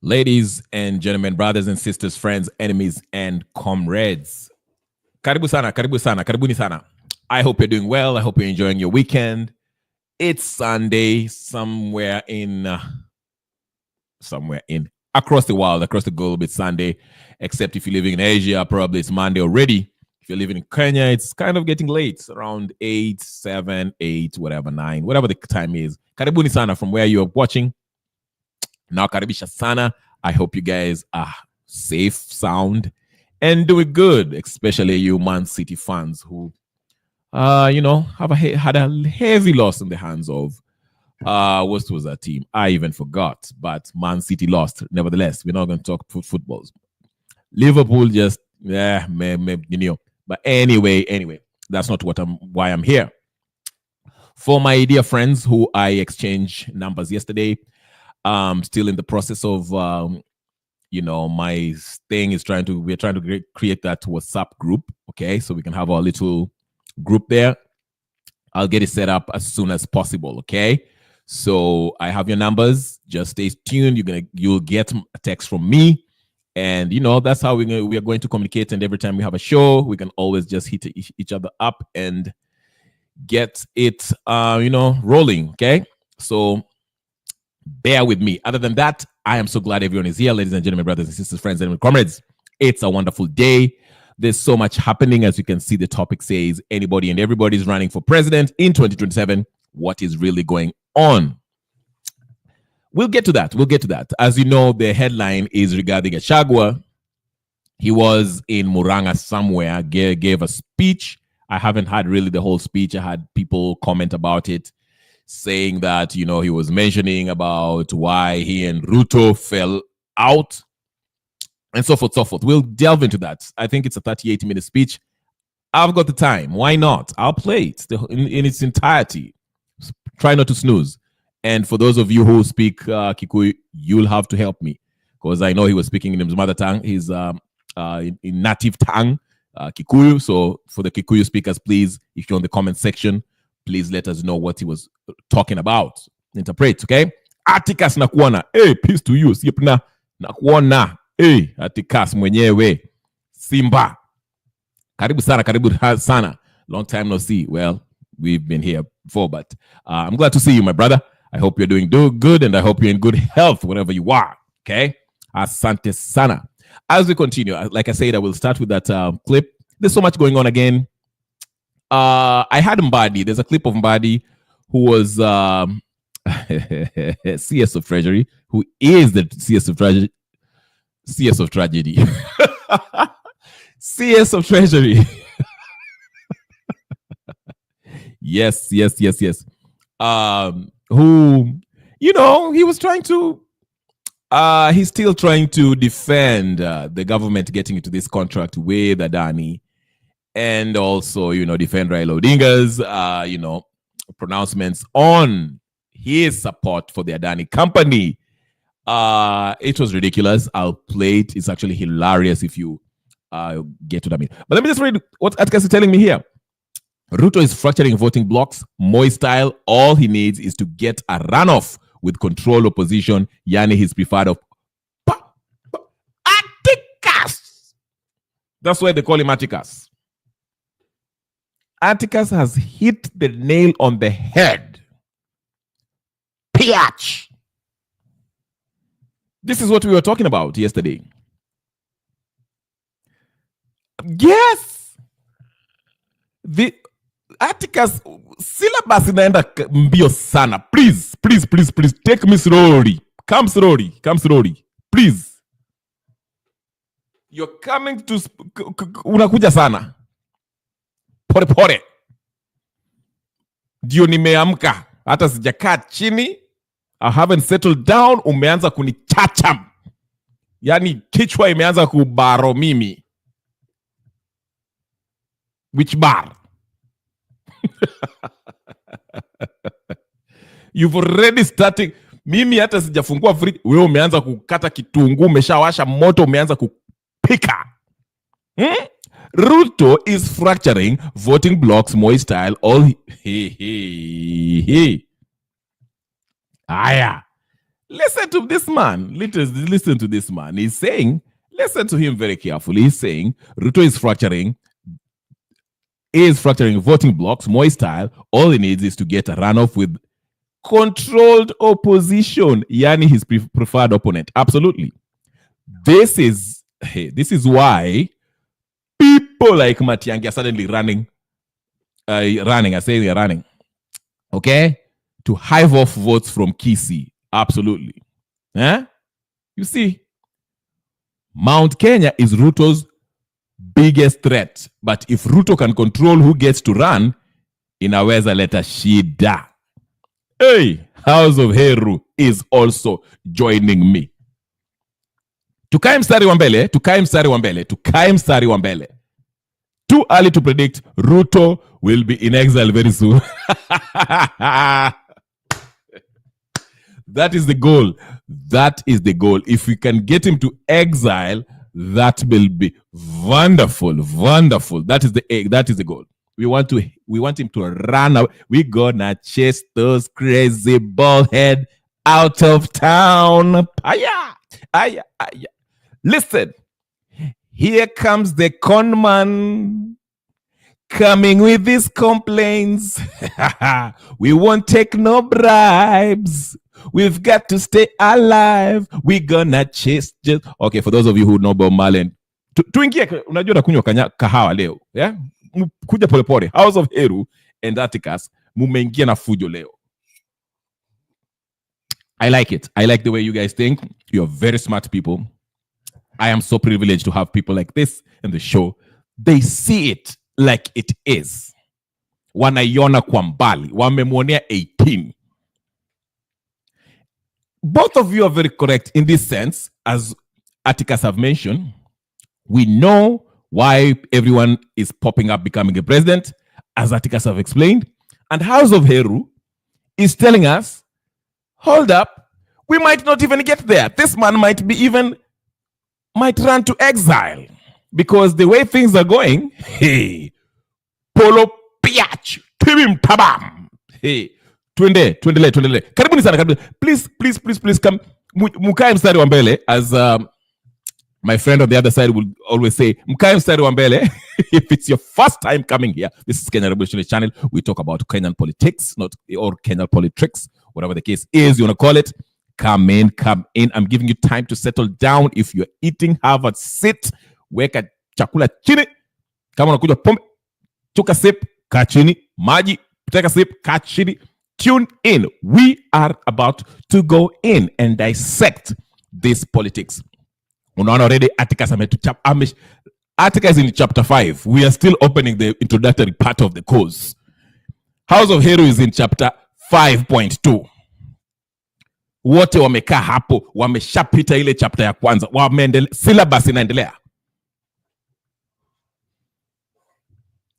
Ladies and gentlemen, brothers and sisters, friends, enemies, and comrades. Karibu sana, karibu sana, karibuni sana. I hope you're doing well. I hope you're enjoying your weekend. It's Sunday somewhere in across the world, across the globe. It's Sunday, except if you're living in Asia, probably it's Monday already. If you're living in Kenya, it's kind of getting late, around 8, 7, 8, whatever, 9, whatever the time is. Karibuni sana from where you're watching. Now, karibisha sana. I hope you guys are safe, sound, and doing good, especially you Man City fans who, have had a heavy loss in the hands of, what was that team? I even forgot, but Man City lost. Nevertheless, we're not going to talk footballs. Liverpool just, But anyway, that's not why I'm here. For my dear friends who I exchanged numbers yesterday, still in the process of, my thing is we're trying to create that WhatsApp group. Okay. So we can have our little group there. I'll get it set up as soon as possible. Okay. So I have your numbers. Just stay tuned. You'll get a text from me. And, that's how we are going to communicate. And every time we have a show, we can always just hit each other up and get it, rolling. Okay. So bear with me. Other than that, I am so glad everyone is here, ladies and gentlemen, brothers and sisters, friends and comrades. It's a wonderful day. There's so much happening. As you can see, the topic says anybody and everybody is running for president in 2027. What is really going on? We'll get to that. As you know, the headline is Rigathi Gachagua. He was in Muranga somewhere, gave a speech. I haven't had really the whole speech. I had people comment about it, saying that, he was mentioning about why he and Ruto fell out and so forth, so forth. We'll delve into that. I think it's a 38-minute speech. I've got the time. Why not? I'll play it in its entirety. Try not to snooze. And for those of you who speak Kikuyu, you'll have to help me because I know he was speaking in his mother tongue, his in native tongue, Kikuyu. So for the Kikuyu speakers, please, if you're in the comment section, please let us know what he was talking about. Interpret, okay? Atticus nakuona. Hey, peace to you. Sipna nakuona. Hey, Atticus mwenyewe. Simba. Karibu sana. Long time no see. Well, we've been here before, but I'm glad to see you, my brother. I hope you're doing good, and I hope you're in good health wherever you are, okay? Asante sana. As we continue, like I said, I will start with that clip. There's so much going on again. I had Mbadi. There's a clip of Mbadi who was CS of Treasury, who is the CS of Tragedy. CS of Tragedy. CS of Treasury. Yes. Who, he was trying to, he's still trying to defend the government getting into this contract with Adani. And also, defend Raila Odinga's, pronouncements on his support for the Adani company. It was ridiculous. I'll play it. It's actually hilarious if you get what I mean. But let me just read what Atticus is telling me here. Ruto is fracturing voting blocks, Moi style. All he needs is to get a runoff with control opposition. Yani his preferred of Atticus. That's why they call him Atticus. Atticus has hit the nail on the head. Piach. This is what we were talking about yesterday. Yes. The Atticus syllabus inaenda mbio sana. Please, take me slowly. Come slowly. Please. You're coming to unakuja sana. Pore. Ndio nimeamka. Hata sijakaa chini. I haven't settled down. Umeanza kunichacham. Yani kichwa imeanza kubaro mimi. Which bar? You've already started. Mimi hata sijafungua fridge. Wewe umeanza kukata kitunguu, umeshawasha moto, umeanza kupika. Ruto is fracturing voting blocks, Moi style. All Aya. Listen to this man. Listen to this man. He's saying, listen to him very carefully. He's saying Ruto is fracturing voting blocks, Moi style. All he needs is to get a runoff with controlled opposition, yani his preferred opponent. Absolutely. This is why people like Matiang'i are suddenly running. I say they're running. Okay? To hive off votes from Kisii. Absolutely. You see, Mount Kenya is Ruto's biggest threat. But if Ruto can control who gets to run, inaweza leta shida. Hey, House of Heru is also joining me. Tukae mstari wa mbele. Too early to predict. Ruto will be in exile very soon. That is the goal. If we can get him to exile, that will be wonderful. That is the goal. We want him to run out. We're gonna chase those crazy ballhead out of town. Aya. Listen, here comes the con man coming with these complaints. We won't take no bribes. We've got to stay alive. We're gonna chase just... Okay, for those of you who know Bob Marley, tuingie, unajua nakunywa kahawa leo, yeah? Kuja polepole. House of Heru and Atticus mumeingia na fujo leo. I like it. I like the way you guys think. You're very smart people. I am so privileged to have people like this in the show. They see it like it is. Wanaiona kwa mbali. Wamemwonea 18. Both of you are very correct in this sense. As Atticus have mentioned, we know why everyone is popping up becoming a president, as Atticus have explained. And House of Heru is telling us, hold up, we might not even get there. This man might run to exile. Because the way things are going, hey, polo piach, tibim tabam, hey, tuendele. Karibuni sana, please come. Mkae mstari wa mbele, as my friend on the other side will always say, mkae mstari wa mbele. If it's your first time coming here, this is Kenya Revolutionary Channel. We talk about Kenyan politics, or Kenyan politics, whatever the case is you want to call it. Come in. I'm giving you time to settle down. If you're eating, have a sit. Weka chakula chini. Kama unakunywa pombe, chuka sip, kaa chini. Maji, take a sip, kaa chini. Tune in. We are about to go in and dissect this politics. Unaona already Atticus is in chapter 5. We are still opening the introductory part of the course. House of Heru is in chapter 5.2. Wote wamekaa hapo, wameshapita ile chapter ya kwanza, syllabus inaendelea.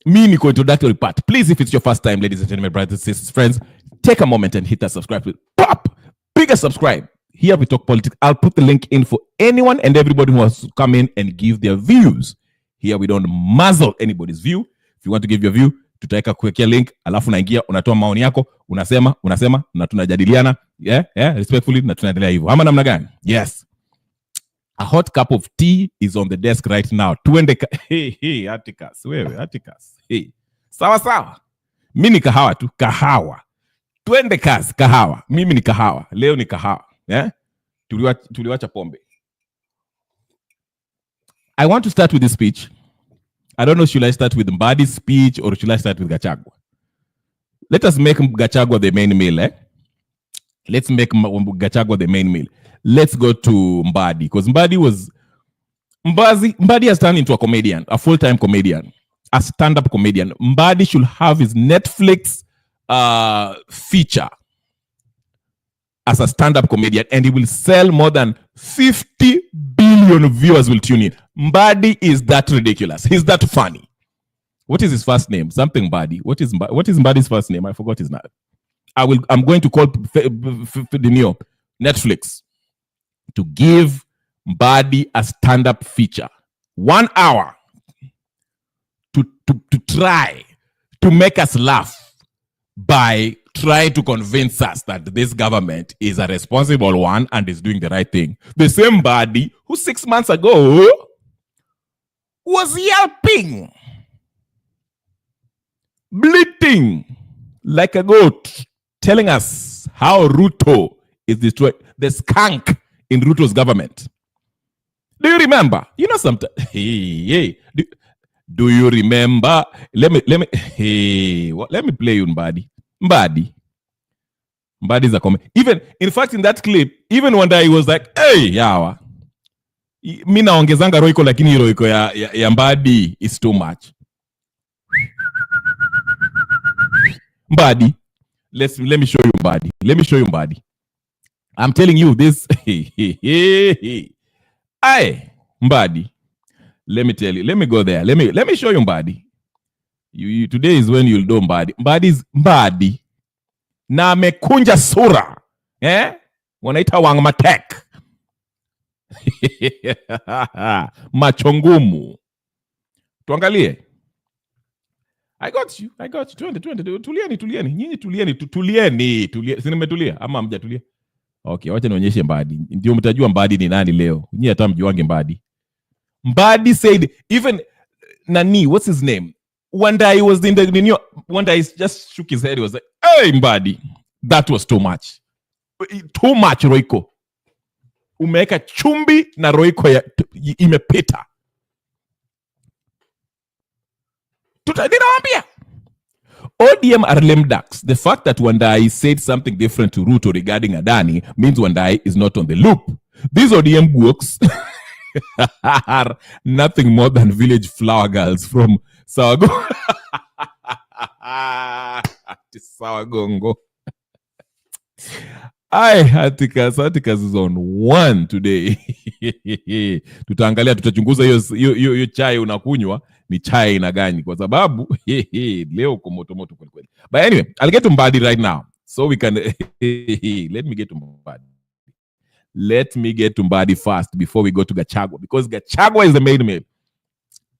Me niko introductory part. Please, if it's your first time, ladies and gentlemen, brothers and sisters, friends, take a moment and hit that subscribe button. Pop! Bigger subscribe. Here we talk politics. I'll put the link in for anyone and everybody who wants to come in and give their views. Here we don't muzzle anybody's view. If you want to give your view, tutaweka kuwekea link, alafu naingia, unatoa maoni yako, unasema, na tunajadiliana, respectfully, na tunaendelea hivyo. Ama namna gani? Yes. A hot cup of tea is on the desk right now. Tuende hey, Atticus, wewe, Atticus. Hey. Sawa. Mimi ni kahawa tu, kahawa. Tuende kazi, kahawa. Mimi ni kahawa. Leo ni kahawa. Yeah? Tuliwacha pombe. I want to start with this speech. I don't know, should I start with Mbadi's speech or should I start with Gachagua? Let us make Gachagua the main meal, eh? Let's make Gachagua the main meal. Let's go to Mbadi, because Mbadi has turned into a comedian, a full-time comedian, a stand-up comedian. Mbadi should have his Netflix feature as a stand-up comedian, and he will sell more than 50 billion viewers will tune in. Mbadi is that ridiculous. He's that funny. What is his first name? Something Mbadi. What is Mbadi's first name? I forgot his name. I'm going to call the Netflix to give Mbadi a stand-up feature. 1 hour to try to make us laugh. by trying to convince us that this government is a responsible one and is doing the right thing. The same body who 6 months ago was yelping, bleating like a goat, telling us how Ruto is destroyed, the skunk in Ruto's government. Do you remember? You know something. Hey. Do you remember? Let me play you Mbadi. Mbadi is a comment. Even in fact, in that clip, even one day he was like, "Hey, yawa, mi naongezanga roiko lakini roiko ya Mbadi is too much." Mbadi, let me show you Mbadi. Let me show you Mbadi. I'm telling you this. Aye, Mbadi. Let me tell you. Let me go there. Let me show you Mbadi. You today is when you'll do Mbadi. Mbadi. Na amekunja sura. Wanaita wangmatek. Macho ngumu. Tuangalie. I got you. Twende. Tulieni. Nyinyi tulieni. Si nimetulia ama hamjatulia? Okay, wacha nionyeshe Mbadi. Ndio mtajua Mbadi ni nani leo. Nyinyi hata mjuange Mbadi. Mbadi said, even Nani, what's his name? One day he was in the new, one day he just shook his head. He was like, "Hey, Mbadi, that was too much. Too much, Royco. Umeweka chumbi na Royco imepita." Ninawaambia. ODM are lame ducks. The fact that Wandai said something different to Ruto regarding Adani means Wandai is not on the loop. These ODM works are nothing more than village flower girls from Sawagongo. Sawagongo. Atticus is on one today. Tutaangalia, tutachunguza hiyo chai unakunywa ni chai na gani, kwa sababu leo uko moto kweli kweli. But anyway, I'll get to Mbadi right now so we can let me get to Mbadi. Let me get to Mbadi first before we go to Gachagua, because Gachagua is the main man.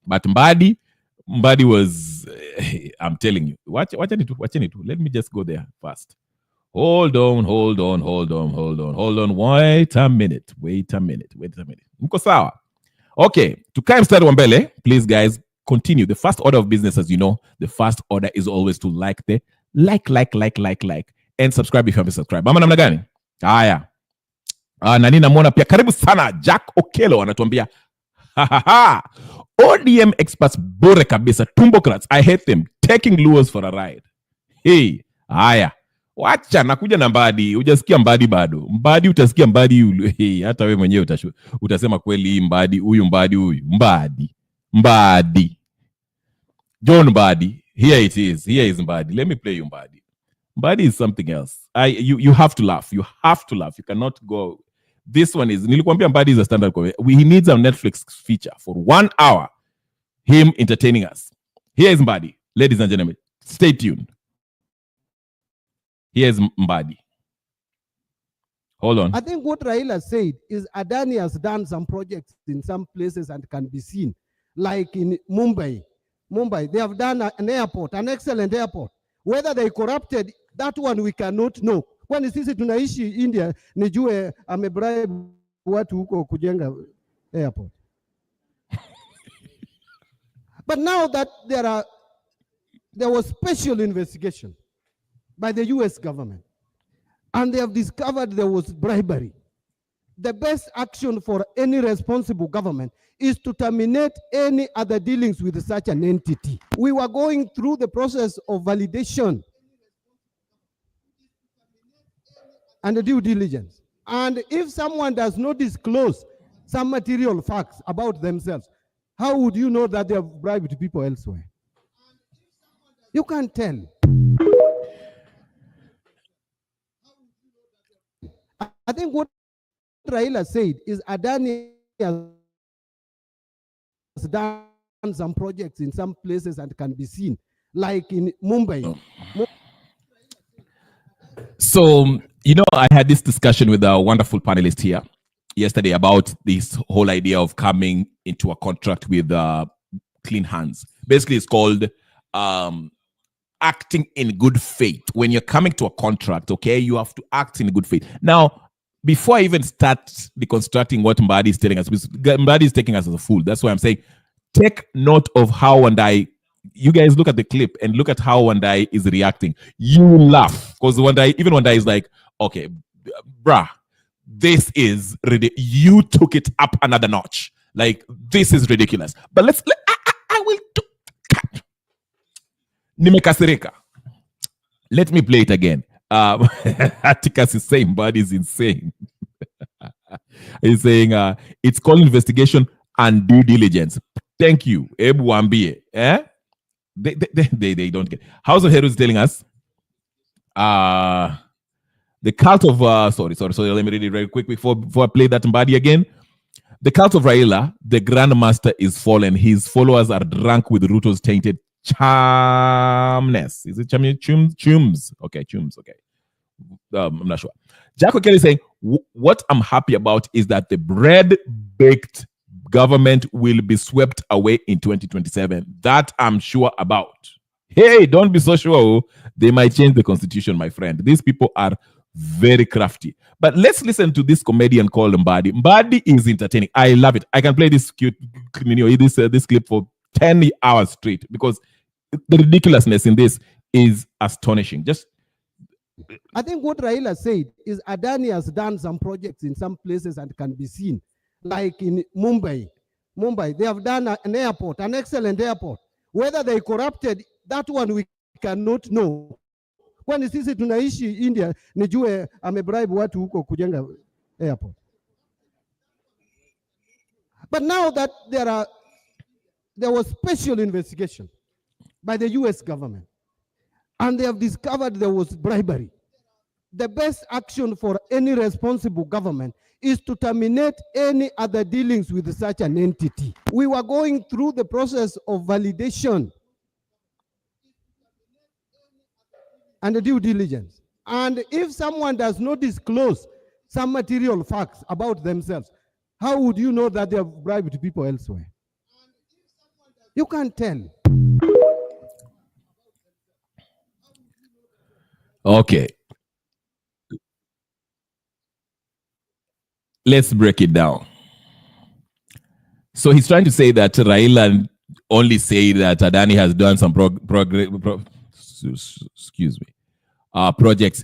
But Mbadi was, I'm telling you, watch it. Let me just go there first. Hold on. Wait a minute. Mko sawa? Okay, tukae mstari wa mbele, please guys, continue. The first order of business, as you know, the first order is always to like and subscribe if you haven't subscribed. Mama namna gani? Haya. Nani namuona pia, karibu sana Jack Okelo anatuambia ODM experts bore kabisa, tumbocrats, I hate them, taking Luos for a ride. Hey, haya. Wacha nakuja na Mbadi. Hujasikia Mbadi bado. Mbadi utasikia Mbadi. Hey, hata wewe mwenyewe utasema kweli Mbadi huyu. Mbadi. John Mbadi. Here it is. Here is Mbadi. Let me play you Mbadi. Mbadi is something else. You have to laugh. You cannot go. This one is, nilikwambia Mbadi is a standard comedy. He needs a Netflix feature for 1 hour. Him entertaining us. Here is Mbadi. Ladies and gentlemen, stay tuned. Here's Mbadi. Hold on. I think what Raila said is Adani has done some projects in some places and can be seen. Like in Mumbai, they have done an airport, an excellent airport. Whether they corrupted, that one we cannot know. When sisi tunaishi India, nijue amebribe watu huko kujenga airport. But now that there was special investigation by the US government, and they have discovered there was bribery. The best action for any responsible government is to terminate any other dealings with such an entity. We were going through the process of validation and the due diligence. And if someone does not disclose some material facts about themselves, how would you know that they have bribed people elsewhere? You can't tell. I think what Raila said is Adani has done some projects in some places and can be seen, like in Mumbai. So, I had this discussion with a wonderful panelist here yesterday about this whole idea of coming into a contract with clean hands. Basically, it's called acting in good faith. When you're coming to a contract, okay, you have to act in good faith. Now, before I even start deconstructing what Mbadi is telling us, Mbadi is taking us as a fool. That's why I'm saying, take note of how Wandai, you guys look at the clip and look at how Wandai is reacting. You laugh because Wandai is like, okay, bruh, this is ridiculous. You took it up another notch. Like, this is ridiculous. But I will do. Nimekasirika. Let me play it again. Atticus is saying, Mbadi is insane. He's saying, it's called investigation and due diligence. Thank you. Ebu Wambie. Eh? They don't get. House of Heroes telling us, the cult of, sorry, let me read it very quick before I play that Mbadi again. The cult of Raila, the grandmaster is fallen. His followers are drunk with Ruto's tainted charmness. Is it chums? Okay, chums. Okay. I'm not sure. Jacko Kelly saying, what I'm happy about is that the bread-baked government will be swept away in 2027. That I'm sure about. Hey, don't be so sure. They might change the constitution, my friend. These people are very crafty. But let's listen to this comedian called Mbadi. Mbadi is entertaining. I love it. I can play this this clip for 10 hours straight because the ridiculousness in this is astonishing. I think what Raila said is Adani has done some projects in some places and can be seen. Like in Mumbai, they have done an airport, an excellent airport. Whether they corrupted, that one we cannot know. When sisi tunaishi India, nijue amebribe watu huko kujenga airport. But now that there was special investigation by the US government, and they have discovered there was bribery. The best action for any responsible government is to terminate any other dealings with such an entity. We were going through the process of validation and the due diligence. And if someone does not disclose some material facts about themselves, how would you know that they have bribed people elsewhere? You can't tell. Okay. Let's break it down. So he's trying to say that Raila only say that Adani has done some projects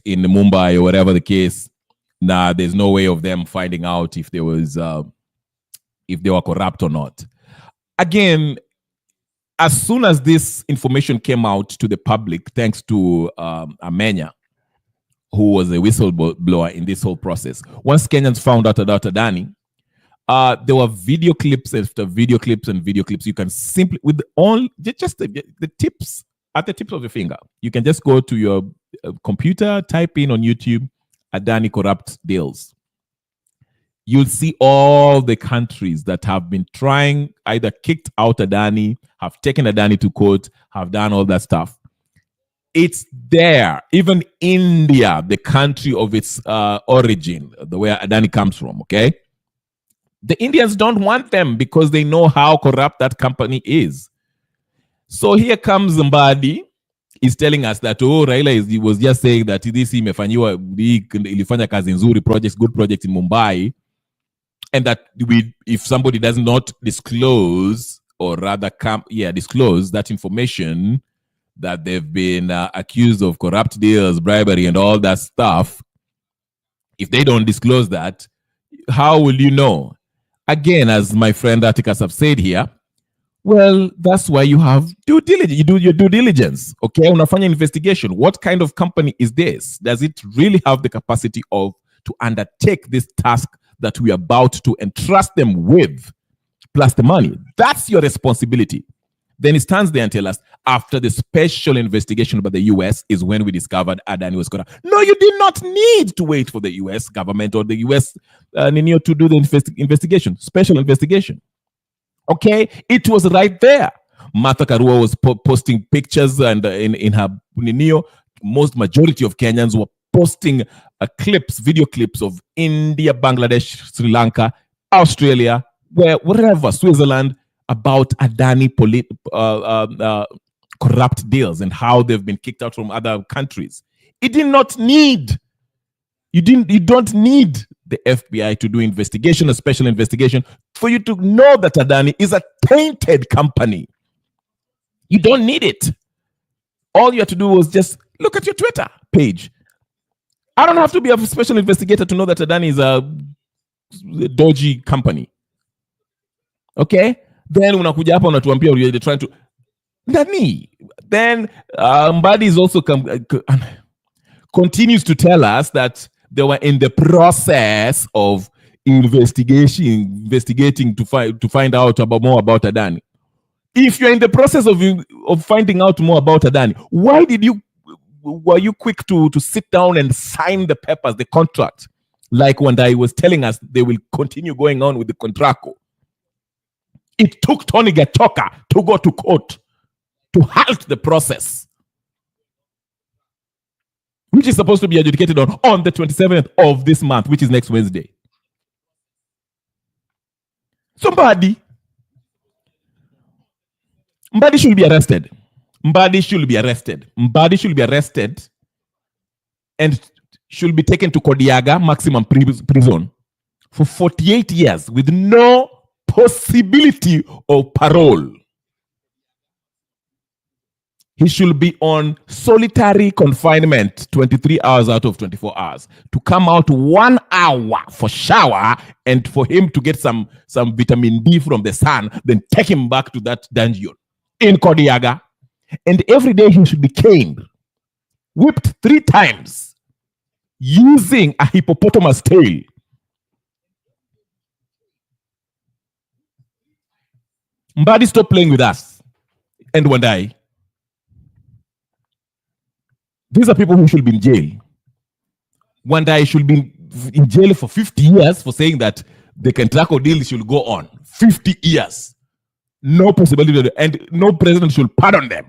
in Mumbai or whatever the case. Nah, there's no way of them finding out if there was if they were corrupt or not. Again, as soon as this information came out to the public, thanks to Amenya, who was a whistleblower in this whole process. Once Kenyans found out about Adani, there were video clips after video clips and video clips. You can simply, with just the tips, at the tips of your finger, you can just go to your computer, type in on YouTube, Adani corrupt deals. You'll see all the countries that have been trying, either kicked out Adani, have taken Adani to court, have done all that stuff. It's there. Even India, the country of its origin, the where Adani comes from, okay? The Indians don't want them because they know how corrupt that company is. So here comes Mbadi. He's telling us that, Raila was just saying that this imefanyiwa ilifanya kazi nzuri projects, good projects in Mumbai, and that if somebody does not disclose, or rather disclose that information, that they've been accused of corrupt deals, bribery, and all that stuff, if they don't disclose that, how will you know? Again, as my friend Atticus have said here, well, that's why you have due diligence. You do your due diligence, okay? Unafanya investigation. What kind of company is this? Does it really have the capacity to undertake this task that we are about to entrust them with, plus the money? That's your responsibility. Then he stands there and tells us, after the special investigation by the US is when we discovered Adani was corrupt. No, you did not need to wait for the US government or the US Nino to do the investigation, special investigation. Okay, it was right there. Martha Karua was posting pictures, and in her Nino, majority of Kenyans were posting video clips of India, Bangladesh, Sri Lanka, Australia, wherever, Switzerland, about Adani corrupt deals and how they've been kicked out from other countries. It did not need, you don't need the FBI to do investigation, a special investigation, for you to know that Adani is a tainted company. You don't need it. All you have to do was just look at your Twitter page. I don't have to be a special investigator to know that Adani is a dodgy company. Okay? Then unakuja hapa unatuambia you're trying to Nani. Then Mbadi is also continues to tell us that they were in the process of investigating to find out more about Adani. If you're in the process of finding out more about Adani, why were you quick to sit down and sign the papers, the contract, like when I was telling us they will continue going on with the Contraco? It took Tony Gatoka to go to court to halt the process, which is supposed to be adjudicated on the 27th of this month, which is next Wednesday. Mbadi should be arrested. Mbadi should be arrested and should be taken to Kodiaga maximum prison for 48 years with no possibility of parole. He should be on solitary confinement 23 hours out of 24 hours. To come out 1 hour for shower and for him to get some vitamin D from the sun, then take him back to that dungeon in Kodiaga. And every day he should be caned, whipped 3 times, using a hippopotamus tail. Mbadi, stop playing with us. And Wandai. These are people who should be in jail. Wandai should be in jail for 50 years for saying that the Contraco deal should go on. 50 years. No possibility, and no president should pardon them.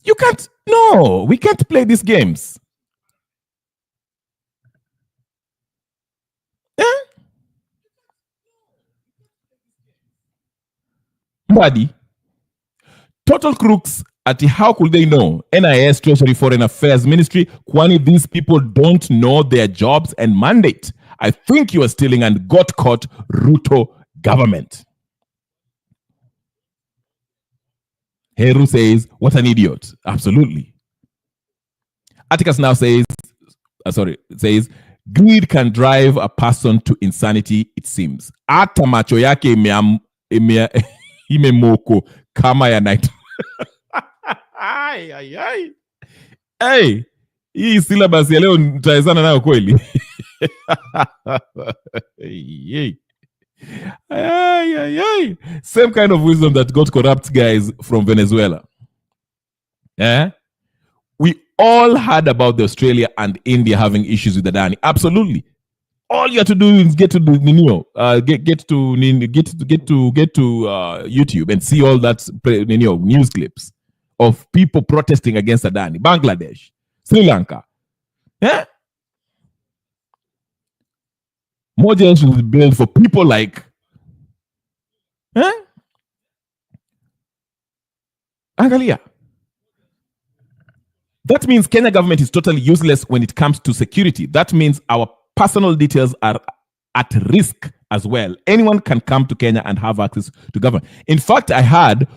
You can't, no, we can't play these games. Mbadi, total crooks at how could they know? NIS, Treasury, Foreign Affairs Ministry, Kwani, these people don't know their jobs and mandate. I think you are stealing and got caught, Ruto government. Heru says, what an idiot. Absolutely. Atticus now says, greed can drive a person to insanity, it seems. Ata macho yake imemoko kama ya night. Hey, hii syllabus ya leo nitaezana nayo kweli. Same kind of wisdom that got corrupt guys from Venezuela. We all heard about the Australia and India having issues with Adani. Absolutely. All you have to do is get to YouTube and see all that news clips of people protesting against Adani. Bangladesh, Sri Lanka. More jails will be built for people like Angalia. That means Kenya government is totally useless when it comes to security. That means our personal details are at risk as well. Anyone can come to Kenya and have access to government. In fact, I heard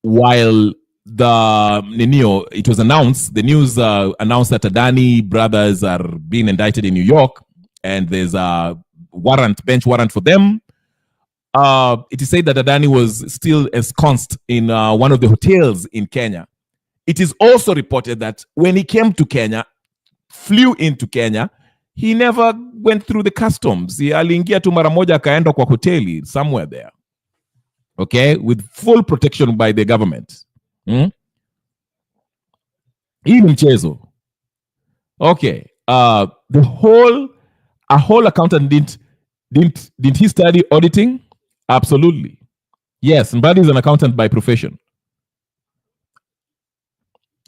while it was announced, the news announced that Adani brothers are being indicted in New York, and there's a bench warrant for them. It is said that Adani was still ensconced in one of the hotels in Kenya. It is also reported that when he came to Kenya, flew into Kenya, he never went through the customs. Aliingia tu mara moja akaenda kwa hoteli somewhere there. Okay, with full protection by the government. Hii ni mchezo. Okay, a whole accountant didn't he study auditing? Absolutely. Yes, Mbadi is an accountant by profession.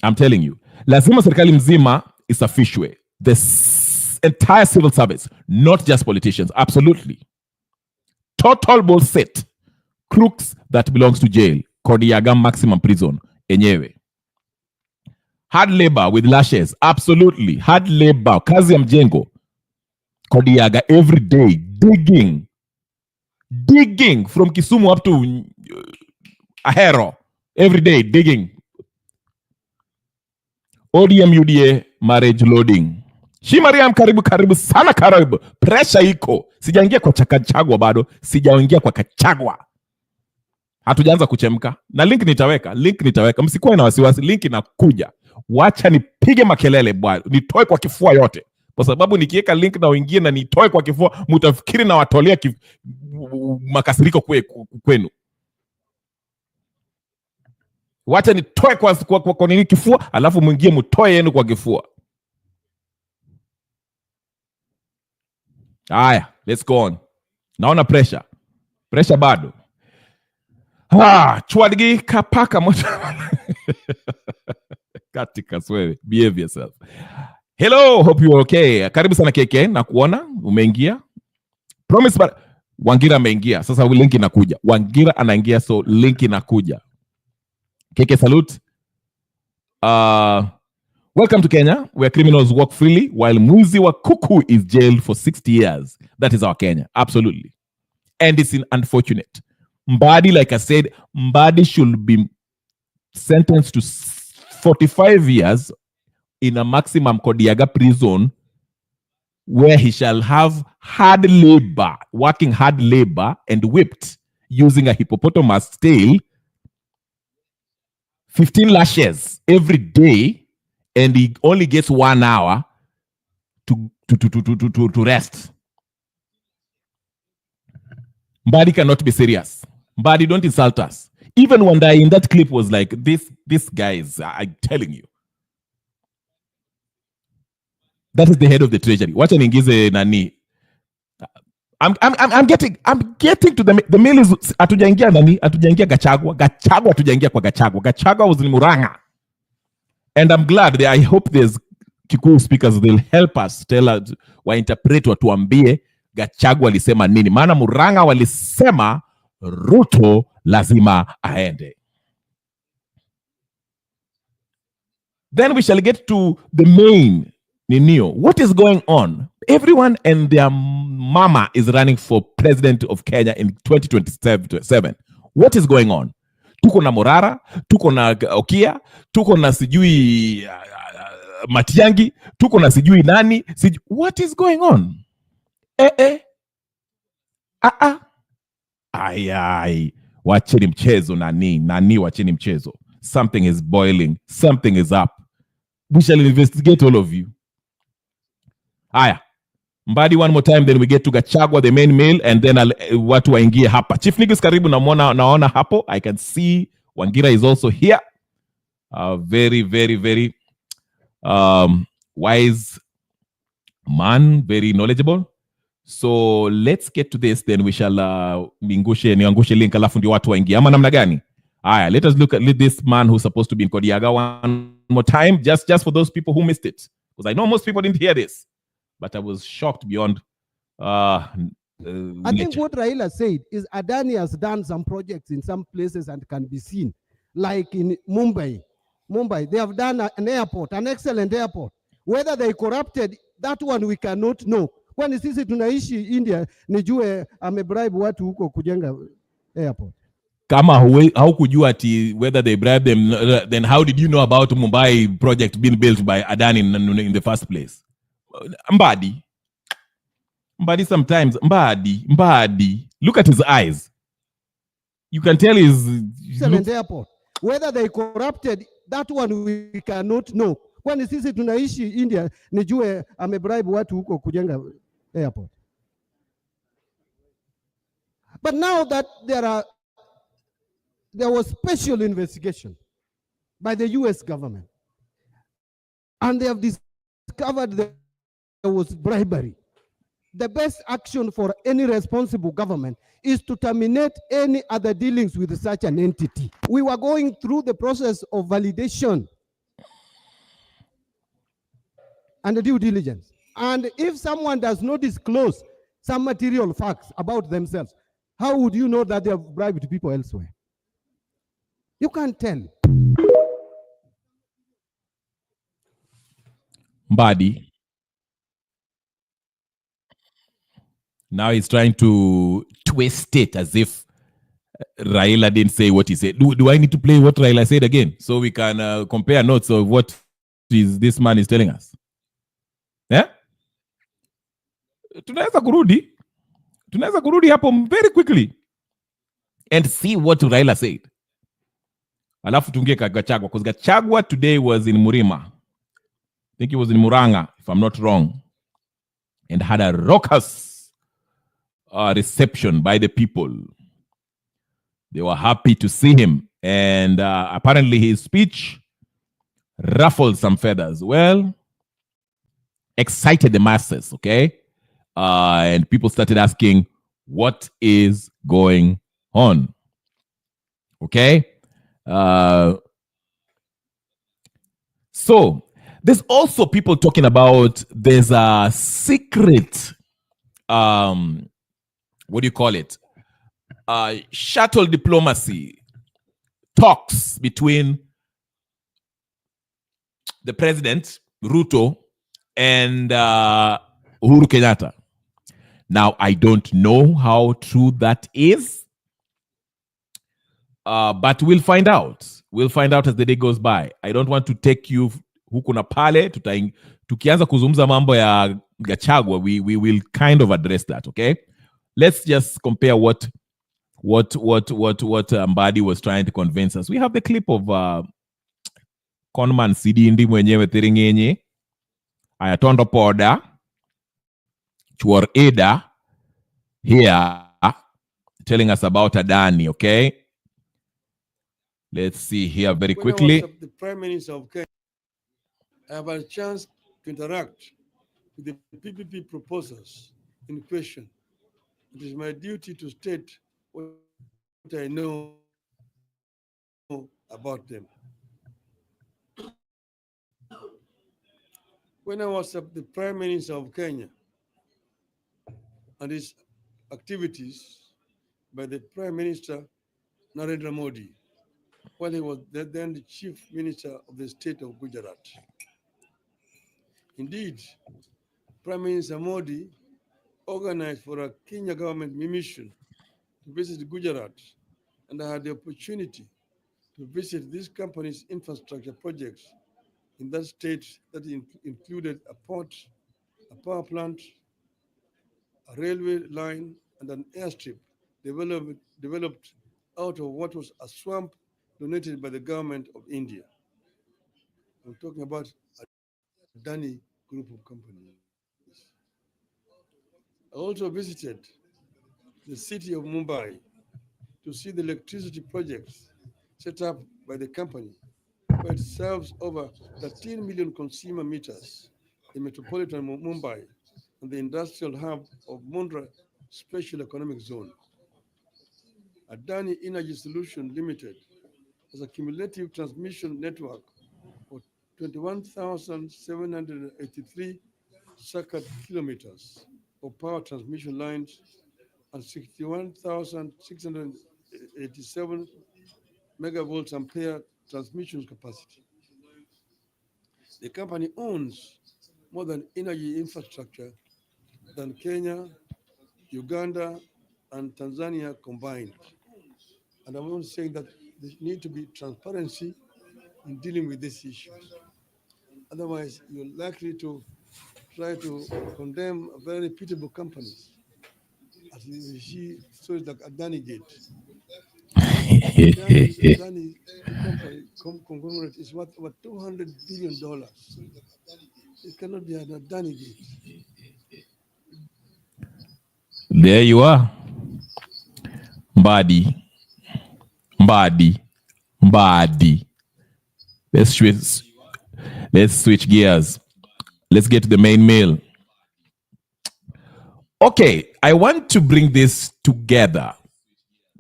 I'm telling you. Lazima serikali mzima isafishwe. The entire civil service, not just politicians. Absolutely. Total bullshit. Crooks that belongs to jail. Kodiaga maximum prison. Enyewe. Hard labor with lashes. Absolutely. Hard labor. Kazi ya mjengo. Kodiaga every day. Digging. Digging from Kisumu up to Ahero. Every day. Digging. ODM UDA marriage loading. Shi Mariam, karibu sana, karibu. Pressure iko. Sijaingia kwa Kachagwa bado. Sijaingia kwa Kachagwa. Hatujaanza kuchemka. Na link nitaweka. Msikuwe na wasiwasi, link inakuja. Wacha nipige makelele bwana. Nitoe kwa kifua yote. Kwa sababu nikiweka link na wengine na nitoe kwa kifua, mtafikiri na watolea makasiriko kwenu. Wacha nitoe kwa nini kifua, alafu mwingie mtoe yenu kwa kifua. Haya, let's go on. Naona pressure bado. Chwadigi kapaka moto. Katika swewe, behave yourself. Hello, hope you're okay. Karibu sana KK, na kuona umeingia. Promise but Wangira ameingia. Sasa link inakuja. Wangira anaingia, so link inakuja. KK salute. Welcome to Kenya, where criminals walk freely while Muzi wa Kuku is jailed for 60 years. That is our Kenya. Absolutely. And it's unfortunate. Mbadi, like I said, Mbadi should be sentenced to 45 years in a maximum Kodiaga prison, where he shall have hard labor, working hard labor, and whipped using a hippopotamus tail, 15 lashes every day, and he only gets 1 hour to rest. Mbadi cannot be serious. Mbadi, don't insult us. Even when I in that clip was like, this guys, I'm telling you. That is the head of the treasury. Watch an ingize nani. I'm getting to the mail is atujaingia nani, atujaingia Gachagua atujaingia kwa Gachagua. Gachagua was in Muranga. And I'm glad that I hope there's Kikuyu speakers, they'll help us tell us, wainterpret watuambie Gachagua alisema nini. Maana Muranga walisema Ruto lazima aende. Then we shall get to the main Ninio. What is going on? Everyone and their mama is running for president of Kenya in 2027. What is going on? Tuko na Morara, tuko na Okia, tuko na sijui Matiangi, tuko na sijui nani. What is going on? Ai. Wacheni mchezo nani wacheni mchezo. Something is boiling. Something is up. We shall investigate all of you. Aya. Mbadi one more time, then we get to Gachagua, the main mail, and then watu waingie hapa. Chief Nigus karibu naona hapo. I can see Wangira is also here. Very, very, very wise man, very knowledgeable. So let's get to this, then we shall niangushe link alafu ndio watu waingie. Ama namna gani? Aya, let us look at this man who's supposed to be in Kodiaga one more time, just for those people who missed it. Because I know most people didn't hear this. But I was shocked beyond I think what Raila said is Adani has done some projects in some places and can be seen. Like in Mumbai, they have done an airport, an excellent airport. Whether they corrupted, that one we cannot know. When sisi tunaishi India, nijue amebribe watu huko kujenga airport. Kama haukujua ati whether they bribe them, then how did you know about Mumbai project being built by Adani in the first place? Mbadi sometimes, Mbadi, look at his eyes. You can tell he's excellent airport. Whether they corrupted, that one we cannot know. When sisi tunaishi India, nijue amebribe watu huko kujenga airport. But now that there was special investigation by the US government, and they have discovered there was bribery. The best action for any responsible government is to terminate any other dealings with such an entity. We were going through the process of validation and the due diligence. And if someone does not disclose some material facts about themselves, How would you know that they have bribed people elsewhere? You can't tell. Mbadi. Now he's trying to twist it as if Raila didn't say what he said. Do I need to play what Raila said again so we can compare notes of what this man is telling us? Yeah? Tunaweza kurudi hapo very quickly and see what Raila said. Alafu tungie Gachagua, because Gachagua today was in Murima. I think he was in Muranga, if I'm not wrong, and had a raucous reception by the people. They were happy to see him, and apparently his speech ruffled some feathers. Well, excited the masses, okay? And people started asking, what is going on? Okay? So there's also people talking about there's a secret, what do you call it? Shuttle diplomacy talks between the president, Ruto, and Uhuru Kenyatta. Now, I don't know how true that is, but we'll find out. We'll find out as the day goes by. I don't want to take you huku na pale. Tukianza kuzungumza mambo ya Gachagua, we will kind of address that, okay? Let's just compare what Mbadi was trying to convince us. We have the clip of Conman Sidindi mwenyewe Thiringenye, Ayatondo Poda, Chuor Eda here telling us about Adani, okay? Let's see here very quickly. When I was the Prime Minister of Kenya, I have a chance to interact with the PPP proposals in question. It is my duty to state what I know about them. When I was the Prime Minister of Kenya and his activities by the Prime Minister Narendra Modi, while he was then the Chief Minister of the state of Gujarat. Indeed, Prime Minister Modi organized for a Kenya government mission to visit Gujarat, and I had the opportunity to visit this company's infrastructure projects in that state that included a port, a power plant, a railway line, and an airstrip developed out of what was a swamp donated by the government of India. I'm talking about a Adani group of companies. I also visited the city of Mumbai to see the electricity projects set up by the company, where it serves over 13 million consumer meters in metropolitan Mumbai and the industrial hub of Mundra Special Economic Zone. Adani Energy Solution Limited has a cumulative transmission network of 21,783 circuit kilometers of power transmission lines and 61,687 megavolts ampere transmission capacity. The company owns more than energy infrastructure than Kenya, Uganda, and Tanzania combined. And I'm also saying that there needs to be transparency in dealing with these issues. Otherwise, you're likely to try to condemn very reputable companies, as you see stories like Adani Gate. Adani conglomerate is worth over $200 billion. It cannot be an Adani Gate. There you are. Mbadi. Let's switch gears. Let's get to the main meal. Okay, I want to bring this together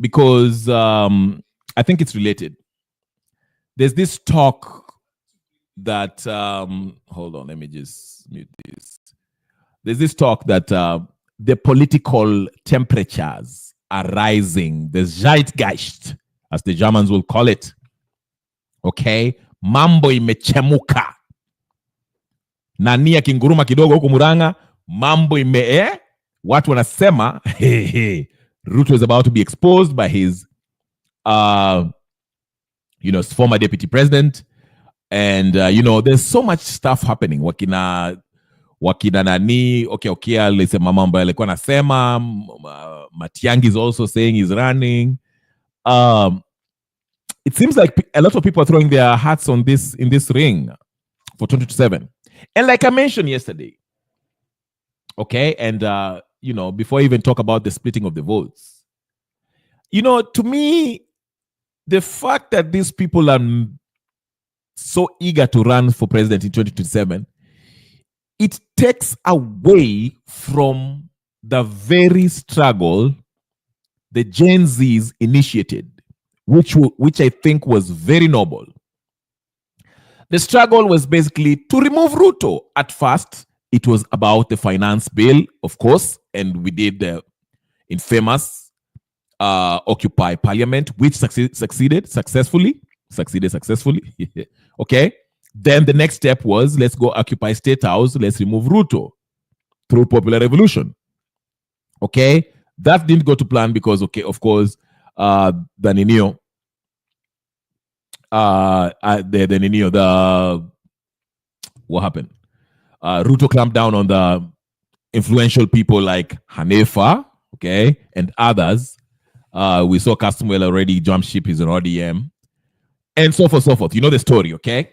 because I think it's related. There's this talk that, hold on, let me just mute this. There's this talk that the political temperatures are rising. The Zeitgeist, as the Germans will call it. Okay? Mambo imechemuka. Nani akinguruma kidogo huku Murang'a, mambo watu wanasema Ruto is about to be exposed by his former deputy president. And there's so much stuff happening. Wakina nani okay alisema mambo alikuwa anasema. Matiang'i is also saying he's running. It seems like a lot of people are throwing their hats in this ring for 2027. And like I mentioned yesterday, okay, and before I even talk about the splitting of the votes, to me, the fact that these people are so eager to run for president in 2027, it takes away from the very struggle the Gen Zs initiated, which I think was very noble. The struggle was basically to remove Ruto. At first, it was about the finance bill, of course, and we did the infamous Occupy Parliament, which succeeded successfully. Okay. Then the next step was, let's go occupy State House. Let's remove Ruto through popular revolution. Okay. That didn't go to plan because, okay, of course, the Ninio, what happened? Ruto clamped down on the influential people like Hanefa, okay, and others. We saw Castumwell already jump ship, he's an ODM, and so forth. You know the story, okay?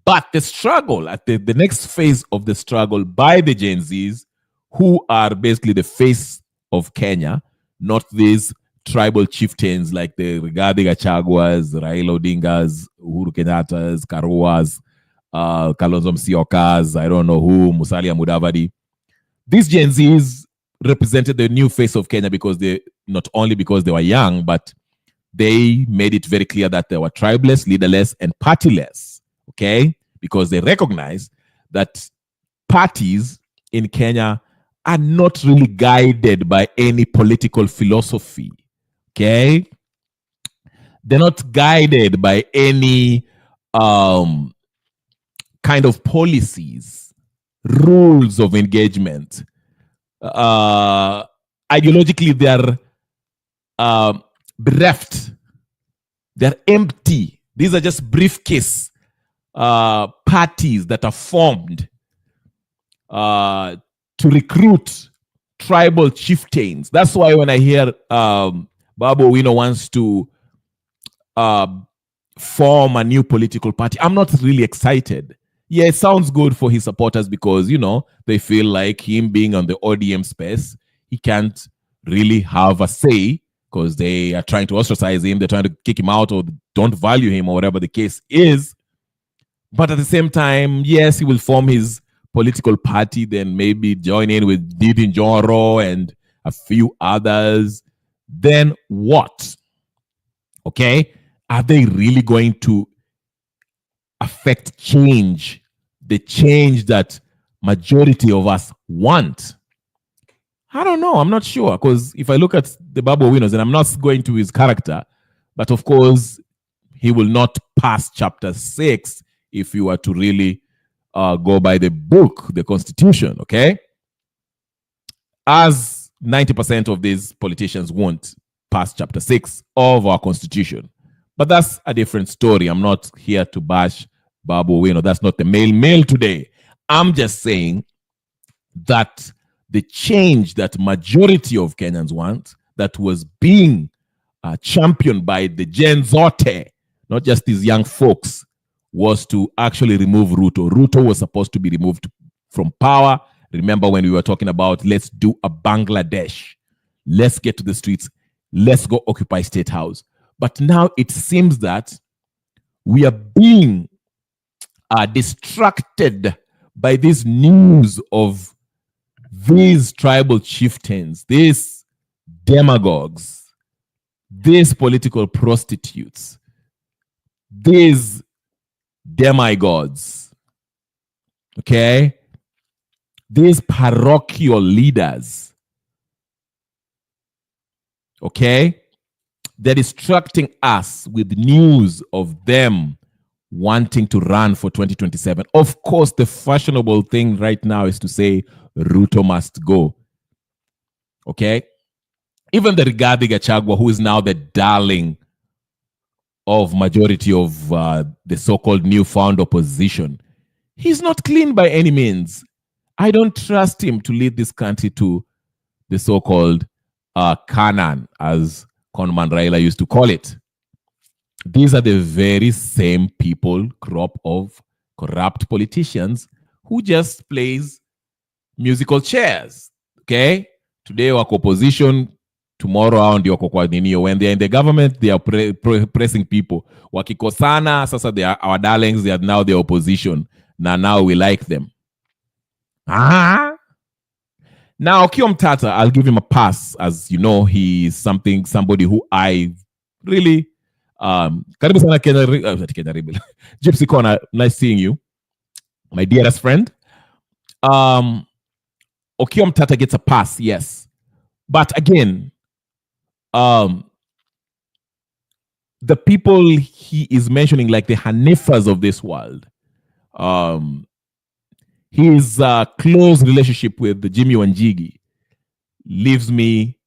But the struggle, at the next phase of the struggle by the Gen Zs, who are basically the face of Kenya, not these tribal chieftains like the Rigathi Gachaguas, Raila Odingas, Uhuru Kenyatta's, Karuas, Kalonzo Musyoka's, I don't know who, Musalia Mudavadi. These Gen Zs represented the new face of Kenya because not only because they were young, but they made it very clear that they were tribeless, leaderless, and partyless. Okay? Because they recognize that parties in Kenya are not really guided by any political philosophy. Okay? They're not guided by any kind of policies, rules of engagement. Ideologically, they're bereft. They're empty. These are just briefcase parties that are formed to recruit tribal chieftains. That's why when I hear Babu Owino wants to form a new political party, I'm not really excited. Yeah, it sounds good for his supporters because, they feel like him being on the ODM space, he can't really have a say because they are trying to ostracize him. They're trying to kick him out or don't value him or whatever the case is. But at the same time, yes, he will form his political party, then maybe join in with Didi Njoro and a few others. Then what? Okay? Are they really going to affect change? The change that majority of us want? I don't know. I'm not sure. Because if I look at the Babu Owinos, and I'm not going to his character, but of course, he will not pass chapter 6 if you were to really go by the book, the Constitution, okay? As 90% of these politicians won't pass chapter 6 of our Constitution. But that's a different story. I'm not here to bash Babu Owino. That's not the mail today. I'm just saying that the change that majority of Kenyans want, that was being championed by the Gen Zote, not just these young folks, was to actually remove Ruto. Ruto was supposed to be removed from power. Remember when we were talking about let's do a Bangladesh. Let's get to the streets. Let's go occupy State House. But now it seems that we are being distracted by this news of these tribal chieftains, these demagogues, these political prostitutes, these demigods, okay? These parochial leaders Okay? They're distracting us with news of them wanting to run for 2027. Of course, the fashionable thing right now is to say Ruto must go. Okay? Even the Rigathi Gachagua, who is now the darling of majority of the so-called newfound opposition, he's not clean by any means. I don't trust him to lead this country to the so-called Canaan, as Conman Raila used to call it. These are the very same people, crop of corrupt politicians who just plays musical chairs. Okay? Today wako opposition, tomorrow ndio wako kwa ninio. When they're in the government, they are pressing people. Wakikosana, sasa they are our darlings, they are now the opposition. Now we like them. Now, Okiya Mtata, I'll give him a pass. As you know, he's somebody who I really karibu sana Kenya Rebel. Gypsy Corner, nice seeing you, my dearest friend. Okiya Mtata gets a pass, yes. But again, the people he is mentioning, like the Hanifas of this world, his close relationship with Jimmy Wanjigi leaves me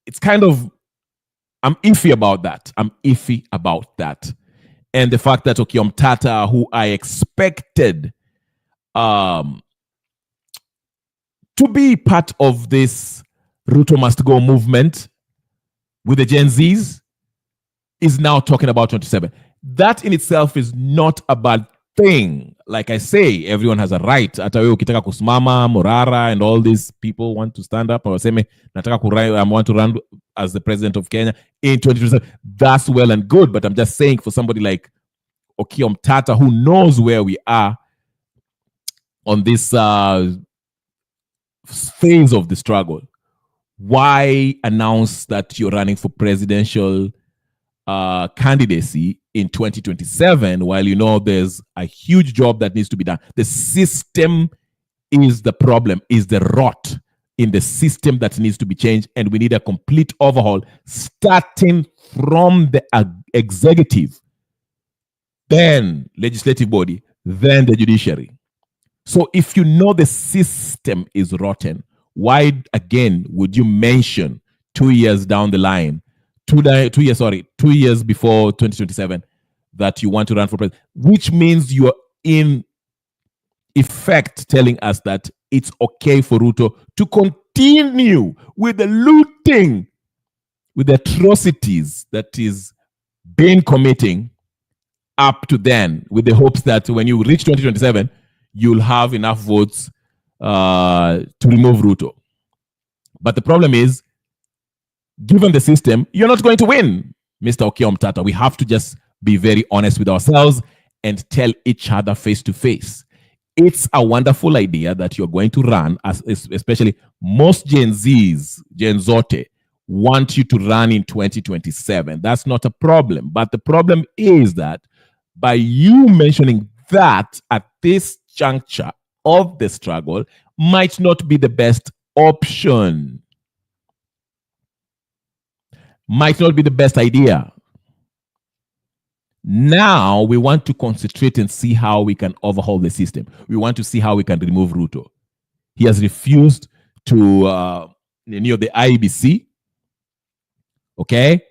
it's kind of, I'm iffy about that. And the fact that Okiya Mtata, who I expected to be part of this Ruto must go movement with the Gen Zs, is now talking about 27. That in itself is not a bad thing. Like I say, everyone has a right. Hata wewe ukitaka kusimama, Morara and all these people want to stand up or say, I want to run as the president of Kenya in 2027. That's well and good. But I'm just saying, for somebody like Okiya Mtata, who knows where we are on this phase of the struggle, why announce that you're running for presidential candidacy in 2027 while you know there's a huge job that needs to be done? The system is the problem, is the rot in the system that needs to be changed, and we need a complete overhaul starting from the executive, then legislative body, then the judiciary. So if you know the system is rotten, why again would you mention 2 years down the line, 2 years before 2027, that you want to run for president, which means you're in effect telling us that it's okay for Ruto to continue with the looting, with the atrocities that is been committing up to then, with the hopes that when you reach 2027, you'll have enough votes to remove Ruto. But the problem is, given the system, you're not going to win, Mr. Okiya Mtata. We have to just be very honest with ourselves and tell each other face to face. It's a wonderful idea that you're going to run, especially most Gen Zs, Gen Zote, want you to run in 2027. That's not a problem. But the problem is that by you mentioning that at this juncture of the struggle might not be the best option, might not be the best idea. Now we want to concentrate and see how we can overhaul the system. We want to see how we can remove Ruto. He has refused to renew the IBC, okay?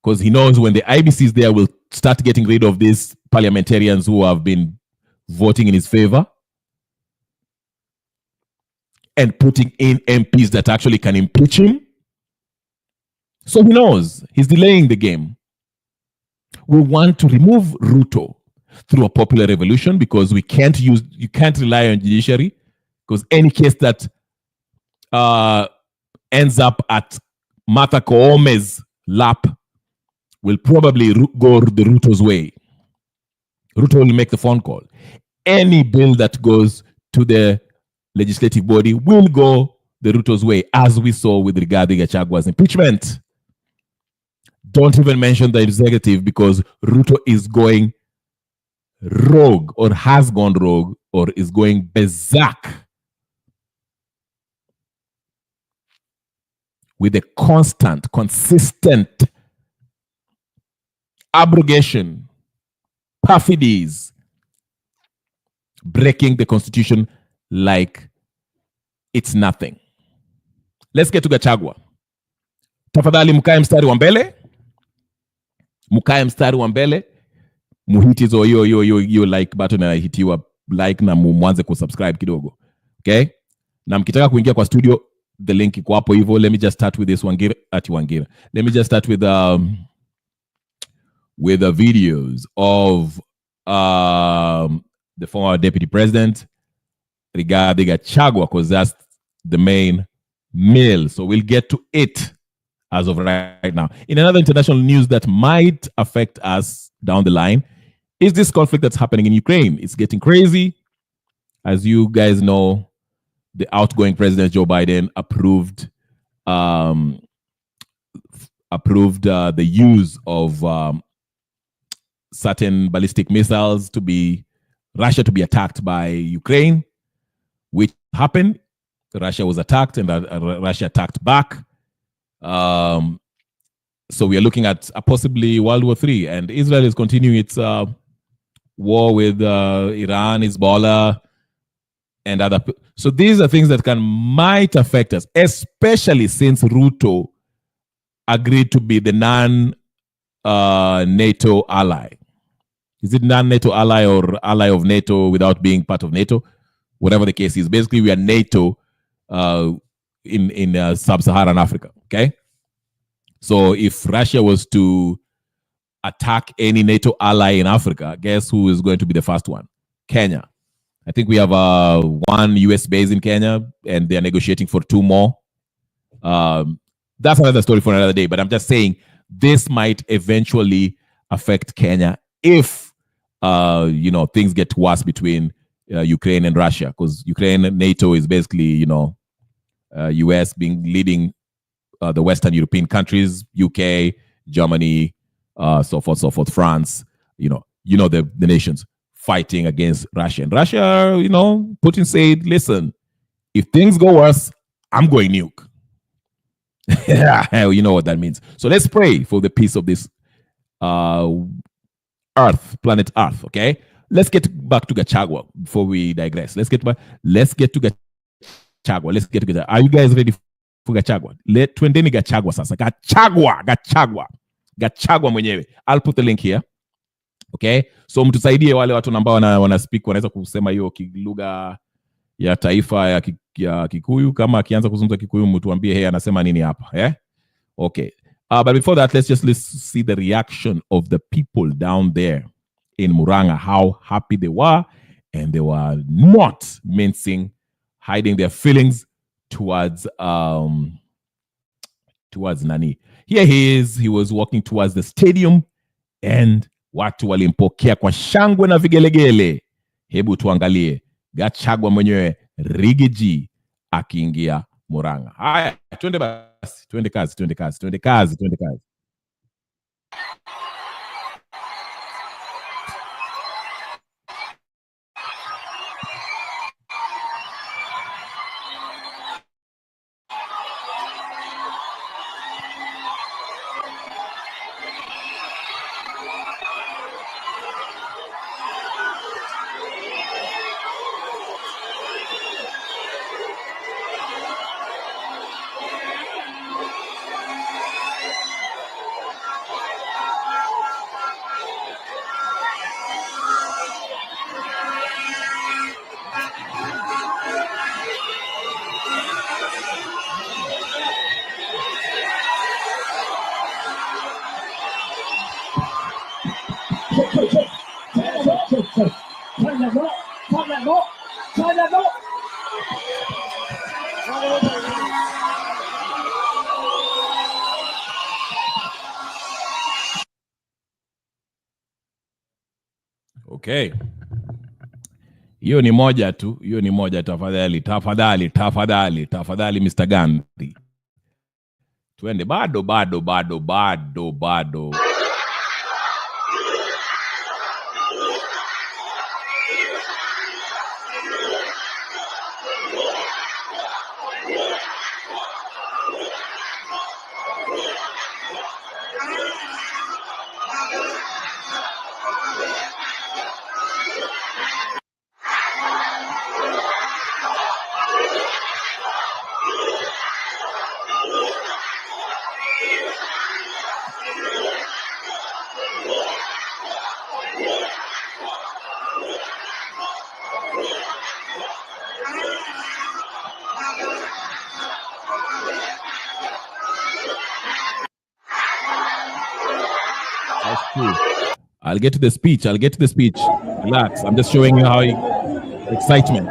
Because he knows when the IBC is there, we'll start getting rid of these parliamentarians who have been voting in his favor and putting in MPs that actually can impeach him. So he knows he's delaying the game. We want to remove Ruto through a popular revolution because you can't rely on judiciary, because any case that ends up at Martha Koome's lap will probably go the Ruto's way. Ruto will make the phone call. Any bill that goes to the legislative body will go the Ruto's way, as we saw with Rigathi Gachagua's impeachment. Don't even mention the executive, because Ruto is going rogue, or has gone rogue, or is going berserk. with a constant, consistent abrogation, perfidies, breaking the constitution like it's nothing. Let's get to Gachagua. Tafadhali mkae mstari wa mbele. Mkae mstari wa mbele. Muhiti hizo hiyo like button na hitiwa like na mwanze kusubscribe kidogo. Okay? Na mkitaka kuingia kwa studio, the link iko hapo hivyo. Let me just start with this Wangira. Let me just start with the videos of the former deputy president Rigathi Gachagua, because that's the main meal. So we'll get to it as of right now. In another international news that might affect us down the line is this conflict that's happening in Ukraine. It's getting crazy. As you guys know, the outgoing president Joe Biden approved the use of certain ballistic missiles Russia to be attacked by Ukraine, which happened. Russia was attacked and Russia attacked back. So we are looking at possibly World War III, and Israel is continuing its war with Iran, Hezbollah, and other. So these are things that might affect us, especially since Ruto agreed to be the non-NATO ally. Is it non-NATO ally or ally of NATO without being part of NATO? Whatever the case is, basically we are NATO in sub-Saharan Africa. Okay, so if Russia was to attack any NATO ally in Africa, guess who is going to be the first one? Kenya. I think we have one US base in Kenya, and they're negotiating for 2 more. That's another story for another day. But I'm just saying this might eventually affect Kenya if things get worse between Ukraine and Russia, because Ukraine and NATO is basically US leading the Western European countries, UK, Germany, so forth, France, the nations fighting against Russia. And Russia, Putin said, listen, if things go worse, I'm going nuke. You know what that means. So let's pray for the peace of this planet Earth, okay? Let's get back to Gachagua before we digress. Let's get to Gachagua. Are you guys ready for Gachagua? Twendeni Gachagua sasa. Gachagua mwenyewe. I'll put the link here. Okay? So mtusaidie wale watu ambao wana speak wanaweza kusema hiyo lugha ya taifa ya Kikuyu. Kama akianza kuzungumza Kikuyu mtuambie yeye anasema nini hapa, eh? Okay. But before that, let's see the reaction of the people down there in Muranga, how happy they were, and they were not hiding their feelings towards Nani. Here he is. He was walking towards the stadium, and watu walimpokea kwa shangwe na vigelegele. Hebu tuangalie Gachagua mwenyewe Rigathi akiingia Muranga. Haya, twende basi, twende kazi. Okay. Hiyo ni moja tu. Tafadhali Mr. Gandhi. Twende bado. Cool. I'll get to the speech. Relax. I'm just showing you how excitement.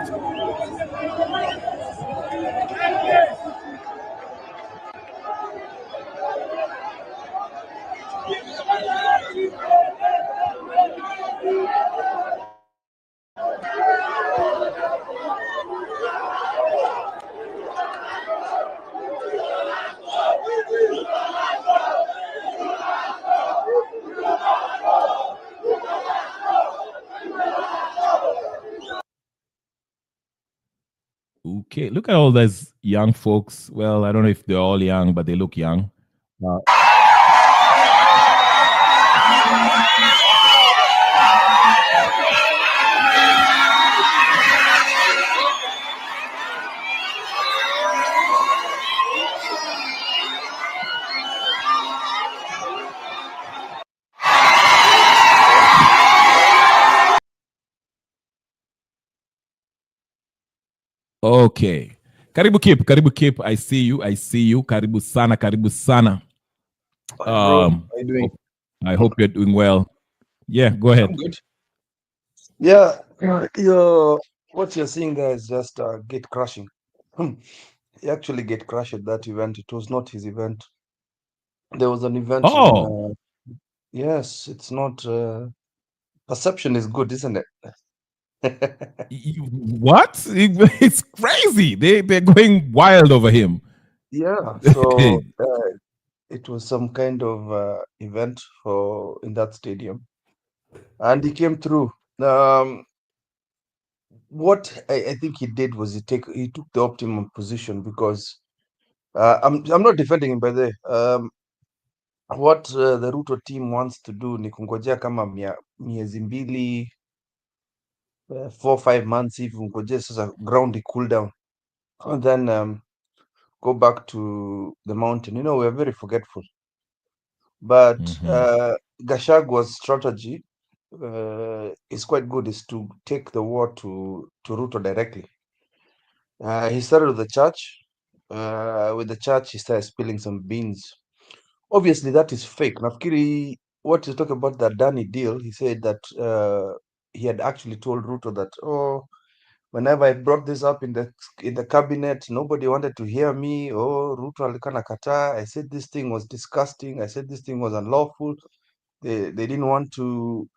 Okay, look at all those young folks. Well, I don't know if they're all young, but they look young. Okay. Karibu Kip. I see you. Karibu sana. Hi, bro. How you doing? I hope you're doing well. Yeah, go ahead. I'm good. Yeah, what you're seeing there is just gate crashing. He actually gate crashed at that event. It was not his event. There was an event Oh, yes, it's not perception is good, isn't it? what? It's crazy. They're going wild over him. Yeah, so it was some kind of event in that stadium, and he came through. What I think he did was he took the optimum position because I'm not defending him by the way. What the Ruto team wants to do ni kungojea kama miezi mbili 4-5 months hivi, ungojea sasa ground cool down and then go back to the mountain. We are very forgetful, but Gachagwa's strategy is quite good, is to take the war to Ruto directly. He started with the church. With the church, he started spilling some beans. Obviously, that is fake. Nafikiri, what he talked about that Danny deal, he said that he had actually told Ruto that, whenever I brought this up in the cabinet, nobody wanted to hear me. Ruto alikana kata. I said this thing was disgusting. I said this thing was unlawful. They didn't want to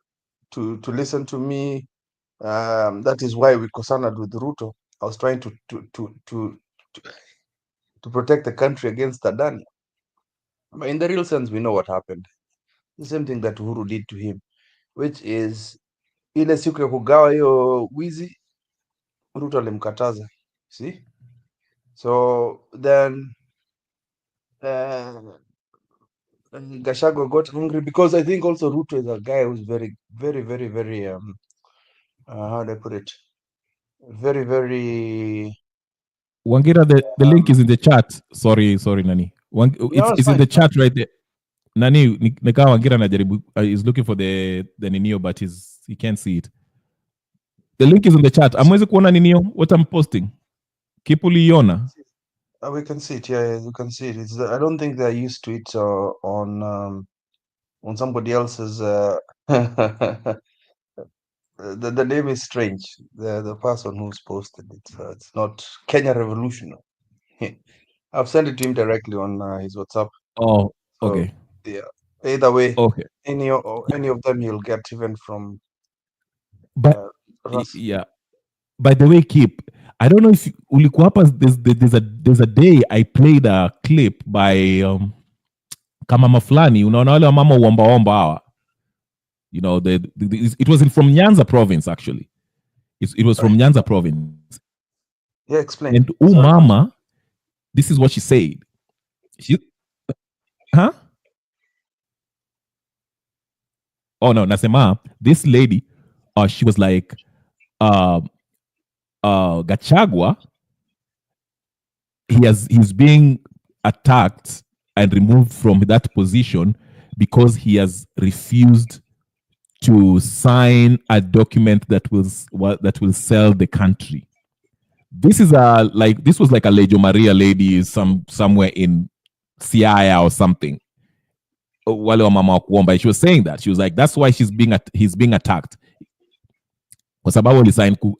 listen to me. That is why we cosaned with Ruto. I was trying to protect the country against Adani. But in the real sense, we know what happened. The same thing that Uhuru did to him, which is ile siku ya kugawa hiyo wizi, Ruto alimkataza. See? So then Gachagua got angry because I think also Ruto is a guy who's very, very, very, very how do I put it? Very, very Wangira, the link is in the chat. Sorry, Nani. It's in the chat right there. Nani, Nika Wangira najaribu is looking for the Ninio, but he can't see it. The link is in the chat. Amwezi kuona Ninio, what I'm posting. Kipuliona. We can see it. Yeah, you can see it. I don't think they're used to it on somebody else's. The name is strange. The person who's posted it. It's not Kenya Revolution. I've sent it to him directly on his WhatsApp. Oh, okay. Yeah. Either way, okay. Any of them you'll get, even from. But yeah. By the way, Kip, I don't know if ulikuwa there's a day I played a clip by Kamama Fulani, unaona wale mama uomba hawa. It was from Nyanza province actually. It was from Nyanza province. Yeah, explain. And mama, this is what she said. Huh? Oh no, nasema this lady, she was like, Gachagua, he's being attacked and removed from that position because he has refused to sign a document that will sell the country. This was like a Legio Maria lady somewhere in Siaya or something. wale wa mama wa kuomba. She was saying that. She was like, that's why he's being attacked. Kwa sababu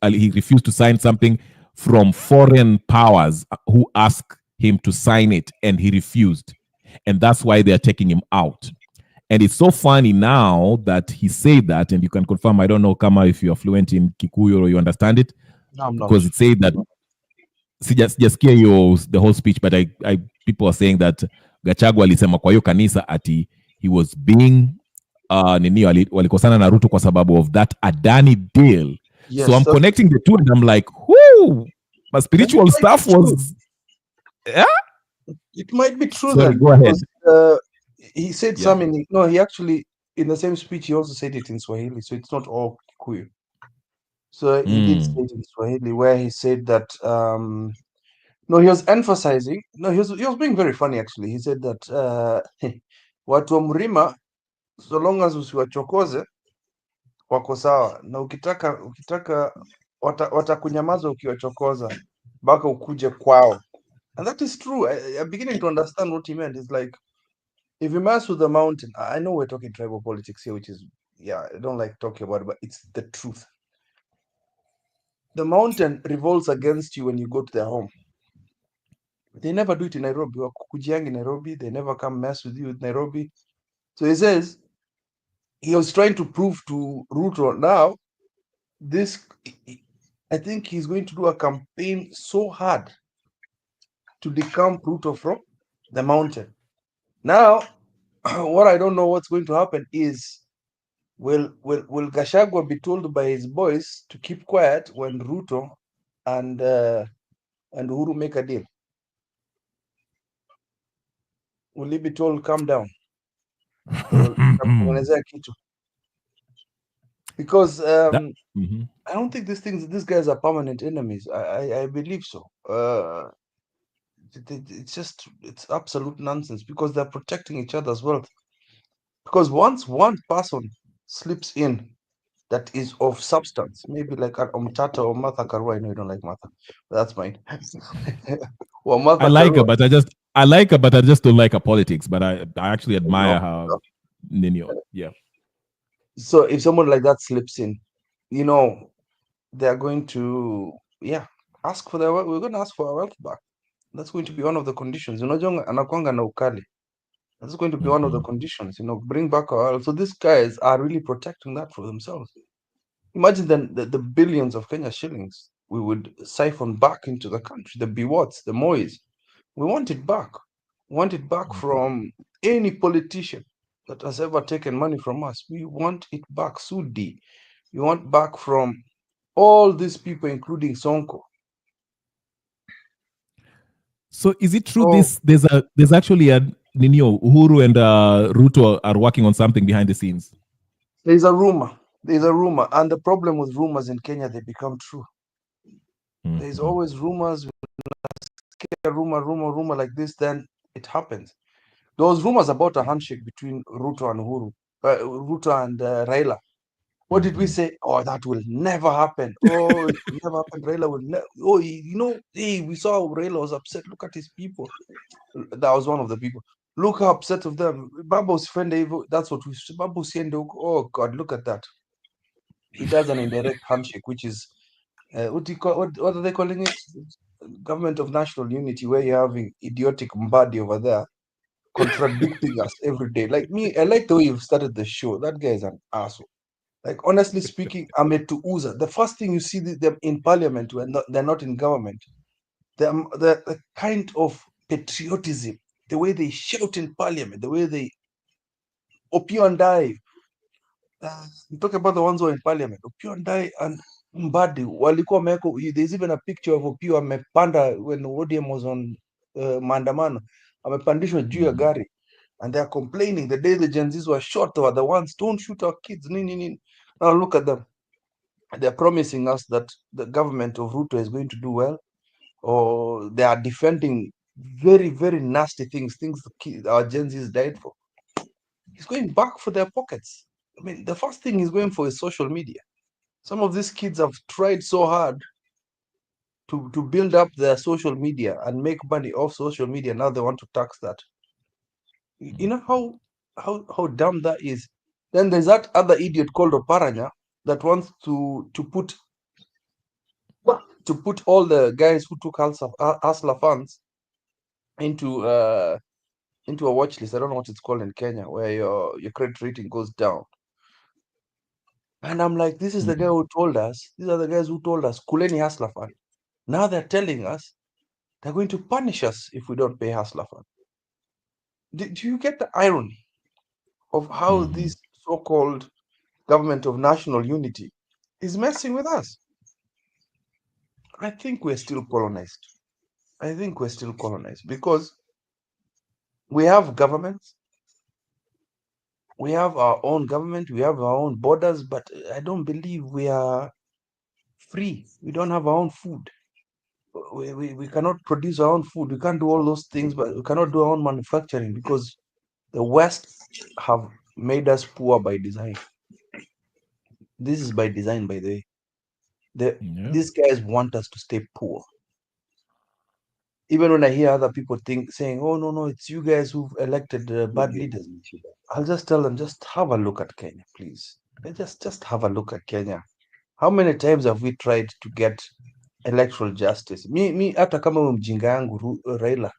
he refused to sign something from foreign powers who asked him to sign it, and he refused. And that's why they're taking him out. And it's so funny now that he said that, and you can confirm, I don't know, Kama, if you're fluent in Kikuyu or you understand it, No, I'm not. because it said that, sijasikia the whole speech, but people are saying that Gachagua alisema kwa hiyo kanisa ati he was being walikosana na Ruto kwa sababu of that Adani deal. Yes, so I'm connecting the two, and I'm like, whoo, my spiritual stuff was, yeah. It might be true. Sorry, then, go ahead. He said something. No, he actually, in the same speech, he also said it in Swahili, so it's not all Kikuyu. So he did say it in Swahili, where he said that no, he was emphasizing. No, he was being very funny actually. He said that watu wa mlima, so long as usiwachokoze wako sawa, na ukitaka watakunyamaza ukiwachokoza mpaka ukuje kwao. And that is true. I'm beginning to understand what he meant. It's like, if you mess with the mountain, I know we're talking tribal politics here, which is, I don't like talking about it, but it's the truth. The mountain revolts against you when you go to their home. They never do it in Nairobi. Wakukujiang in Nairobi. They never come mess with you in Nairobi. So he says, he was trying to prove to Ruto now, I think he's going to do a campaign so hard to become Ruto from the mountain. Now, what I don't know what's going to happen is, will Gachagua be told by his boys to keep quiet when Ruto and Uhuru make a deal? Will he be told, calm down? Because I don't think these guys are permanent enemies. I believe so. It's absolute nonsense, because they're protecting each other's wealth. Because once one person slips in that is of substance, maybe like Omtata or Martha Karua. I know you don't like Martha, but that's mine. I like her, but I just don't like her politics. But I actually admire her, Nino. Yeah. So if someone like that slips in, they're going to ask for their wealth. We're going to ask for our wealth back. That's going to be one of the conditions. Anakwanga na ukali. That's going to be one of the conditions. Bring back our wealth. So these guys are really protecting that for themselves. Imagine then the billions of Kenya shillings we would siphon back into the country. The Biwots, the Mois. We want it back. We want it back from any politician that has ever taken money from us. We want it back. Sudi. We want back from all these people, including Sonko. So is it true there's actually a Uhuru and Ruto are working on something behind the scenes? There's a rumor. And the problem with rumors in Kenya, they become true. There's always rumors. Rumor like this, then it happens. There was rumors about a handshake between Ruto and Uhuru, Ruto and Raila. What did we say? Oh, that will never happen. Oh, it will never happen. Raila will never. Oh, we saw Raila was upset. Look at his people. That was one of the people. Look how upset of them. Babu's friend, that's what we said. Babu Siendo. Oh God, look at that. He does an indirect handshake, which is what are they calling it? Government of National Unity, where you're having idiotic Mbadi over there contradicting us every day. Like me, I like the way you've started the show. That guy is an asshole. Like, honestly speaking, Ahmed Uza, the first thing you see them in parliament when they're not in government, the kind of patriotism, the way they shout in parliament, the way they Opio and I. I'm talking about the ones who are in parliament. Opio and I and Mbadi walikuwa meko. There's even a picture of Opio amepanda when ODM was on maandamano. Amepandishwa juu ya gari. And they're complaining the day the Gen Zs were shot, they were the ones, don't shoot our kids. Now look at them. They're promising us that the government of Ruto is going to do well, or they are defending very, very nasty things our Gen Zs died for. He's going back for their pockets. I mean, the first thing he's going for is social media. Some of these kids have tried so hard to build up their social media and make money off social media. Now they want to tax that. You know how dumb that is. Then there's that other idiot called Oparanya that wants to put all the guys who took Hustler funds into a watch list. I don't know what it's called in Kenya, where your credit rating goes down. And I'm like, this is the guy who told us, these are the guys who told us, Kuleni Hustler Fund. Now they're telling us they're going to punish us if we don't pay Hustler Fund. Do you get the irony of how this so-called government of national unity is messing with us? I think we're still colonized. Because we have governments, we have our own government, we have our own borders, but I don't believe we are free. We don't have our own food. We cannot produce our own food. We can't do all those things, but we cannot do our own manufacturing because the West have made us poor by design. This is by design, by the way. These guys want us to stay poor. Even when I hear other people saying, oh, no, it's you guys who've elected bad leaders, I'll just tell them, just have a look at Kenya, please. Just have a look at Kenya. How many times have we tried to get electoral justice? Me hata kama mjinga yangu Raila,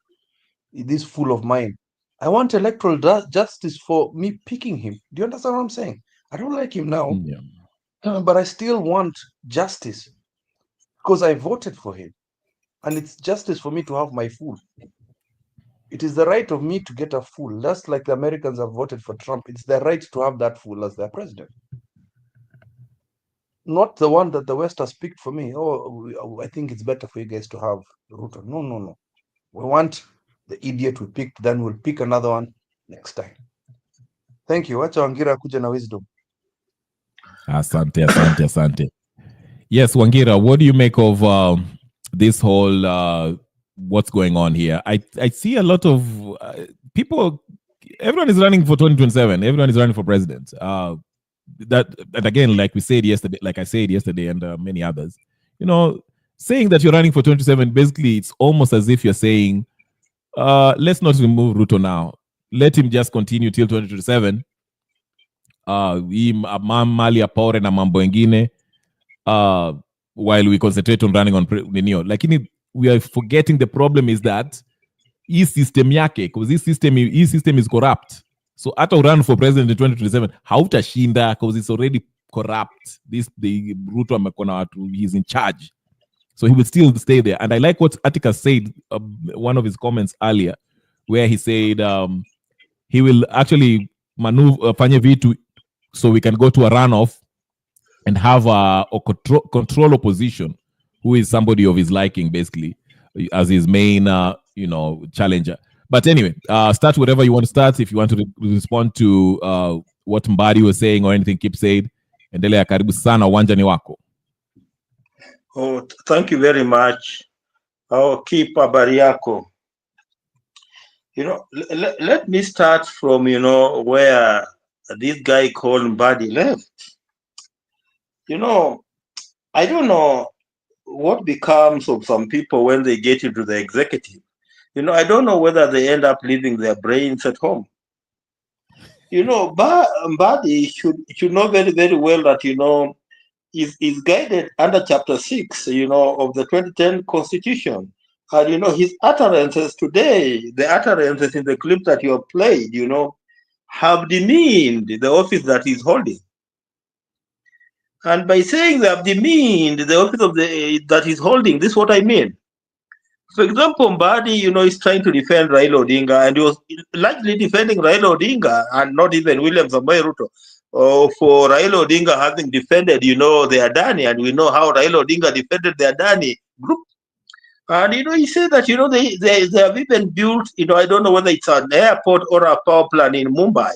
this fool of mine, I want electoral justice for me picking him. Do you understand what I'm saying? I don't like him now, but I still want justice because I voted for him. And it's justice for me to have my fool. It is the right of me to get a fool. Just like the Americans have voted for Trump. It's their right to have that fool as their president. Not the one that the West has picked for me. Oh, I think it's better for you guys to have Ruto. No. We want the idiot we picked, then we'll pick another one next time. Thank you. Wacha Wangira kuja na wisdom. Asante. Yes, Wangira, what do you make of this whole what's going on here? I see a lot of people. Everyone is running for 2027. Everyone is running for president. And again, like I said yesterday, and many others, saying that you're running for 2027, basically, it's almost as if you're saying, let's not remove Ruto now. Let him just continue till 2027. Mali apore na mambo engine. While we concentrate on running on Lakini we are forgetting the problem is that his system yake, because his system is corrupt. So ata run for president in 2027, hautashinda because it's already corrupt. The Ruto amekona watu, he's in charge. So he will still stay there. And I like what Attica said, one of his comments earlier, where he said he will actually maneuver fanye vitu so we can go to a runoff and have a control opposition who is somebody of his liking, basically, as his main, challenger. But anyway, start whatever you want to start. If you want to respond to what Mbadi was saying or anything Kip said, endelea, karibu sana, uwanja ni wako. Oh, thank you very much. Kip, habari yako. Let me start from, where this guy called Mbadi left. I don't know what becomes of some people when they get into the executive. I don't know whether they end up leaving their brains at home. Mbadi should know very, very well that, is guided under Chapter 6, of the 2010 Constitution. And, his utterances today, the utterances in the clip that you have played, have demeaned the office that he's holding. And by saying they have demeaned the office that he's holding, this is what I mean. For example, Mbadi, is trying to defend Raila Odinga, and he was largely defending Raila Odinga and not even William Samoei Ruto. For Raila Odinga having defended, the Adani, and we know how Raila Odinga defended the Adani group. And, he said that, they have even built, I don't know whether it's an airport or a power plant in Mumbai.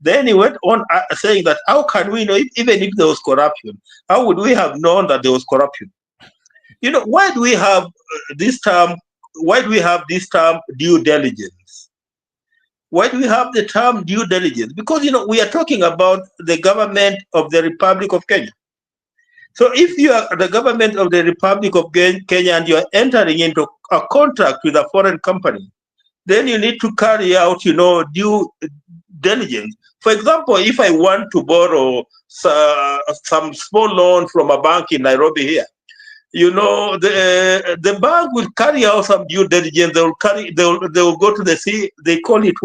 Then he went on saying that how can we know, even if there was corruption, how would we have known that there was corruption? Why do we have this term? Why do we have this term due diligence? Why do we have the term due diligence? Because, we are talking about the government of the Republic of Kenya. So if you are the government of the Republic of Kenya and you are entering into a contract with a foreign company, then you need to carry out, due diligence. For example, if I want to borrow some small loan from a bank in Nairobi here, the bank will carry out some due diligence. They will go to they call it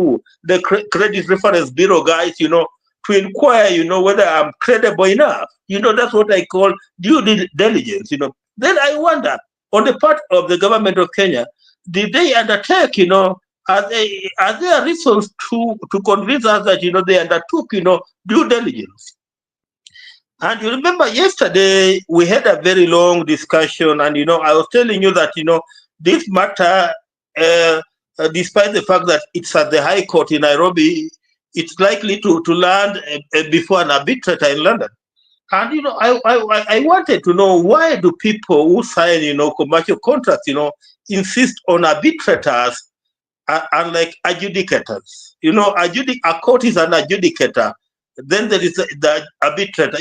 the credit reference bureau guys, to inquire, whether I'm credible enough. That's what I call due diligence. Then I wonder, on the part of the government of Kenya, did they undertake, are there reasons to convince us that they undertook due diligence? And you remember yesterday we had a very long discussion, and I was telling you that this matter, despite the fact that it's at the High Court in Nairobi, it's likely to land before an arbitrator in London. And I wanted to know, why do people who sign commercial contracts insist on arbitrators unlike adjudicators? A court is an adjudicator. Then there is the arbitrator.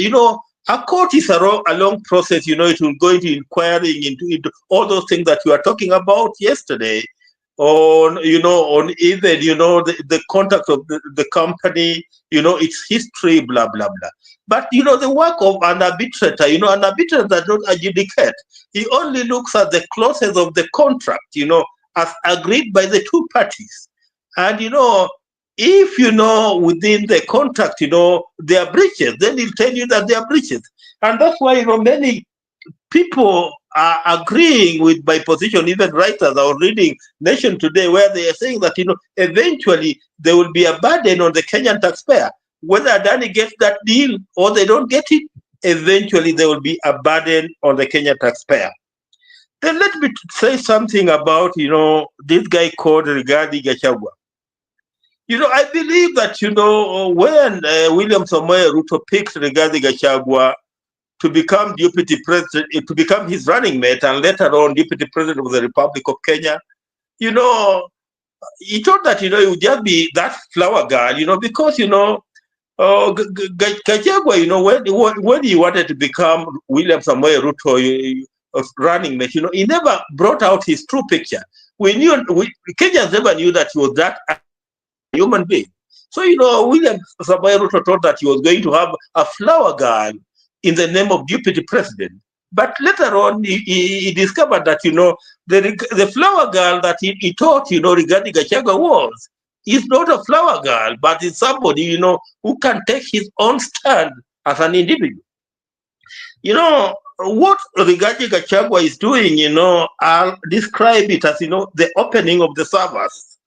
A court is a long process. It will go into inquiring into all those things that you are talking about yesterday, on even the contact of the company, its history, blah blah blah. But the work of an arbitrator, an arbitrator does not adjudicate. He only looks at the clauses of the contract, as agreed by the two parties. And if within the contract, there are breaches, then he'll tell you that there are breaches. And that's why, many people are agreeing with my position, even writers. I was reading Nation Today, where they are saying that, eventually there will be a burden on the Kenyan taxpayer. Whether Adani gets that deal or they don't get it, eventually there will be a burden on the Kenyan taxpayer. Then let me say something about, this guy called Rigathi Gachagua. I believe that, when William Samoei Ruto picked Rigathi Gachagua to become deputy president, to become his running mate, and later on deputy president of the Republic of Kenya, he thought that, he would just be that flower girl, because, Gachagua, when he wanted to become William Samoei Ruto running mate, he never brought out his true picture. Kenyans never knew that he was that human being. So, William Samoei Ruto thought that he was going to have a flower girl in the name of deputy president. But later on, he discovered that, the flower girl that he thought, Rigathi Gachagua was, is not a flower girl, but is somebody, who can take his own stand as an individual. What Rigathi Gachagua is doing, I'll describe it as, the opening of the servers.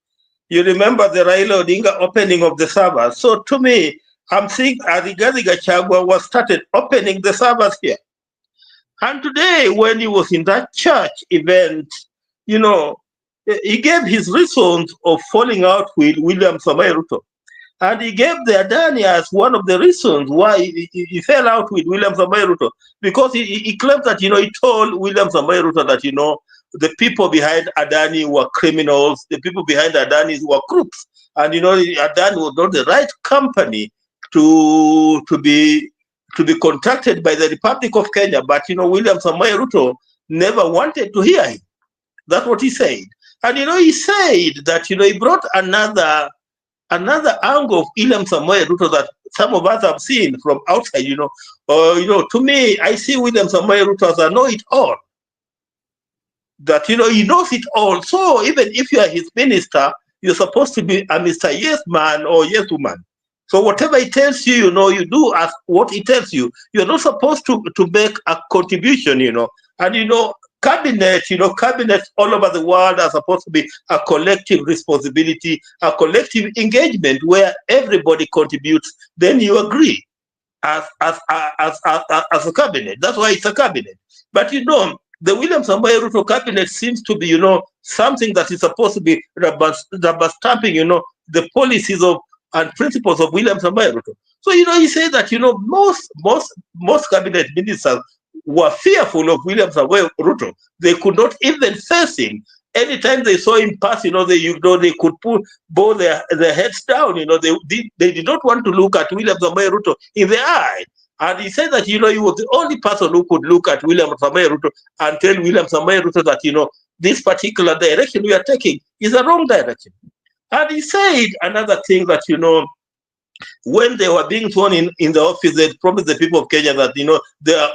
You remember the Raila Odinga opening of the servers. So to me, I'm seeing Rigathi Gachagua was started opening the servers here. And today, when he was in that church event, he gave his reasons of falling out with William Samoei Ruto. And he gave the Adani as one of the reasons why he fell out with William Samoei Ruto. Because he claimed that, he told William Samoei Ruto that, the people behind Adani were criminals, the people behind Adani were crooks. And, Adani was not the right company to be contracted by the Republic of Kenya. But, William Samoei Ruto never wanted to hear him. That's what he said. And, he said that, he brought another angle of William Samoei Ruto that some of us have seen from outside, to me, I see William Samoei Ruto as a know-it-all. That, he knows it all. So even if you are his minister, you're supposed to be a Mr. Yes man or Yes woman. So whatever he tells you, you do as what he tells you. You're not supposed to make a contribution, And, cabinets all over the world are supposed to be a collective responsibility, a collective engagement where everybody contributes. Then you agree as a cabinet. That's why it's a cabinet. But, the William Samoei Ruto cabinet seems to be, something that is supposed to be rubber stamping, the policies and principles of William Samoei Ruto. So, he said that, most cabinet ministers were fearful of William Samoei Ruto. They could not even face him. Anytime they saw him pass, they could bow their heads down. They did not want to look at William Samoei Ruto in the eye. And he said that, he was the only person who could look at William Samoei Ruto and tell William Samoei Ruto that, this particular direction we are taking is a wrong direction. And he said another thing that, when they were being sworn in the office, they promised the people of Kenya that, they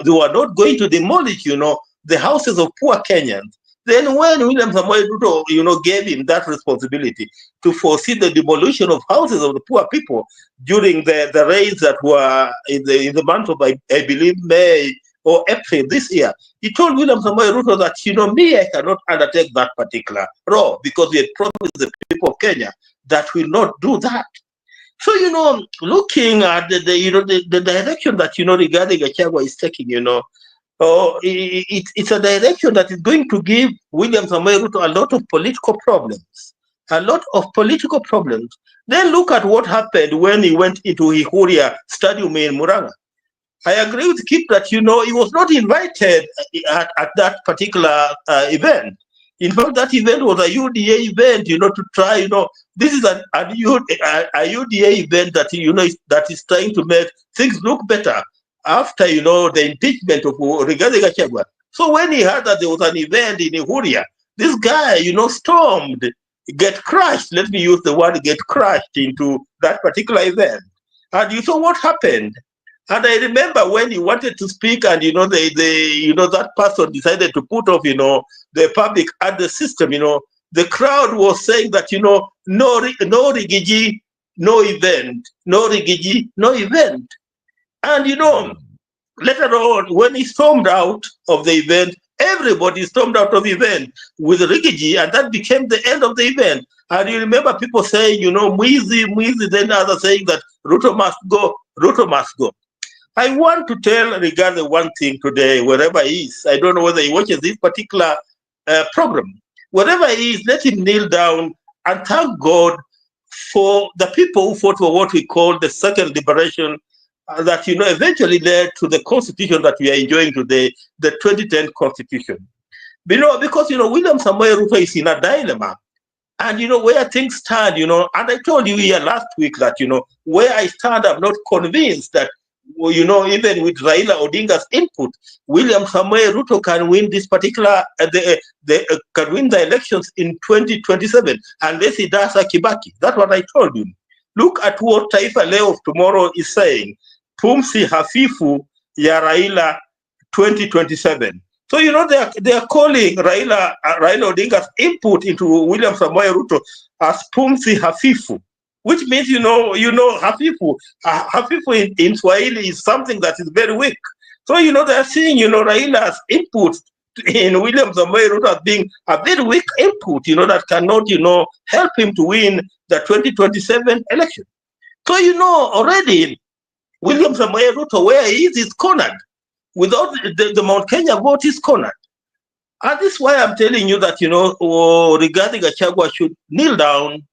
were not going to demolish, the houses of poor Kenyans. Then when William Samoei Ruto, gave him that responsibility to foresee the demolition of houses of the poor people during the raids that were in the month of, I believe, May or April this year, he told William Samoei Ruto that, me, I cannot undertake that particular role because we had promised the people of Kenya that we'll not do that. So, looking at the direction that, Rigathi Gachagua is taking, it's a direction that is going to give William Samoei Ruto a lot of political problems. Then look at what happened when he went into Ihuria Stadium in Murang'a. I agree with Kip that, he was not invited at that particular event. In fact, that event was a UDA event, to try, this is a UDA event that, that is trying to make things look better after, the impeachment of Rigathi Gachagua. So when he heard that there was an event in Ihuria, this guy, stormed, get crushed, let me use the word get crushed into that particular event. And you saw what happened. And I remember when he wanted to speak and, that person decided to put off, the public address system, the crowd was saying that, no Rigiji, no event, no Rigiji, no event. And, later on, when he stormed out of the event, everybody stormed out of the event with Rigiji, and that became the end of the event. And you remember people saying, Mwizi, then others saying that Ruto must go, Ruto must go. I want to tell Rigathi one thing today, wherever he is. I don't know whether he watches this particular program. Wherever he is, let him kneel down and thank God for the people who fought for what we call the second liberation that, eventually led to the constitution that we are enjoying today, the 2010 constitution. Because, William Samoei Ruto is in a dilemma. And, where things stand, and I told you here last week that, where I stand, I'm not convinced that, even with Raila Odinga's input, William Samoei Ruto can win this particular, can win the elections in 2027, unless he does a Kibaki. That's what I told you. Look at what Taifa Leo of tomorrow is saying. Pumsi hafifu ya Raila 2027. So, they are calling Raila Odinga's input into William Samoei Ruto as Pumsi hafifu, which means, hafifu. Hafifu in Swahili is something that is very weak. So, they are seeing, Raila's input in William Samoei Ruto as being a very weak input, that cannot, help him to win the 2027 election. So, already William Samoei Ruto, where he is cornered. Without the Mount Kenya vote, is cornered. And this is why I'm telling you that, Rigathi Gachagua should kneel down,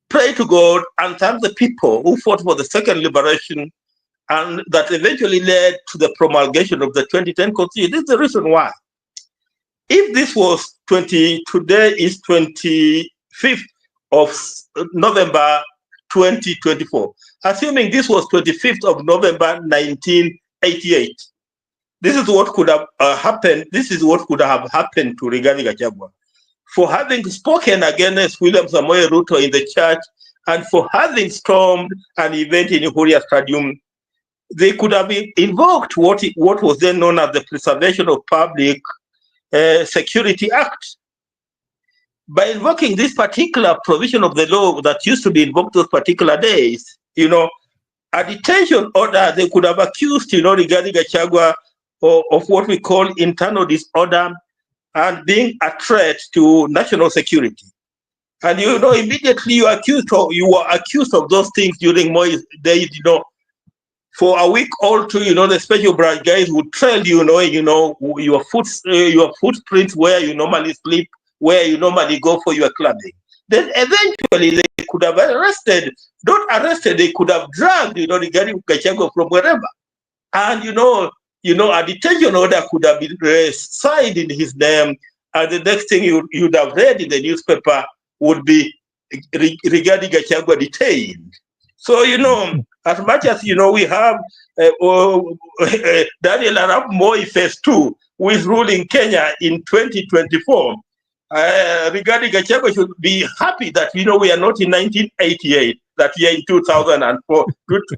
pray to God, and thank the people who fought for the second liberation, and that eventually led to the promulgation of the 2010 Constitution. This is the reason why. If this was today is 25th of November 2024, assuming this was 25th of November 1988, this is what could have happened. This is what could have happened to Rigathi Gachagua for having spoken against William Samoei Ruto in the church and for having stormed an event in Ihuria Stadium. They could have invoked what was then known as the Preservation of Public Security Act. By invoking this particular provision of the law that used to be invoked those particular days, a detention order, they could have accused, Rigathi Gachagua of what we call internal disorder and being a threat to national security. And immediately you were accused of those things during Moi's days, for a week or two, the special branch guys would trail your footprints where you normally sleep, where you normally go for your clubbing. Then eventually they could have arrested, not arrested, they could have dragged, Rigathi Gachagua from wherever. And a detention order could have been signed in his name, and the next thing you'd have read in the newspaper would be Rigathi Gachagua detained. So, as much as, we have Daniel Arap Moi phase 2, who is ruling Kenya in 2024, Rigathi Gachagua should be happy that we are not in 1988, that year in 2004,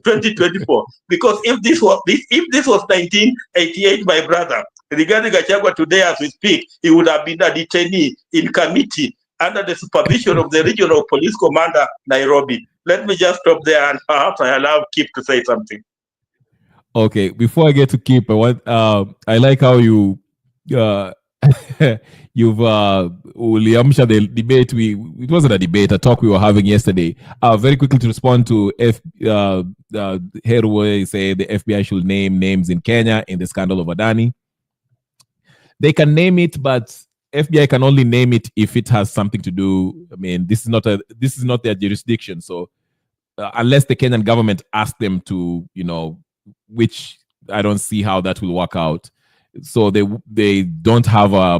2024. Because if this was 1988, my brother, Rigathi Gachagua today, as we speak, he would have been a detainee in committee under the supervision of the regional police commander, Nairobi. Let me just stop there, and perhaps I allow Kip to say something. Okay, before I get to Kip, I like how you you've uliamsha the debate. It wasn't a debate, a talk we were having yesterday. Very quickly to respond to Herwe say the FBI should name names in Kenya in the scandal of Adani. They can name it, but FBI can only name it if it has something to do. I mean, this is not their jurisdiction. So unless the Kenyan government asks them to, which I don't see how that will work out. So they don't have a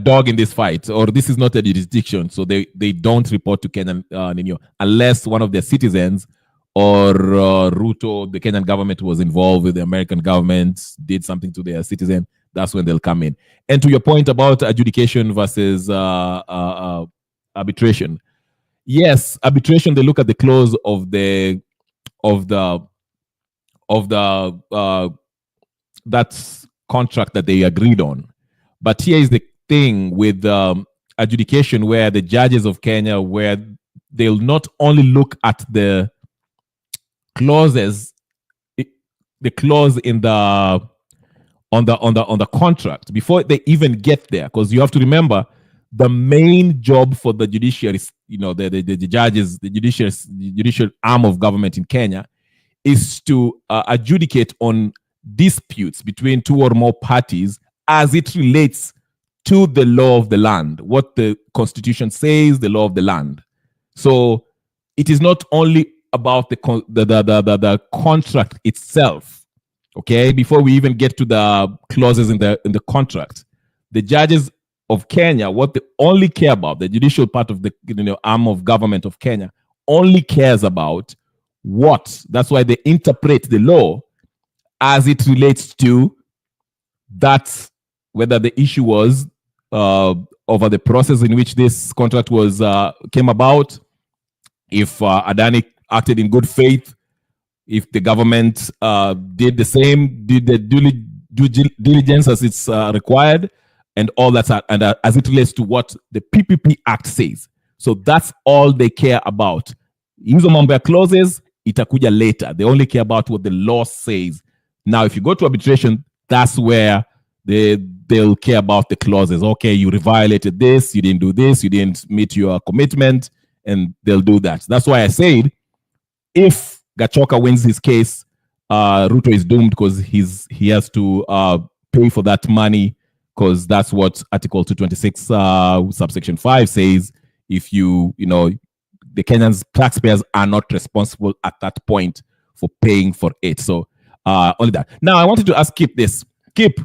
dog in this fight, or this is not a jurisdiction. So they don't report to Kenyan unless one of their citizens or Ruto, the Kenyan government, was involved with the American government, did something to their citizen. That's when they'll come in. And to your point about adjudication versus arbitration, yes, arbitration, they look at the clause of the that contract that they agreed on. But here is the thing with adjudication, where the judges of Kenya, where they'll not only look at the clauses, the clause in the on the contract before they even get there, because you have to remember the main job for the judiciary, the judges, the judicial arm of government in Kenya, is to adjudicate on disputes between two or more parties as it relates to the law of the land, what the constitution says, the law of the land. So it is not only about the contract itself. Okay, before we even get to the clauses in the contract, the judges of Kenya, what they only care about, the judicial part of the arm of government of Kenya, only cares about what. That's why they interpret the law as it relates to that, whether the issue was over the process in which this contract was came about, if Adani acted in good faith, if the government did the same, did the due diligence as it's required, and all that, and as it relates to what the PPP Act says. So that's all they care about. Hizo mambo ya clauses itakuja later. They only care about what the law says. Now, if you go to arbitration, that's where they'll care about the clauses. Okay, you violated this, you didn't do this, you didn't meet your commitment, and they'll do that. That's why I said, if Gachoka wins his case, Ruto is doomed, because he has to pay for that money, because that's what Article 226 subsection 5 says. If the Kenyan taxpayers are not responsible at that point for paying for it. So only that. Now, I wanted to ask Kip this. Kip,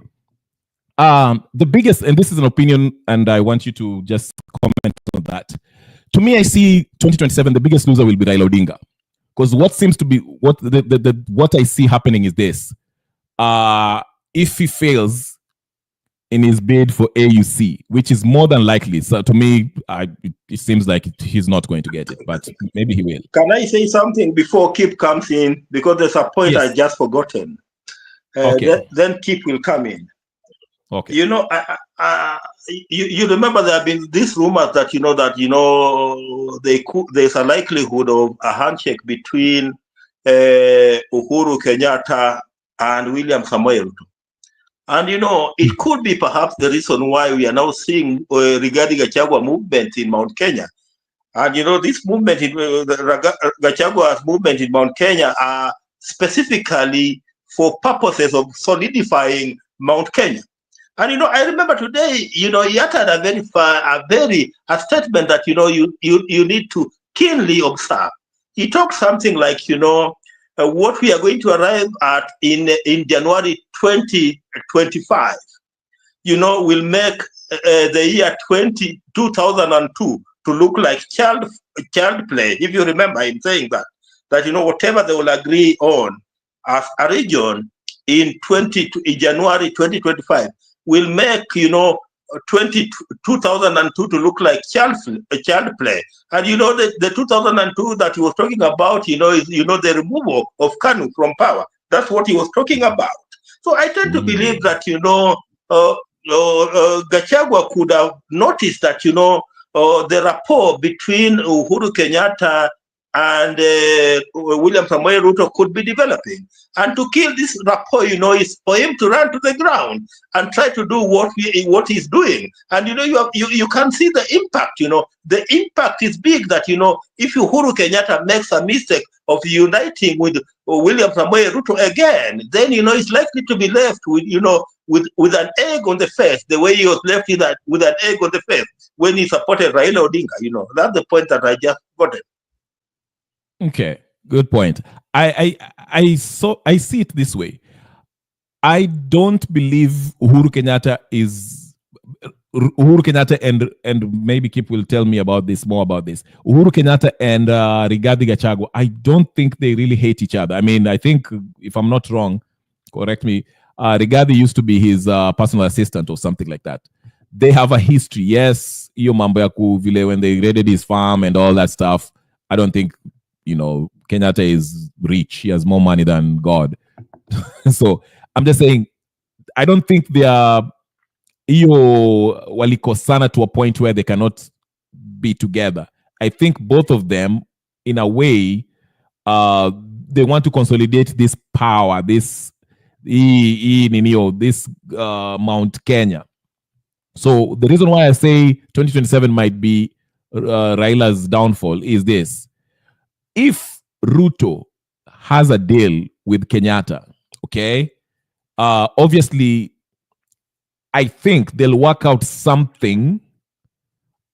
the biggest, and this is an opinion, and I want you to just comment on that. To me, I see 2027, the biggest loser will be Raila Odinga. Because what seems to be, what I see happening is this. If he fails in his bid for AUC, which is more than likely, so to me, it seems like he's not going to get it, but maybe he will. Can I say something before Kip comes in? Because there's a point I just forgotten. Okay. Then Kip will come in. Okay. You remember there have been these rumors that there's a likelihood of a handshake between Uhuru Kenyatta and William Samoei Ruto. And it could be perhaps the reason why we are now seeing regarding Gachagua movement in Mount Kenya. And this movement, Gachagua's movement in Mount Kenya, are specifically for purposes of solidifying Mount Kenya. And I remember today, he uttered a statement that you need to keenly observe. He talked something like, what we are going to arrive at in January 2025, will make the year 2002 to look like child play. If you remember him saying that whatever they will agree on as a region in January 2025, will make 2002 to look like child play. And the 2002 that he was talking about, is the removal of Kanu from power. That's what he was talking about. So I tend to believe that Gachagua could have noticed that the rapport between Uhuru Kenyatta and William Samoei Ruto could be developing. And to kill this rapport, is for him to run to the ground and try to do what he's doing. And you can see the impact. The impact is big. That if Uhuru Kenyatta makes a mistake of uniting with William Samoei Ruto again, then he's likely to be left with an egg on the face, the way he was left with an egg on the face when he supported Raila Odinga. That's the point that I just got it. Okay, good point. I see it this way. I don't believe Uhuru Kenyatta and maybe Kip will tell me about this more about this. Uhuru Kenyatta and Rigathi Gachagua, I don't think they really hate each other. I mean, I think if I'm not wrong, correct me. Rigathi used to be his personal assistant or something like that. They have a history. Yes, iyo mambo ya kuvile when they raided his farm and all that stuff. I don't think Kenyatta is rich. He has more money than God. So I'm just saying, I don't think they are walikosana to a point where they cannot be together. I think both of them, in a way, they want to consolidate this power, this Mount Kenya. So the reason why I say 2027 might be Raila's downfall is this. If Ruto has a deal with Kenyatta, okay, obviously, I think they'll work out something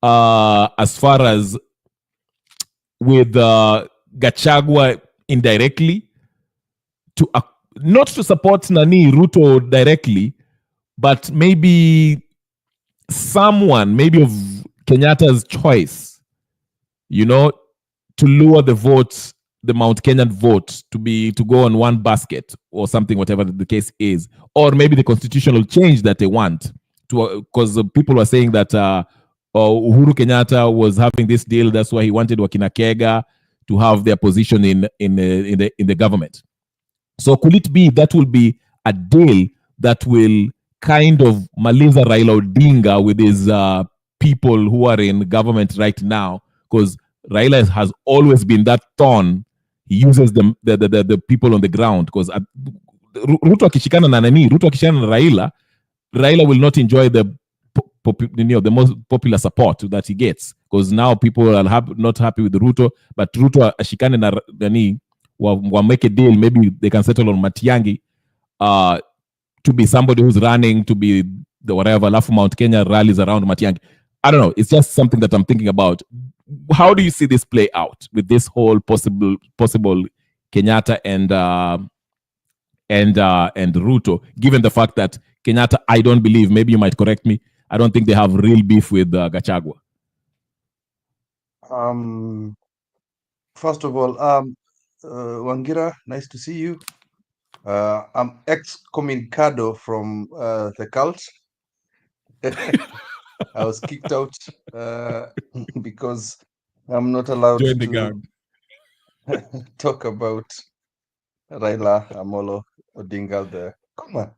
as far as with Gachagua indirectly to not to support Nani Ruto directly, but maybe someone, maybe of Kenyatta's choice, to lure the votes, the Mount Kenyan vote, to go on one basket or something, whatever the case is, or maybe the constitutional change that they want. Because people were saying that Uhuru Kenyatta was having this deal, that's why he wanted Wakina Kega to have their position in the government. So could it be that will be a deal that will kind of maliza Raila Odinga with his people who are in government right now? Because Raila has always been that thorn. He uses the people on the ground, because Ruto akishikana na nani, Ruto akishikana na Raila will not enjoy the most popular support that he gets, because now people are not happy with Ruto, but Ruto ashikane na nani, wa make a deal, maybe they can settle on Matiang'i to be somebody who's running to be the whatever, alafu Mount Kenya rallies around Matiang'i. I don't know. It's just something that I'm thinking about. How do you see this play out with this whole possible Kenyatta and Ruto, given the fact that Kenyatta, I don't believe, maybe you might correct me, I don't think they have real beef with Gachagua. First of all, Wangira, nice to see you. I'm excommunicado from the cult. I was kicked out because I'm not allowed to talk about Raila Amolo Odinga, the comma.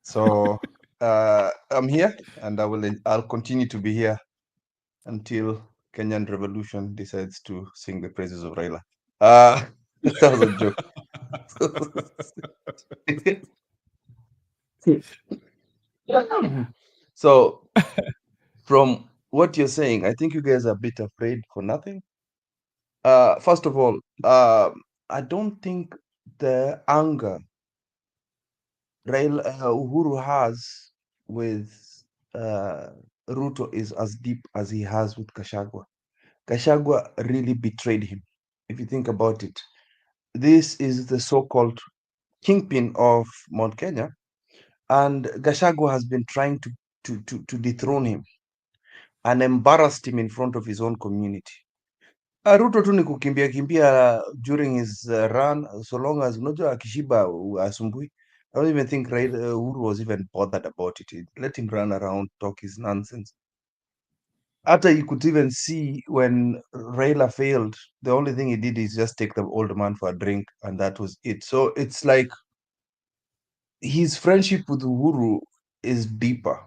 So I'm here, and I'll continue to be here until Kenyan Revolution decides to sing the praises of Raila. That was a joke. So, from what you're saying, I think you guys are a bit afraid for nothing. First of all, I don't think the anger Uhuru has with Ruto is as deep as he has with Gachagua. Gachagua really betrayed him, if you think about it. This is the so-called kingpin of Mount Kenya, and Gachagua has been trying to dethrone him and embarrassed him in front of his own community. Ruto tu ni kukimbia kimbia during his run, so long as unajua akishiba asumbui. I don't even think Uhuru was even bothered about it. Let him run around, talk his nonsense. After you could even see when Raila failed, the only thing he did is just take the old man for a drink, and that was it. So it's like his friendship with Uhuru is deeper,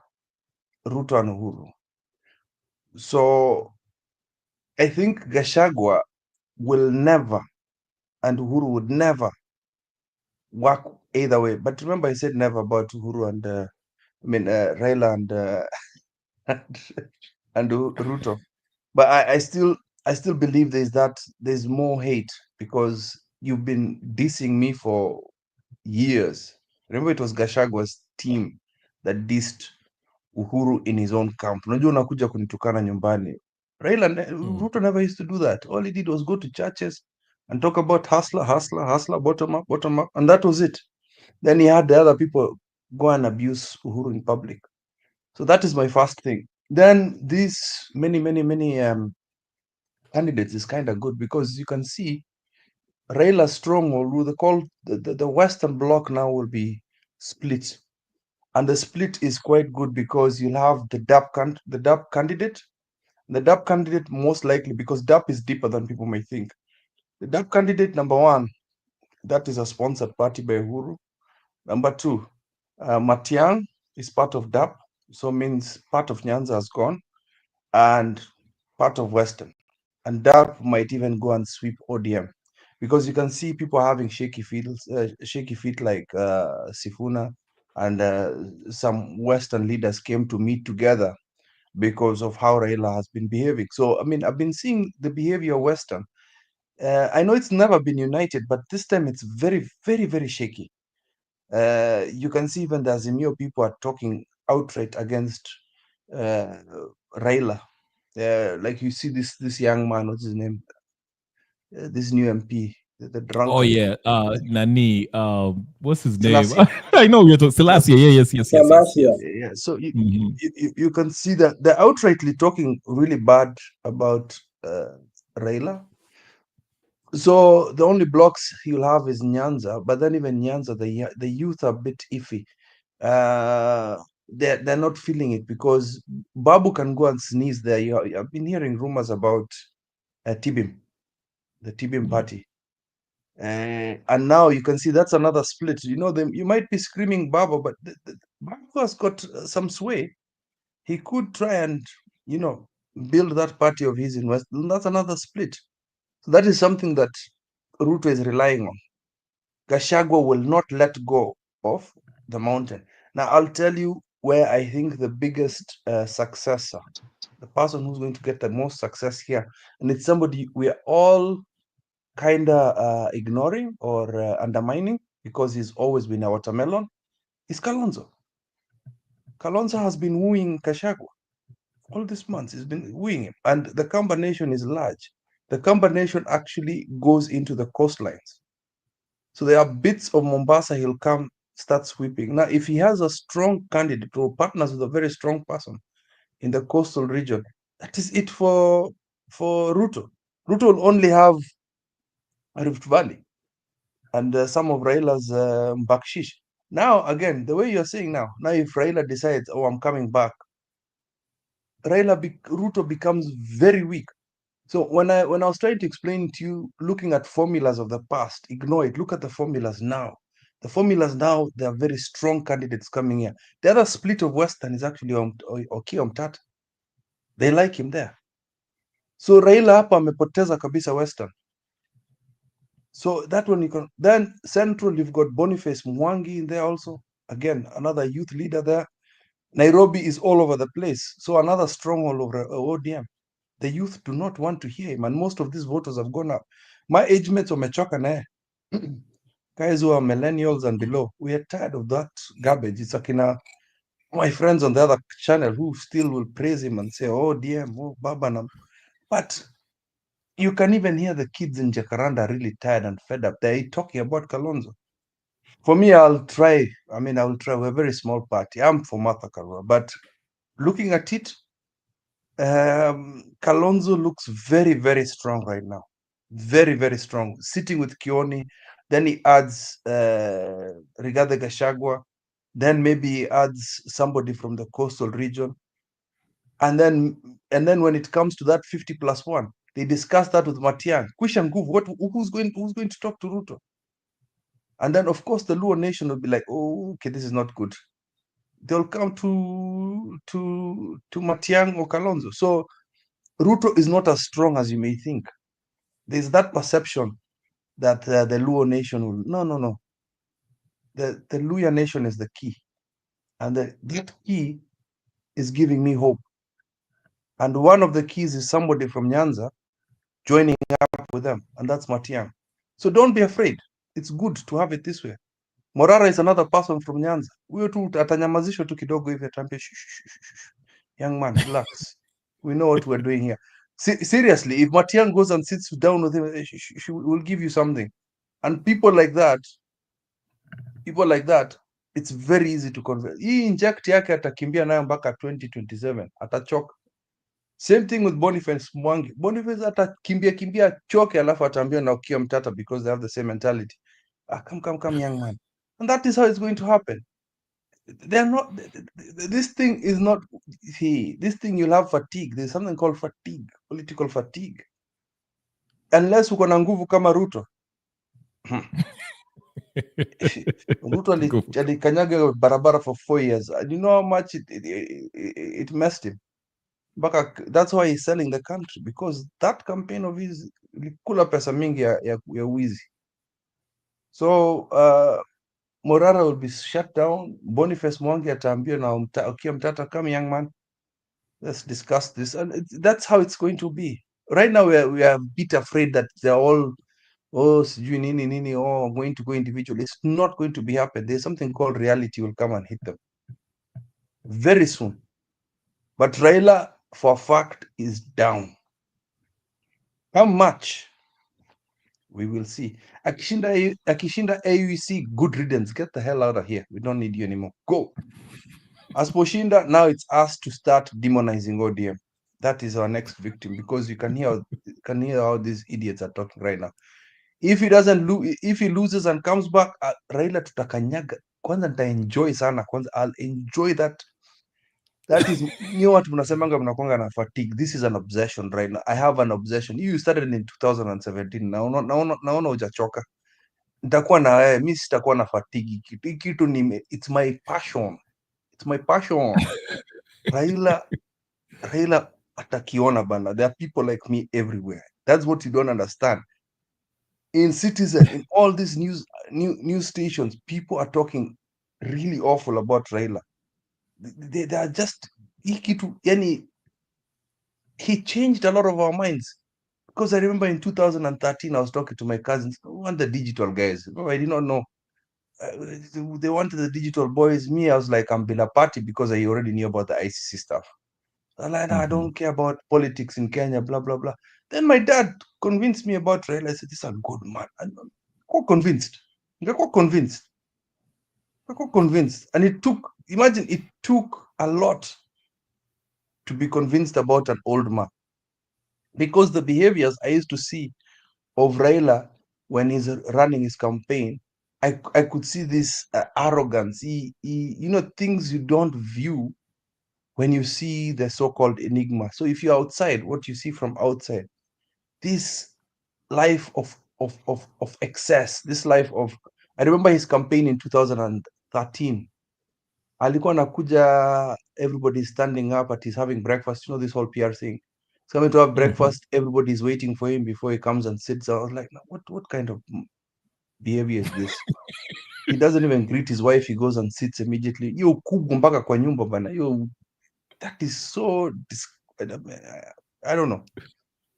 Ruto and Uhuru. So I think Gashagwa will never, and Uhuru would never work either way. But remember, I said never about Uhuru and Raila and and Ruto. But I still believe there's more hate because you've been dissing me for years. Remember, it was Gashagwa's team that dissed Uhuru in his own camp. Unajua unakuja kunitukana nyumbani. Ruto never used to do that. All he did was go to churches and talk about hustler, hustler, hustler, bottom up, and that was it. Then he had the other people go and abuse Uhuru in public. So that is my first thing. Then these many candidates is kind of good because you can see Raila stronghold will call the Western Bloc now will be split, and the split is quite good because you'll have the DAP candidate. The DAP candidate most likely because DAP is deeper than people may think. The DAP candidate number one, that is a sponsored party by Uhuru. Number two, Matiang is part of DAP, so means part of Nyanza has gone and part of Western. And DAP might even go and sweep ODM because you can see people having shaky feet like Sifuna and some Western leaders came to meet together because of how Raila has been behaving. So, I mean, I've been seeing the behavior of Western. I know it's never been united, but this time it's very, very, very shaky. You can see even the Azimio people are talking outright against uh, Raila. Like you see this young man, what's his name? This new MP, the Oh drunkard. yeah, Nani. What's his name? Selassie. I know we're talking Selassie. Yeah, yes. Yeah. So Mhm. you can see that they're outrightly talking really bad about Raila. So the only blocks he'll have is Nyanza, but then even Nyanza, the youth are a bit iffy. They're not feeling it because Babu can go and sneeze there. I've been hearing rumors about Tibim, the Tibim party. And now you can see that's another split. You know, you might be screaming Baba, but Baba has got some sway. He could try and, you know, build that party of his in West. That's another split. So that is something that Ruto is relying on. Gashagwa will not let go of the mountain. Now, I'll tell you where I think the biggest successor, the person who's going to get the most success here, and it's somebody we're all kind of ignoring or undermining because he's always been a watermelon, is Kalonzo. Kalonzo has been wooing Kashagwa all these months. He's been wooing him, and the Kamba Nation is large. The Kamba Nation actually goes into the coastlines. So there are bits of Mombasa he'll come start sweeping. Now, if he has a strong candidate or partners with a very strong person in the coastal region, that is it for Ruto. Ruto will only have Rift Valley and some of Raila's bakshish. Now, again, the way you're saying now if Raila decides, oh, I'm coming back, Ruto becomes very weak. So when I was trying to explain to you, looking at formulas of the past, ignore it. Look at the formulas now. The formulas now, there are very strong candidates coming here. The other split of Western is actually Okiya Omtata. They like him there. So Raila hapa amepoteza kabisa Western. So that one you can. Then Central, you've got Boniface Mwangi in there also. Again, another youth leader there. Nairobi is all over the place. So another stronghold of ODM. The youth do not want to hear him, and most of these voters have gone up. My age mates wamechoka naye. Guys who are millennials and below, we are tired of that garbage. It's like my friends on the other channel who still will praise him and say, oh, DM, oh, Babanam. But you can even hear the kids in Jacaranda really tired and fed up. They're talking about Kalonzo. For me, I'll try. We're a very small party. I'm for Martha Karua. But looking at it, Kalonzo looks very, very strong right now. Very, very strong. Sitting with Kioni. then he adds Rigathi Gachagua, then maybe he adds somebody from the coastal region, and then when it comes to that 50+1, they discuss that with Matiang. Kwisha nguvu, who's going to talk to Ruto? And then of course the Luo nation will be like, oh, okay, this is not good. They'll come to Matiang or Kalonzo. So Ruto is not as strong as you may think. There's that perception that the Luo nation will. No. The Luya nation is the key, and that key is giving me hope. And one of the keys is somebody from Nyanza joining up with them, and that's Matiang. So don't be afraid. It's good to have it this way. Morara is another person from Nyanza. Huyo tu atanyamazishwa tu kidogo hivi, ataambia young man, relax. We know what we're doing here. Seriously, if Matiang goes and sits down with him, she will give you something. And people like that, it's very easy to convert. Hii inject yake atakimbia nayo mpaka 2027, atachoka. Same thing with Boniface Mwangi. Boniface atakimbia choke, alafu ataambia na Okiya Mtata, because they have the same mentality. Come, young man. And that is how it's going to happen. They're not. This thing is not. This thing, you'll have fatigue. There's something called fatigue, political fatigue. Unless uko na nguvu kama Ruto. Ruto alikanyaga barabara for 4 years. And you know how much it messed him. That's why he's selling the country, because that campaign of his ilikula pesa mingi ya wizi. So Morara will be shut down. Boniface Mwangi ataambia na Okiya Mtata, come young man, let's discuss this. And that's how it's going to be. Right now we are a bit afraid that they're all sijui nini going to go individual. It's not going to be happen. There's something called reality will come and hit them very soon. But Raila, for a fact, is down. How much? We will see. Akishinda AUC, good riddance. Get the hell out of here. We don't need you anymore. Go. As Poshinda, now it's us to start demonizing ODM. That is our next victim, because you can hear how these idiots are talking right now. If he doesn't if he loses and comes back, Raila tutakanyaga. Kwanza nitaenjoy sana. Kwanza I'll enjoy that. That is, what mnasemanga mnakwanga na fatigue. This is an obsession right now. I have an obsession. You started in 2017. Naona hujachoka. Nitakuwa na wewe, mimi sitakuwa na fatigue. Kitu it's my passion. It's my passion. Raila atakiona bana. There are people like me everywhere. That's what you don't understand. In Citizen, in all these news stations, people are talking really awful about Raila. They are just, he changed a lot of our minds. Because I remember in 2013, I was talking to my cousins, who want the digital guys. No, I did not know. They wanted the digital boys. Me, I was like, I'm Bila Party, because I already knew about the ICC stuff. I'm like, I don't care about politics in Kenya, blah, blah, blah. Then my dad convinced me about Raila. I said, this is a good man. I got convinced. And it took a lot to be convinced about an old man. Because the behaviors I used to see of Raila when he's running his campaign, I could see this arrogance. Things you don't view when you see the so-called enigma. So if you're outside, what you see from outside, this life of excess, this life of, I remember his campaign in 2013. Alikuwa anakuja, everybody's standing up at he's having breakfast. This whole PR thing. He's coming to have breakfast. Everybody's waiting for him before he comes and sits down. I was like, what kind of behavior is this? He doesn't even greet his wife. He goes and sits immediately. Yo kubu mpaka kwa nyumba bana. Yo, that is so I don't know.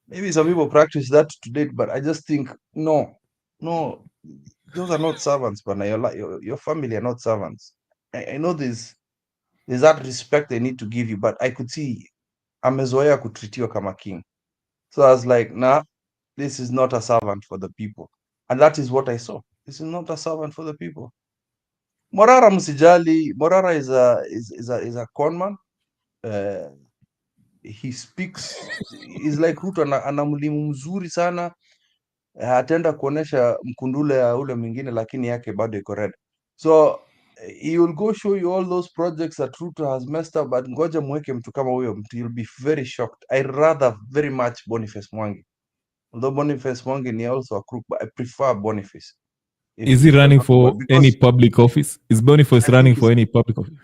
Maybe some people practice that to date, but I just think no, those are not servants, bana. Your family are not servants. I know there's that respect they need to give you, but I could see amezoea kutritiwa kama king. So I was like, nah, this is not a servant for the people. And that is what I saw. This is not a servant for the people. Morara msijali. Morara is a conman. He speaks, is like Ruto, ana mlimu mzuri sana. Ataenda kuonesha mkundule ya ule mwingine, lakini yake bado iko red. So he will go show you all those projects that Ruto has messed up, but ngoja mweke mtu kama huyo mtu, you'll be very shocked. I rather very much Boniface Mwangi. Although Boniface Mwangi ni also a crook, but I prefer Boniface. Is he running for any public office? Is Boniface running for any public office?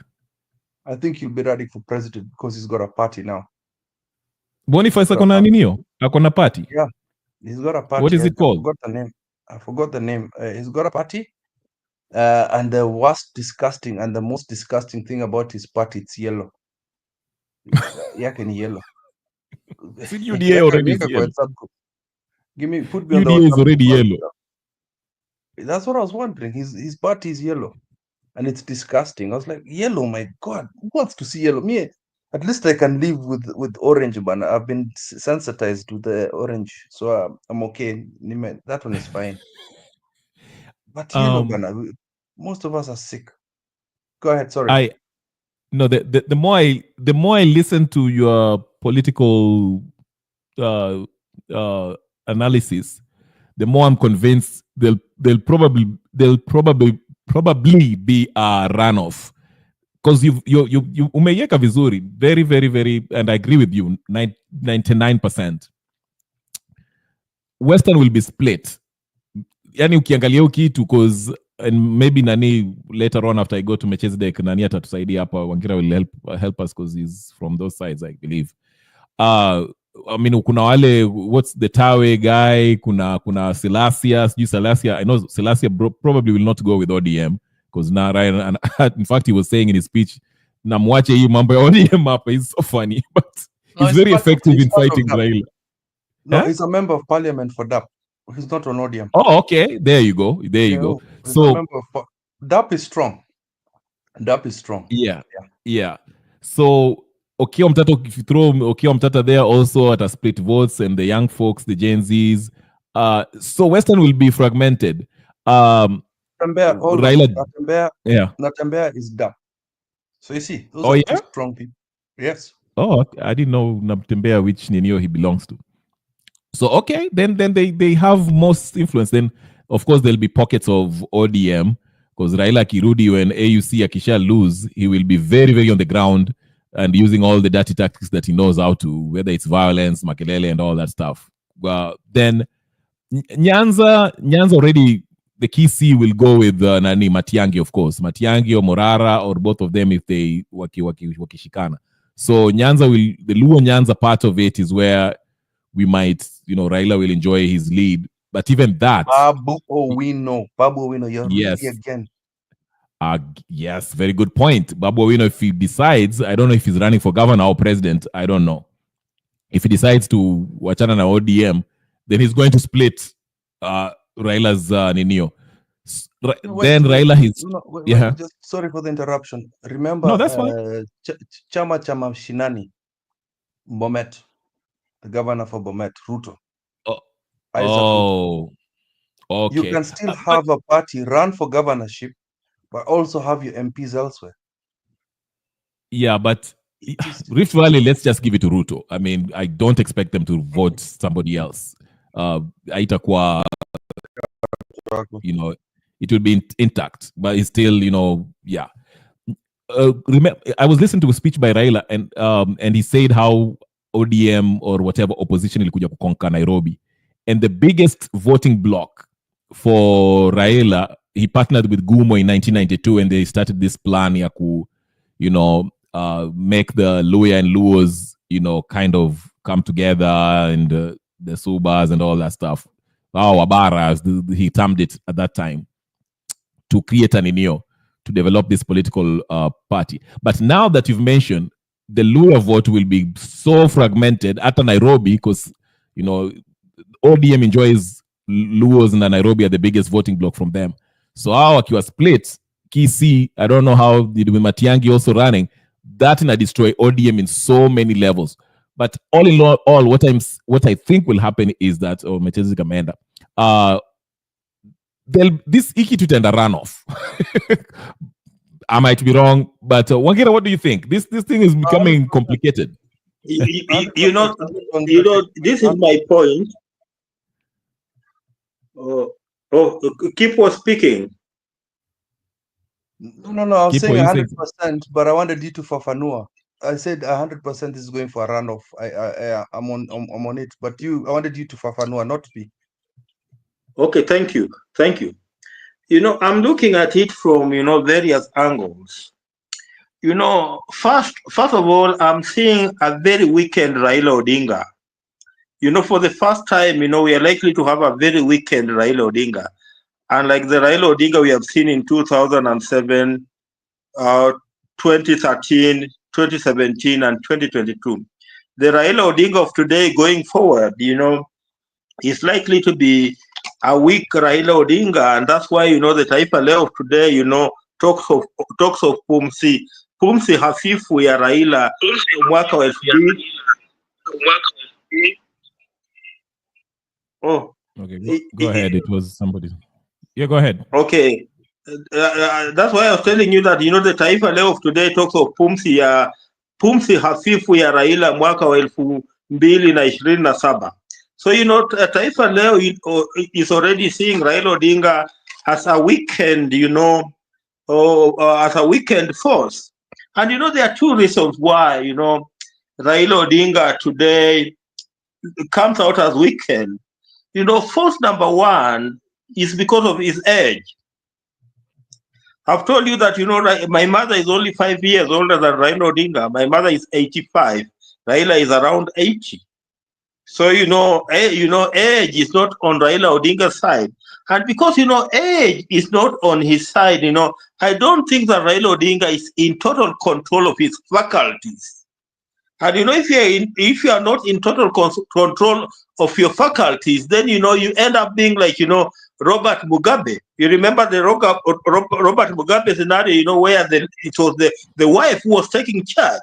I think he'll be running for president because he's got a party now. Boniface akona ninio? Akona party? Yeah, he's got a party. What is it called? I forgot the name. He's got a party. And the most disgusting thing about his party, it's yellow. Yake ni yellow. UDA already is yellow. Put me on the UDA is already yellow. That's what I was wondering. His party is yellow, and it's disgusting. I was like, yellow, my God, who wants to see yellow? Me, at least I can live with orange, but I've been sensitized to the orange, so I'm okay. That one is fine. But yellow, most of us are sick. Go ahead. Sorry. The more I listen to your political analysis, the more I'm convinced there'll probably be a runoff, because you umeyeka vizuri very very very, and I agree with you 99%. Western will be split. Yani ukiangalia kitu, because and maybe nani later on after I go to Melchizedek, nani atatusaidia hapa, Wangira will help us because he's from those sides, I believe. I mean, kuna wale, what's the Tawe guy, kuna Selassie, I know Selassie probably will not go with ODM, because now Ryan, in fact, he was saying in his speech, namwache hii mambo ya ODM hapa, he's so funny, but he's very effective in fighting Raila. No, he's a member of parliament for DAP. He's not on ODM. Oh, okay. There you go. So DAP is strong. DAP is strong. Yeah. So Okiya Mtata, if you throw Okiya Mtata there also at a split votes, and the young folks, the Gen Zs. So Western will be fragmented. Natembea is DAP. So you see, those are two strong people. Yes. Oh, I didn't know Natembea which Ninio he belongs to. So okay, then they have most influence. Then of course there'll be pockets of ODM, because Raila Kirudi, when AUC akisha lose, he will be very very on the ground and using all the dirty tactics that he knows how to, whether it's violence, makelele, and all that stuff. Then Nyanza already, the key C will go with Nani Matiang'i, of course. Matiang'i or Morara, or both of them if they wakishikana. So Nyanza the Luo Nyanza part of it is where we might, Raila will enjoy his lead. But even that... Babu Owino, you're ready again. Yes, very good point. Babu Owino, if he decides, I don't know if he's running for governor or president, I don't know. If he decides to wachana na ODM, then he's going to split Raila's Ninio. Then Raila just sorry for the interruption. Remember, no, that's fine. Chama Shinani, Bomet, the governor for Bomet, Ruto. Okay. You can still have a party run for governorship, but also have your MPs elsewhere. Yeah, but Rift Valley, let's just give it to Ruto. I mean, I don't expect them to vote somebody else. Aitakuwa, it will be intact, but it's still, yeah. Remember, I was listening to a speech by Raila, and he said how ODM or whatever opposition ilikuja kukonka Nairobi, and the biggest voting block for Raila, he partnered with Gumo in 1992, and they started this plan yaku, make the Luya and Luos, kind of come together, and the Subas and all that stuff. Wabaras, he termed it at that time, to create an Inio, to develop this political party. But now that you've mentioned, the Luya vote will be so fragmented at Nairobi, because, ODM enjoys Luos, and Nairobi are the biggest voting block from them. So how akiwa split, Kisi, I don't know how, with Matiang'i also running, that will destroy ODM in so many levels. But all in all, what I think will happen is that, Melchizedek Amenda, this iki tutenda runoff. I might be wrong, but Wangira, what do you think? This thing is becoming complicated. This is my point. Keep on speaking. No, I was Keep saying what you said. 100%, but I wanted you to fafanua. I said 100% is going for a runoff. I'm on it, but I wanted you to fafanua, not me. Okay, thank you. I'm looking at it from various angles. First of all, I'm seeing a very weakened Raila Odinga. For the first time, we are likely to have a very weakened Raila Odinga. Unlike the Raila Odinga we have seen in 2007, 2013, 2017, and 2022. The Raila Odinga of today going forward, is likely to be a weak Raila Odinga, and that's why the Taifa Leo of today, talks of pumsi hafifu ya Raila mwaka wa 2000. Oh, Okay, go ahead. It was somebody. Yeah, go ahead. Okay. That's why I was telling you that the Taifa Leo of today talks of pumsi hafifu ya Raila mwaka wa 2027. So Taifa Leo is already seeing Raila Odinga as a weekend, as a weekend force. And there are two reasons why Raila Odinga today comes out as weekend. Force number one is because of his age. I've told you that my mother is only 5 years older than Raila Odinga. My mother is 85. Raila is around 80. So age is not on Raila Odinga's side, and because age is not on his side, I don't think that Raila Odinga is in total control of his faculties. And if you are not in total control of your faculties, then you end up being like Robert Mugabe. You remember the Robert Mugabe scenario, where it was the wife who was taking charge.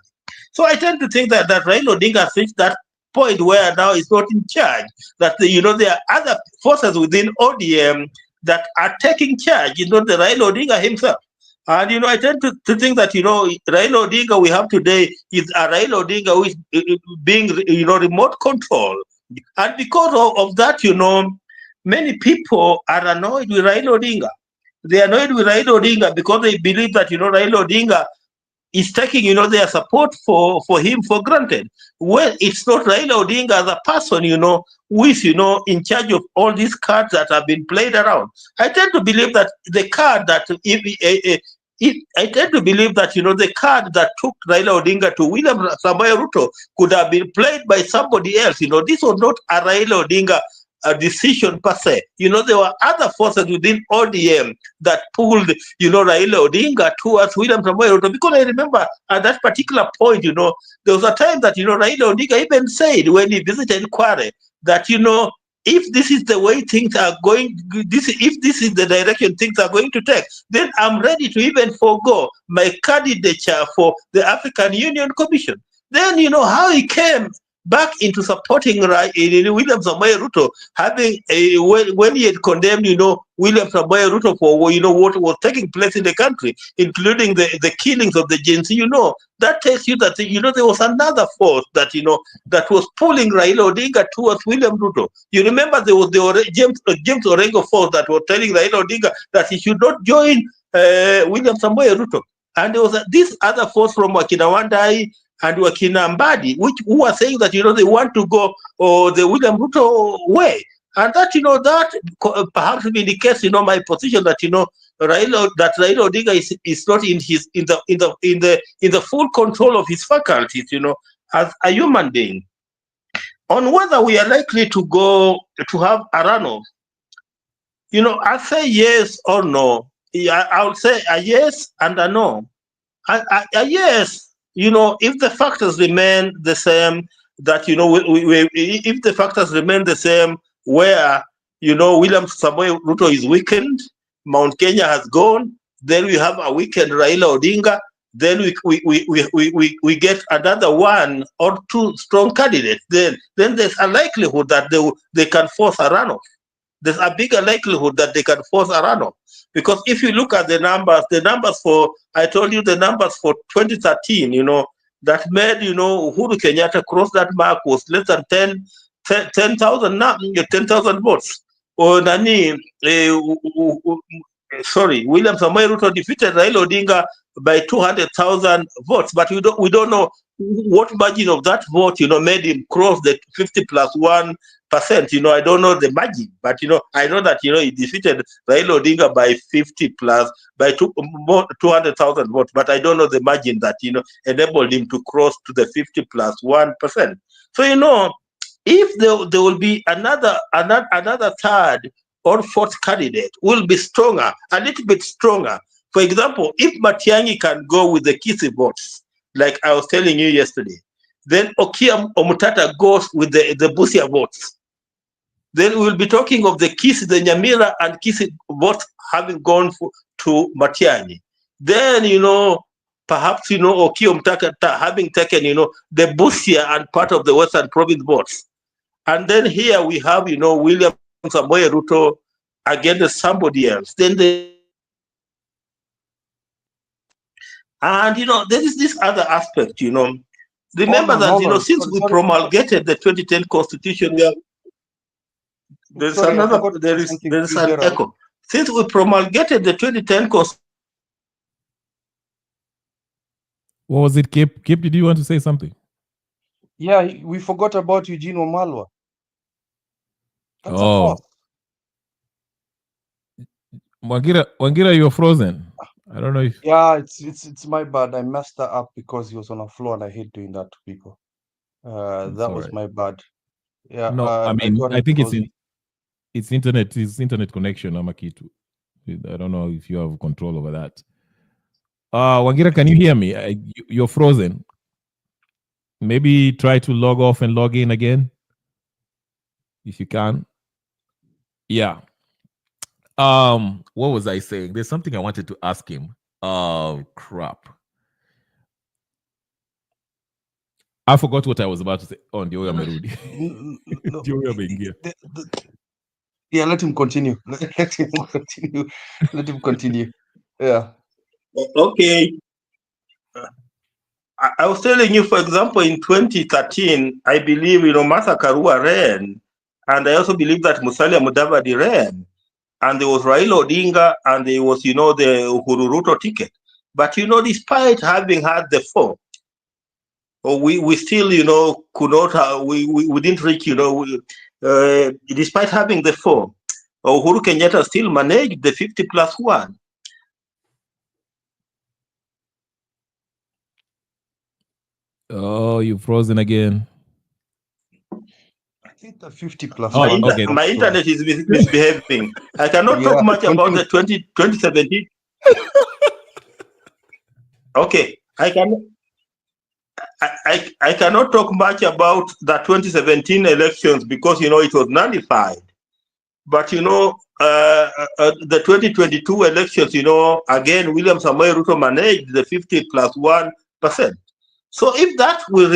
So I tend to think that Raila Odinga reached that point where now he's not in charge. That there are other forces within ODM that are taking charge. The Raila Odinga himself. And I tend to think that Raila Odinga we have today is a Raila Odinga who is being remote control, and because of that many people are annoyed with Raila Odinga. They are annoyed with Raila Odinga because they believe that Raila Odinga is taking their support for him for granted. Well, it's not Raila Odinga as a person who is in charge of all these cards that have been played around. I tend to believe that the card that the card that took Raila Odinga to William Samoei Ruto could have been played by somebody else. This was not a Raila Odinga decision per se. There were other forces within ODM that pulled, Raila Odinga towards William Samoei Ruto. Because I remember at that particular point, there was a time that, Raila Odinga even said when he visited Kware that, if this is the way things are going, if this is the direction things are going to take, then I'm ready to even forego my candidature for the African Union Commission. Then how he came back into supporting William Samoei Ruto, having when he had condemned William Samoei Ruto for what was taking place in the country, including the killings of the Gen Z. That tells you that there was another force that that was pulling Raila Odinga towards William Ruto. You remember there was the James Orengo force that was telling Raila Odinga that he should not join William Samoei Ruto, and there was this other force from Wakina Wandai and Wakina Mbadi, who are saying that they want to go the William Ruto way, and that that perhaps indicates my position that Raila Odinga is not in the full control of his faculties, as a human being. On whether we are likely to have a runoff, I say yes or no. I would say a yes and a no. A yes. If the factors remain the same, that if the factors remain the same, where William Samoei Ruto is weakened, Mount Kenya has gone, then we have a weakened Raila Odinga, then we get another one or two strong candidates. Then there's a likelihood that they can force a runoff. There's a bigger likelihood that they can force a runoff. Because if you look at the numbers for, I told you the numbers for 2013, that made, Uhuru Kenyatta cross that mark was less than 10,000 votes. William Samoei Ruto defeated Raila Odinga by 200,000 votes, but we don't know what margin of that vote, made him cross the 50+1%. I don't know the margin, but I know that he defeated Raila Odinga by 200,000 votes, but I don't know the margin that enabled him to cross to the 50+1%. So if there will be another third or fourth candidate, will be stronger, a little bit stronger. For example, if Matiang'i can go with the Kisii votes, like I was telling you yesterday, then Okiya Omutata goes with the Busia votes. Then we'll be talking of the Kisii, the Nyamira and Kisii votes having gone to Matiang'i. Then, perhaps, Okiya Omutata having taken, the Busia and part of the Western Province votes. And then here we have, William Samoei Ruto against somebody else. Then there is this other aspect, Remember that, since we promulgated the 2010 Constitution, there's an echo. Since we promulgated the 2010 Constitution. What was it, Kip? Kip, did you want to say something? Yeah, we forgot about Eugene Wamalwa. That's a force. Wangira, you're frozen. I don't know if. Yeah, it's my bad. I messed that up because he was on the floor, and I hate doing that to people. That was my bad. Yeah. No, I think it's internet connection, Amakitu. I don't know if you have control over that. Wangira, can you hear me? You're frozen. Maybe try to log off and log in again, if you can. Yeah. What was I saying? There's something I wanted to ask him. Oh, crap. I forgot what I was about to say. Oh, Ndioya Merudi. Yeah, let him continue. Let him continue. Yeah. Okay. I was telling you, for example, in 2013, I believe, Martha Karua ran, and I also believe that Musalia Mudavadi ran. And there was Raila Odinga, and there was, the Uhuru Ruto ticket. But, despite having had the four, we still, could not, we didn't reach, despite having the four, Uhuru Kenyatta still managed the 50+1. Oh, you've frozen again. I think the 50+1. My internet is misbehaving. I cannot talk much about the 2017. Okay, I cannot talk much about the 2017 elections because it was nullified. But the 2022 elections, again, William Samoei Ruto managed the 50+1%. So if that will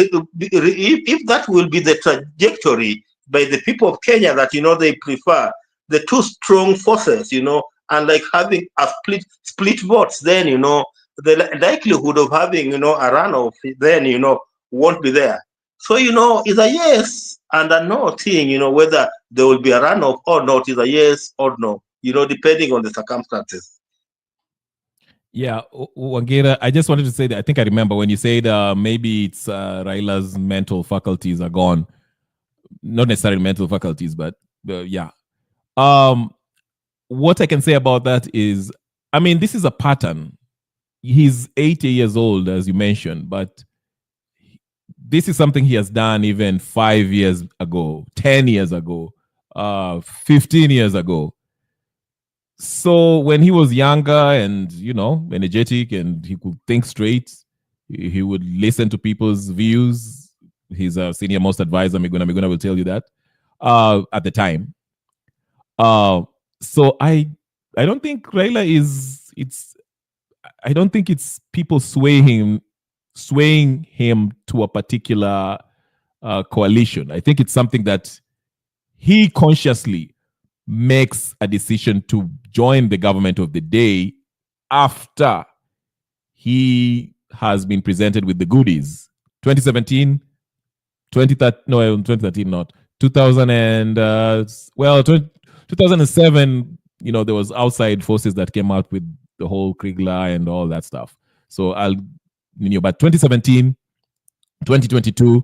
be the trajectory by the people of Kenya, that they prefer the two strong forces, and like having a split votes, then the likelihood of having a runoff then won't be there. So it's a yes and a no thing, whether there will be a runoff or not is a yes or no, depending on the circumstances. Yeah, Wangira, I just wanted to say that I think I remember when you said maybe it's Raila's mental faculties are gone. Not necessarily mental faculties, but yeah. What I can say about that is, this is a pattern. He's 80 years old, as you mentioned, but this is something he has done even 5 years ago, 10 years ago, 15 years ago. So when he was younger and, energetic and he could think straight, he would listen to people's views. He's a senior most advisor. Miguna will tell you that at the time. So I don't think Raila I don't think it's people swaying him to a particular coalition. I think it's something that he consciously makes a decision to join the government of the day after he has been presented with the goodies. 2017, 2013 not. 2000 and 2017 2007, there was outside forces that came out with the whole Kriegler and all that stuff. So but 2017, 2022,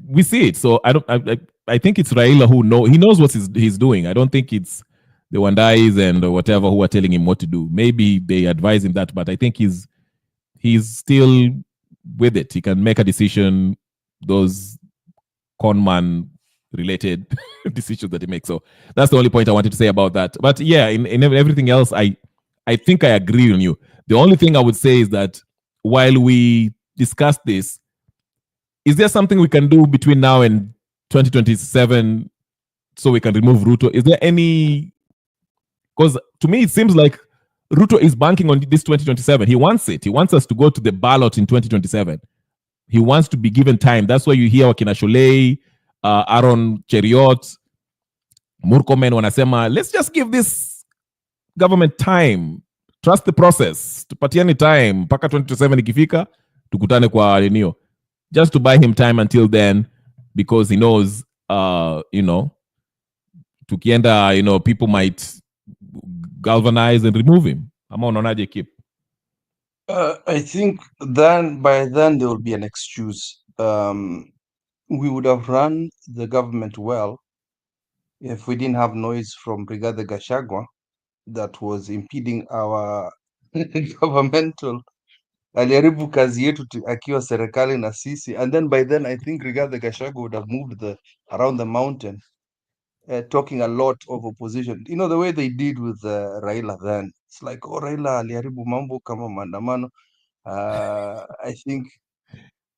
we see it. So I think it's Raila he knows what he's doing. I don't think it's the Wandais and whatever who are telling him what to do. Maybe they advise him that, but I think he's still with it. He can make a decision, those conman related decisions that he makes. So that's the only point I wanted to say about that. But yeah, in everything else, I think I agree on you. The only thing I would say is that while we discuss this, is there something we can do between now and 2027 so we can remove Ruto? Is there any? Because to me, it seems like Ruto is banking on this 2027. He wants it. He wants us to go to the ballot in 2027. He wants to be given time. That's why you hear Wakina Sholei, Aaron Cheriot, Murkomen wanasema, let's just give this government time. Trust the process. Tupatiane time. Mpaka 2027 ikifika, tukutane kwa renio. Just to buy him time until then, because he knows, tukienda, people might galvanize and remove him. Ama unaonaje Kip? I think by then there will be an excuse. We would have run the government well if we didn't have noise from Rigathi Gachagua that was impeding our governmental. Aliharibu kazi yetu akiwa serikali na sisi, and then by then I think Rigathi Gachagua would have moved around the mountain, talking a lot of opposition. The way they did with Raila then. It's like, oh, Raila aliharibu mambo kama maandamano. I think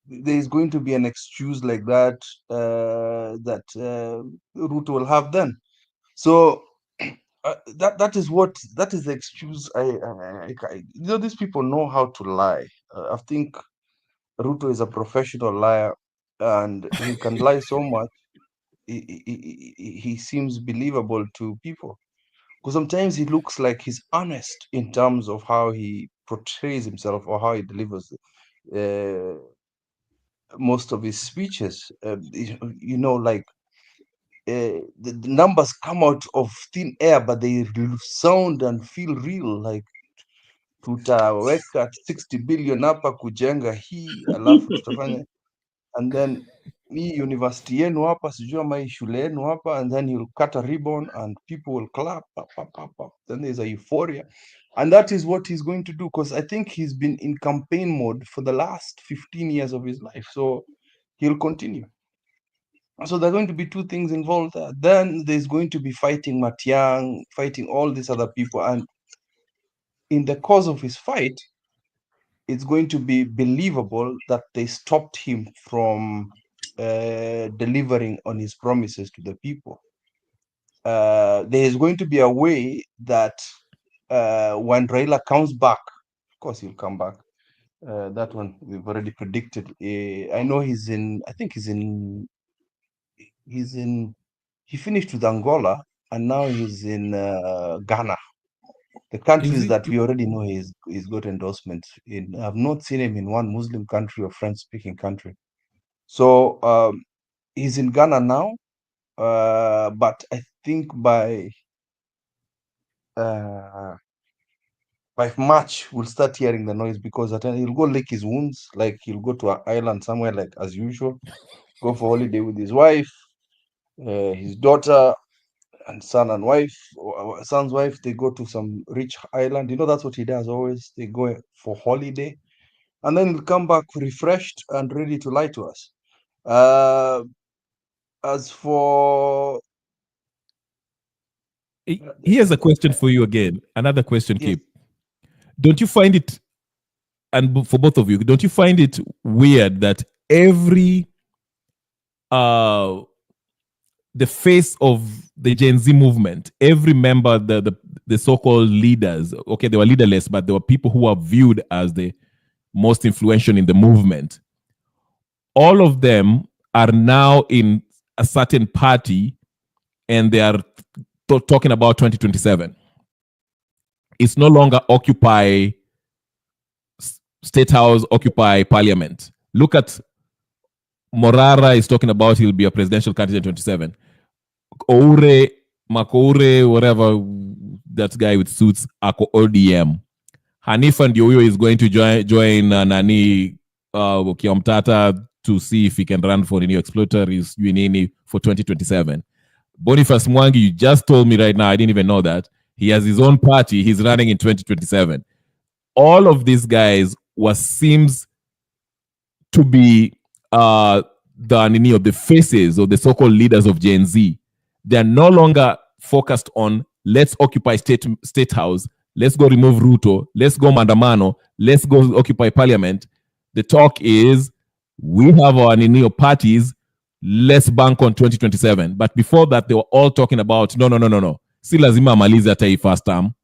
there is going to be an excuse like that that Ruto will have then. So that is the excuse. These people know how to lie. I think Ruto is a professional liar, and he can lie so much. He seems believable to people, because sometimes he looks like he's honest in terms of how he portrays himself or how he delivers most of his speeches. Like the numbers come out of thin air, but they sound and feel real. Like tutaweka 60 billion hapa kujenga hii, alafu tutafanya, and then hii university yenu hapa, sijui ama hii shule yenu hapa, and then he'll cut a ribbon and people will clap, then there's a euphoria, and that is what he's going to do, because I think he's been in campaign mode for the last 15 years of his life, so he'll continue. So there are going to be two things involved there. Then there's going to be fighting Matiang, fighting all these other people, and in the course of his fight, it's going to be believable that they stopped him from delivering on his promises to the people. There is going to be a way that when Raila comes back, of course he'll come back. That one we've already predicted. I know he finished with Angola, and now he's in Ghana. The countries that we already know he's got endorsements in. I've not seen him in one Muslim country or French-speaking country. So he's in Ghana now, but I think by March we'll start hearing the noise, because he'll go lick his wounds, like he'll go to an island somewhere, like as usual, go for holiday with his wife, his daughter, and son's wife. They go to some rich island. That's what he does always. They go for holiday, and then he'll come back refreshed and ready to lie to us. As for here's a question for you again. Another question, yes. Kip. Don't you find it, and for both of you, don't you find it weird that every the face of the Gen Z movement, every member, the so-called leaders, okay, they were leaderless, but there were people who were viewed as the most influential in the movement. All of them are now in a certain party, and they are talking about 2027. It's no longer Occupy State House, Occupy Parliament. Look at Morara is talking about he'll be a presidential candidate in 27. Makoure, whatever, that guy with suits, ako ODM. Hanifa ndio huyo is going to join nani Kiomtata to see if he can run for any exploratory nini for 2027. Boniface Mwangi, you just told me right now, I didn't even know that. He has his own party. He's running in 2027. All of these guys seems to be the faces of the so-called leaders of Gen Z. They're no longer focused on let's occupy state house, let's go remove Ruto, let's go Mandamano, let's go occupy parliament. The talk is we have our Ninio parties, let's bank on 2027. But before that, they were all talking about no. Si lazima amalize hata hii first term,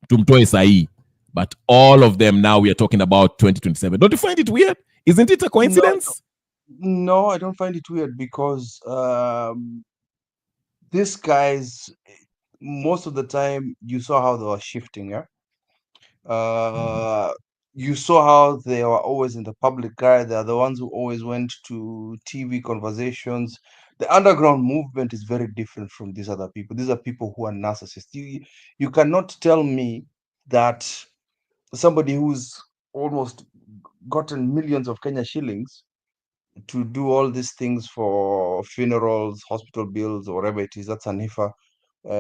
tumtoe sahi. But all of them now we are talking about 2027. Don't you find it weird? Isn't it a coincidence? No, I don't find it weird because these guys, most of the time, you saw how they were shifting. Yeah, you saw how they were always in the public eye. They are the ones who always went to TV conversations. The underground movement is very different from these other people. These are people who are narcissists. You cannot tell me that somebody who's almost gotten millions of Kenya shillings to do all these things for funerals, hospital bills, or whatever it is, that's Hanifa.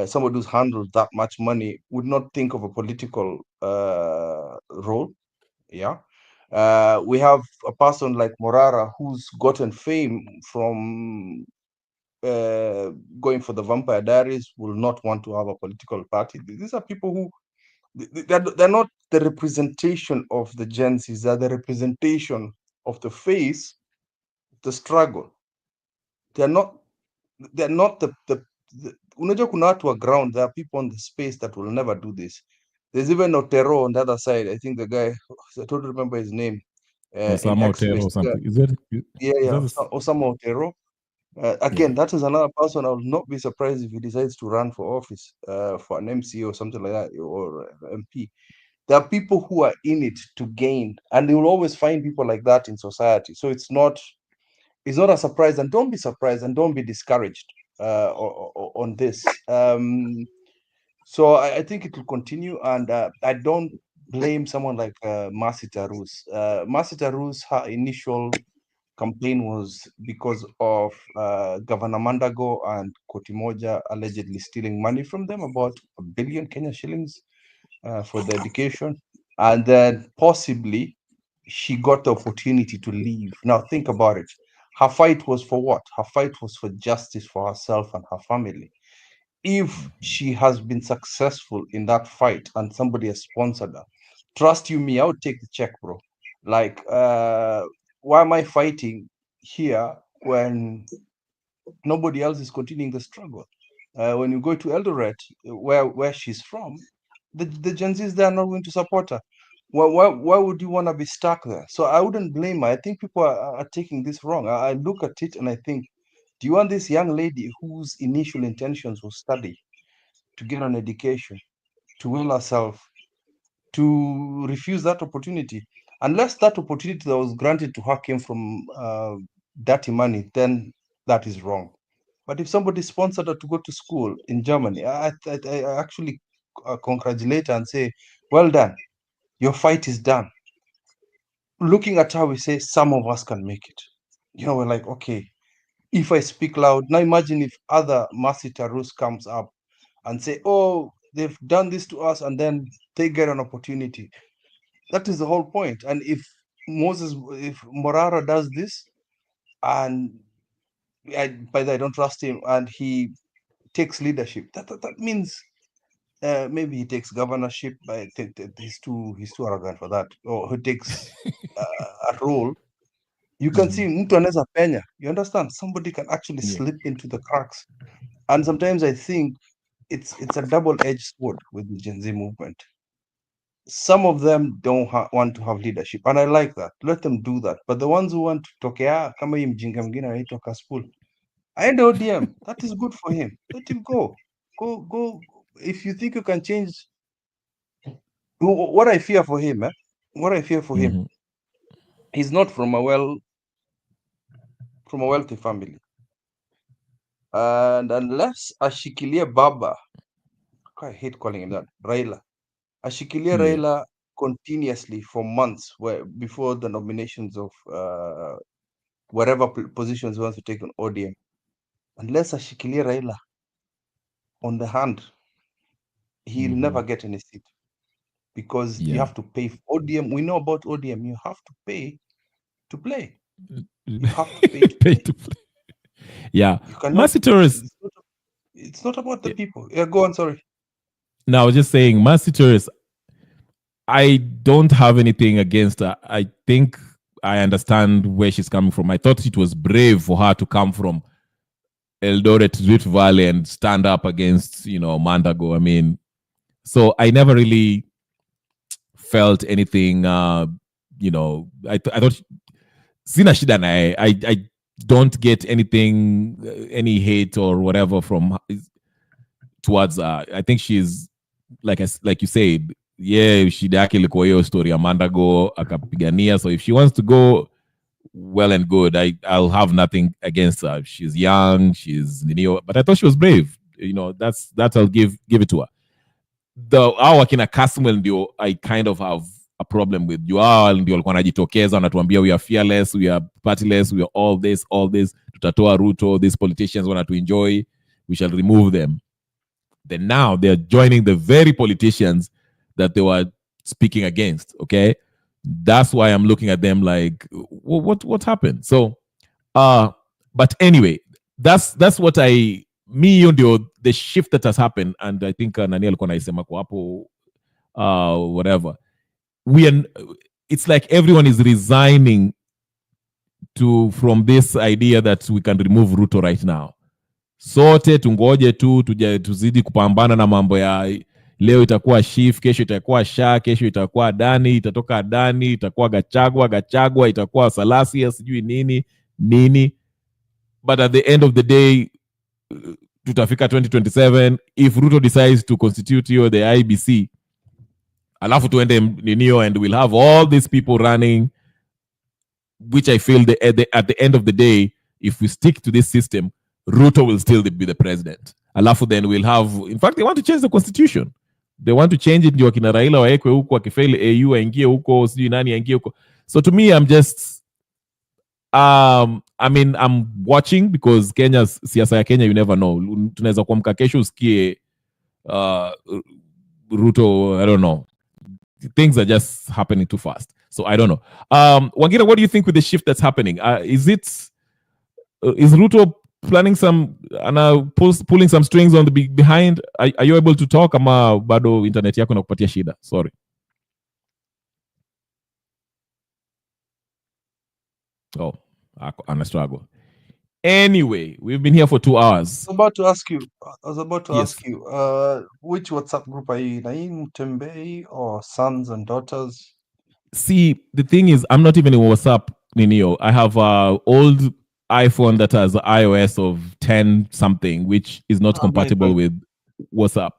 Somebody who's handled that much money would not think of a political role. Yeah. We have a person like Morara who's gotten fame from going for the Vampire Diaries, will not want to have a political party. These are people who they're not the representation of the Gen Zs, they're the representation of the face, the struggle. They're not the unajua kuna watu wa ground, there are people on the space that will never do this. There's even Otero on the other side. I think the guy, I don't remember his name. Osama Otero or something. Is that? Yeah, Osama Otero. Again, that is another person. I will not be surprised if he decides to run for office, for an MC or something like that, or MP. There are people who are in it to gain, and you will always find people like that in society. So it's not a surprise, and don't be surprised, and don't be discouraged on this. So I think it will continue, and I don't blame someone like Mercy Tarus. Mercy Tarus, her initial campaign was because of Governor Mandago and Kotimoja allegedly stealing money from them, about 1 billion Kenya shillings for the education. And then possibly she got the opportunity to leave. Now think about it. Her fight was for what? Her fight was for justice for herself and her family. If she has been successful in that fight and somebody has sponsored her, trust you me, I would take the check, bro. Like, why am I fighting here when nobody else is continuing the struggle? When you go to Eldoret, where she's from, the Gen Zs, they are not going to support her. Why would you want to be stuck there? So I wouldn't blame her. I think people are taking this wrong. I look at it and I think, do you want this young lady whose initial intentions was study, to get an education, to will herself, to refuse that opportunity? Unless that opportunity that was granted to her came from dirty money, then that is wrong. But if somebody sponsored her to go to school in Germany, I actually congratulate her and say, well done, your fight is done. Looking at her, we say, some of us can make it. We're like, okay, if I speak loud, now imagine if other Mercy Tarus comes up and say, oh, they've done this to us, and then they get an opportunity. That is the whole point. And if Morara does this, and by that I don't trust him, and he takes leadership, that means maybe he takes governorship. I think that he's too arrogant for that. Or he takes a role. You can see mtu anaweza penya. You understand? Somebody can actually slip into the cracks. And sometimes I think it's a double-edged sword with the Gen Z movement. Some of them don't want to have leadership, and I like that. Let them do that. But the ones who want to tokea kama hii mjinga mwingine anaitwa Kaspul, aende ODM. That is good for him. Let him go. Go. If you think you can change, what I fear for him, him, he's not from a wealthy family. And unless ashikilie baba, I hate calling him that, Raila. Ashikilie Raila continuously for months before the nominations of whatever positions he wants to take on ODM. Unless ashikilie Raila on the hand, he'll never get any seat. Because you have to pay for ODM. We know about ODM. You have to pay to play. You have to pay to play. Yeah. You cannot. It's not about the people. Yeah, go on. Sorry. No, I was just saying, Mercy Tourist, I don't have anything against her. I think I understand where she's coming from. I thought it was brave for her to come from Eldoret, Rift Valley, and stand up against, Mandago. I mean, so I never really felt anything, I thought, sina shida naye. I don't get anything, any hate or whatever from towards her. I think she's, like you said, shida yake ilikuwa hiyo story ya Mandago akapigania. So if she wants to go, well and good. I'll have nothing against her. She's young, she's but I thought she was brave. That I'll give it to her. Our akina Caswell ndio I kind of have a problem with. Ndio walikuwa wanajitokeza wanatuambia we are fearless, we are partyless, we are all this, tutatoa Ruto, these politicians want to enjoy, we shall remove them. Then now they're joining the very politicians that they were speaking against, okay? That's why I'm looking at them like, what happened? So, but anyway, that's what the shift that has happened, and I think Nani alikuwa naisema kwa hapo, whatever. It's like everyone is resigning from this idea that we can remove Ruto right now. Sote tungoje tu tuzidi kupambana na mambo ya leo itakuwa Shif, kesho itakuwa Sha, kesho itakuwa Dani, itatoka Dani, itakuwa Gachagua, itakuwa Salasia, sijui nini. But at the end of the day, tutafika 2027, if Ruto decides to constitute the IBC, alafu tuende ninio, and we'll have all these people running, which I feel at the end of the day, if we stick to this system, Ruto will still be the president. Alafu then we'll have, in fact, they want to change the constitution. They want to change it, ndio kina Raila waekwe huko, akifeli AU aingie huko, sijui nani aingie huko. So to me, I'm just, I'm watching, because siasa ya Kenya, you never know. Tunaweza kuamka kesho usikie Ruto, I don't know. Things are just happening too fast. So I don't know. Wangira, what do you think with the shift that's happening? Is Ruto planning pulling some strings on the behind? Are you able to talk? Ama bado internet yako nakupatia shida? Sorry. Oh, ana struggle. Anyway, we've been here for 2 hours. I was about to ask you, which WhatsApp group are you in? Are you in Tembei or Sons and Daughters? See, the thing is, I'm not even in WhatsApp, Ninio. I have an old iPhone that has iOS of 10 something, which is not compatible with WhatsApp.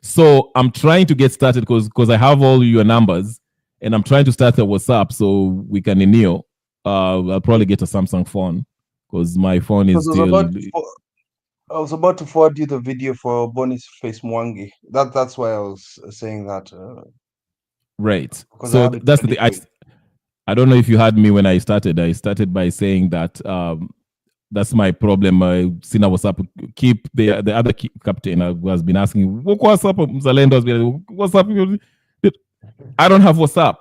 So I'm trying to get started because I have all your numbers, and I'm trying to start a WhatsApp so we can Ninio. I'll probably get a Samsung phone because my phone is still. I was about to forward you the video for Boniface Mwangi. That's why I was saying that. Right. So that's the thing. I don't know if you heard me when I started. I started by saying that that's my problem. Sina WhatsApp. Keep the other captain who has been asking, what's up, Mzalendo has been, what's up? I don't have WhatsApp.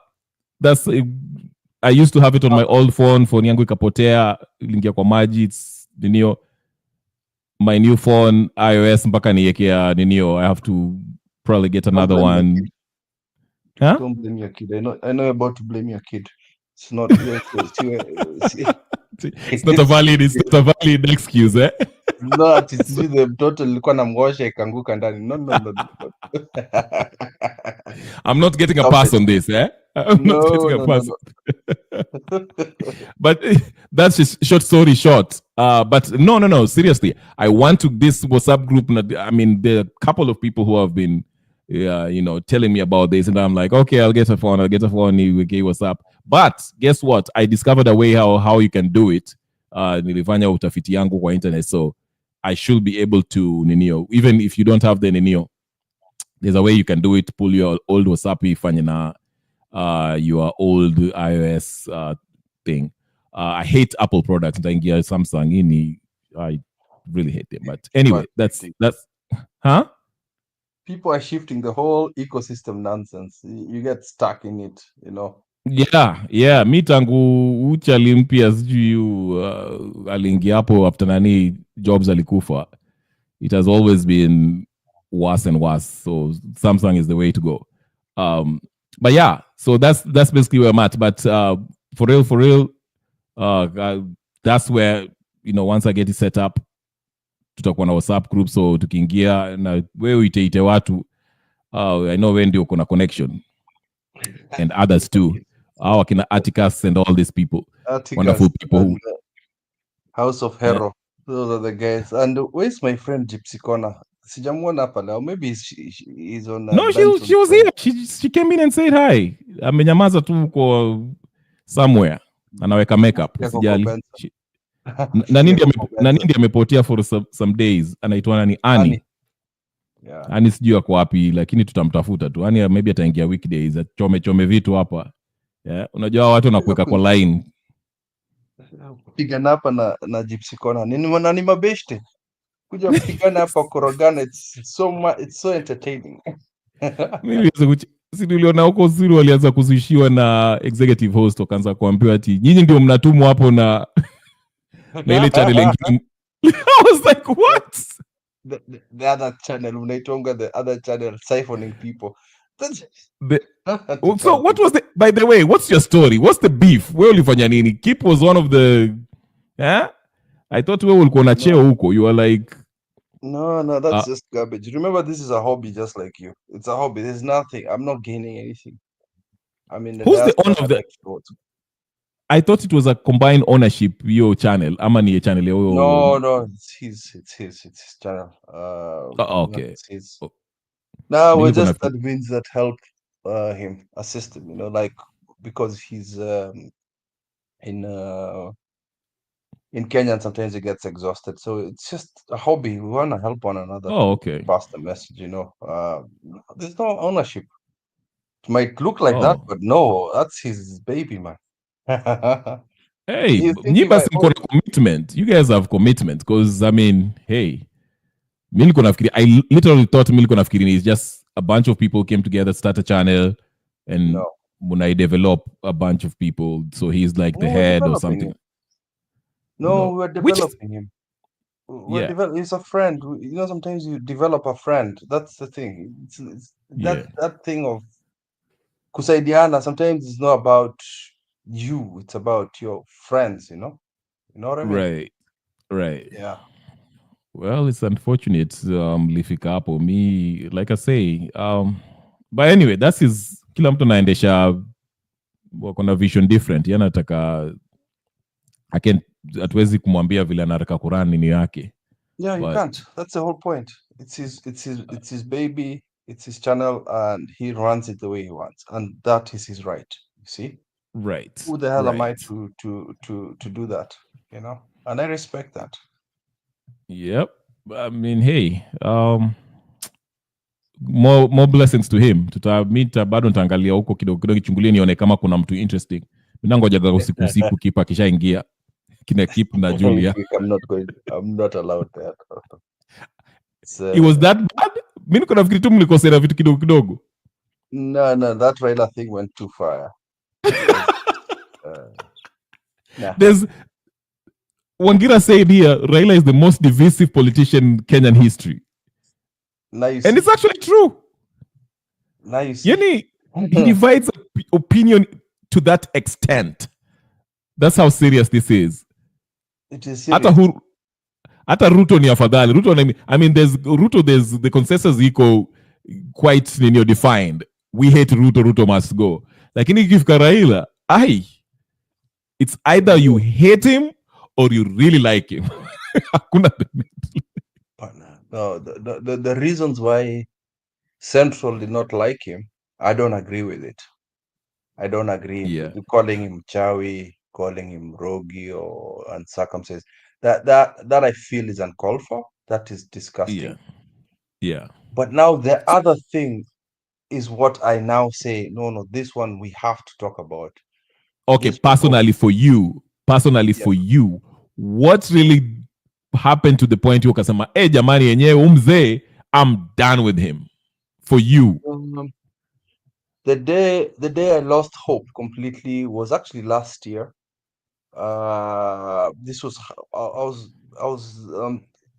I used to have it on my old phone. Phone yangu ikapotea, lingia kwa maji. It's ninio. My new phone, iOS, mpaka niwekea ninio. I have to probably get another one. Huh? Don't blame your kid. I know you're about to blame your kid. It's not. It's not a valid excuse, eh? No, it's the mtoto nilikuwa namwosha ikanguka ndani. No. I'm not getting a pass on this, eh? I'm not getting a pass. No. But that's just short story short. But no, seriously. I want to this WhatsApp group. I mean, there are a couple of people who have been telling me about this, and I'm like, okay, I'll get a phone, okay, WhatsApp. But guess what? I discovered a way how you can do it. Nilifanya utafiti yangu kwa internet. So I should be able to ninio, even if you don't have the ninio. There's a way you can do it. Pull your old WhatsApp ifanye na your old iOS thing. I hate Apple products. Nitaingia Samsung ini. I really hate them. But anyway, that's huh? People are shifting the whole ecosystem nonsense. You get stuck in it, you know. Yeah. Mi tangu uchali mpya sijui aliingia hapo after nani Jobs alikufa. It has always been worse and worse. So Samsung is the way to go. But yeah, so that's basically where I'm at. But for real, that's where, you know, once I get it set up, tutakuwa na WhatsApp group, so tukiingia na wewe iteite watu, I know when ndio kuna connection and others too. Akina Atticus and all these people, wonderful people who, House of Hero. Those are the guys. And where's my friend Gypsy Corner? Sijamuona hapa now. Maybe he's on. No, she was here. She came in and said hi. Amenyamaza tu uko somewhere. Anaweka makeup. Sijali. Na nindi amepotea for some days. Anaitwa nani? Ani. Yeah. Ani sijui ako wapi, lakini tutamtafuta tu. Ani maybe ataingia weekdays. Chome vitu hapa. Yeah. Unajua watu wanakuweka kwa line. Pigana hapa na Gypsy Corner. Ni mabeshte. Kuja pigana hapa korogana. It's so entertaining. Mimi uliona huko Zuru walianza kuzishiwa na executive host, wakaanza kuambiwa ati nyinyi ndio mnatumwa hapo na ile channel nyingine. I was like, what? The other channel, unaitonga the other channel siphoning people. So what was by the way, what's your story? What's the beef? Wewe ulifanya nini? Kip was one of the I thought wewe ulikuwa na cheo huko. You were like, no, that's just garbage. Remember, this is a hobby just like you. It's a hobby. There's nothing. I'm not gaining anything. I mean, who's the owner of the... I thought it was a combined ownership, your channel. Ama ni channel. No, it's his channel. Okay. It's his. Now we're just admins that help him, assist him, you know, like, because he's in Kenya, and sometimes he gets exhausted. So it's just a hobby. We want to help one another. Okay. Pass the message, you know. There's no ownership. It might look like that, but no, that's his baby, man. Hey, commitment. You guys have commitment, because I mean, hey, I literally thought Milko Nafikirini is just a bunch of people came together, start a channel, and when I develop a bunch of people, so he's like the head or something. No, we're developing him. He's a friend. You know, sometimes you develop a friend. That's the thing. It's that thing of kusaidiana. Sometimes it's not about you. It's about your friends, you know? You know what I mean? Right. Yeah. Well, it's unfortunate, lifika hapo. Me, like I say, but anyway, that's his, kila mtu naendesha wakona vision different. Yana nataka, hatuwezi kumwambia vile anataka kurani nini yake. Yeah, you can't. That's the whole point. It's his baby, it's his channel, and he runs it the way he wants, and that is his right. You see? Right. Who the hell am I to do that? You know? And I respect that. Yep. I mean, hey, more blessings to him. Tutamita bado nitaangalia huko kidogo kichungulie nione kama kuna mtu interesting. Mimi ngoja usiku kipa kishaingia. Kina Kip na Julia. I'm not allowed that. It was that bad? Mimi niko nafikiri tu mlikosea vitu kidogo. No, that Raila thing went too far. There's Wangira said here, Raila is the most divisive politician in Kenyan history. And it's actually true. Now you see. Yani, he divides opinion to that extent. That's how serious this is. It is serious. Hata Ruto ni afadhali. Ruto, there's the consensus equal quite defined. We hate Ruto must go. Lakini ikifika Raila, it's either you hate him or you really like him. No, the reasons why Central did not like him, I don't agree with it. I don't agree. Yeah. Calling him Chawi, calling him Rogi or uncircumcised. That I feel is uncalled for. That is disgusting. Yeah. But now the other thing is what I now say, no, this one we have to talk about. Okay, These people, personally yeah. for you, what really happened to the point you ukasema, jamani yenyewe umzee, I'm done with him for you? The day I lost hope completely was actually last year. This was I was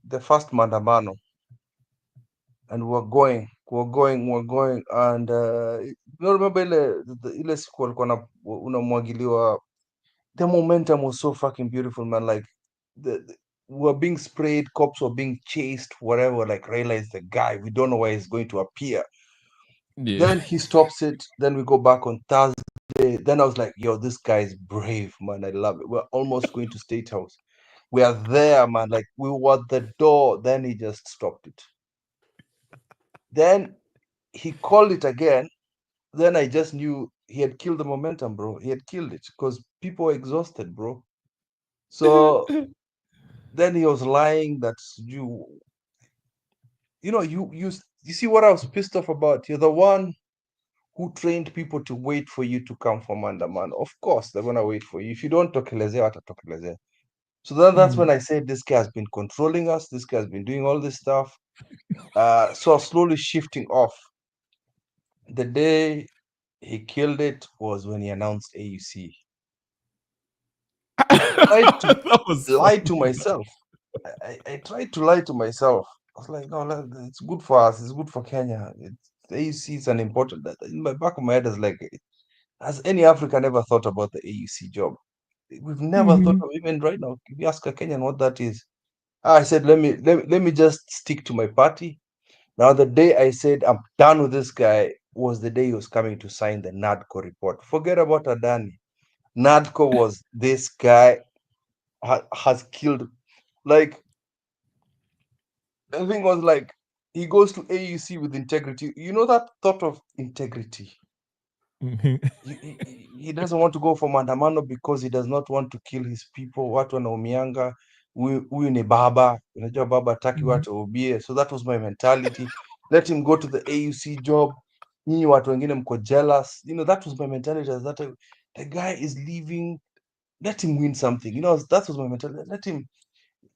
the first maandamano, and we're going, and remember ile siku walikuwa unamwagiliwa. The momentum was so fucking beautiful, man. Like we were being sprayed, cops were being chased, whatever. Like Raila is the guy. We don't know where he's going to appear. Yeah. Then he stops it. Then we go back on Thursday. Then I was like, yo, this guy is brave, man. I love it. We're almost going to State House. We are there, man. Like we were at the door. Then he just stopped it. Then he called it again. Then I just knew he had killed the momentum, bro. He had killed it because people were exhausted, bro. So then he was lying that you see what I was pissed off about. You're the one who trained people to wait for you to come for Mandaman. Of course, they're gonna wait for you. If you don't tokelezea, watatokelezea. So then that's when I said this guy has been controlling us. This guy has been doing all this stuff. So I was slowly shifting off. The day he killed it was when he announced AUC. I tried to That was lie to funny. myself. I tried to lie to myself. I was like, no, it's good for us. It's good for Kenya. AUC is an important. In my back of my head, is like, has any African ever thought about the AUC job? We've never thought of, even right now. If you ask a Kenyan what that is, I said, let me just stick to my party. Now, the day I said I'm done with this guy was the day he was coming to sign the NADCO report. Forget about Adani. NADCO was this guy has killed. Like, the thing was like, he goes to AUC with integrity. You know that thought of integrity. He doesn't want to go for maandamano because he does not want to kill his people. Watu wanaumianga, huyu ni baba, unajua baba hataki watu waubie. So that was my mentality. Let him go to the AUC job. Nyinyi watu wengine mko jealous. That was my mentality. The guy is leaving. Let him win something. That was my mentality.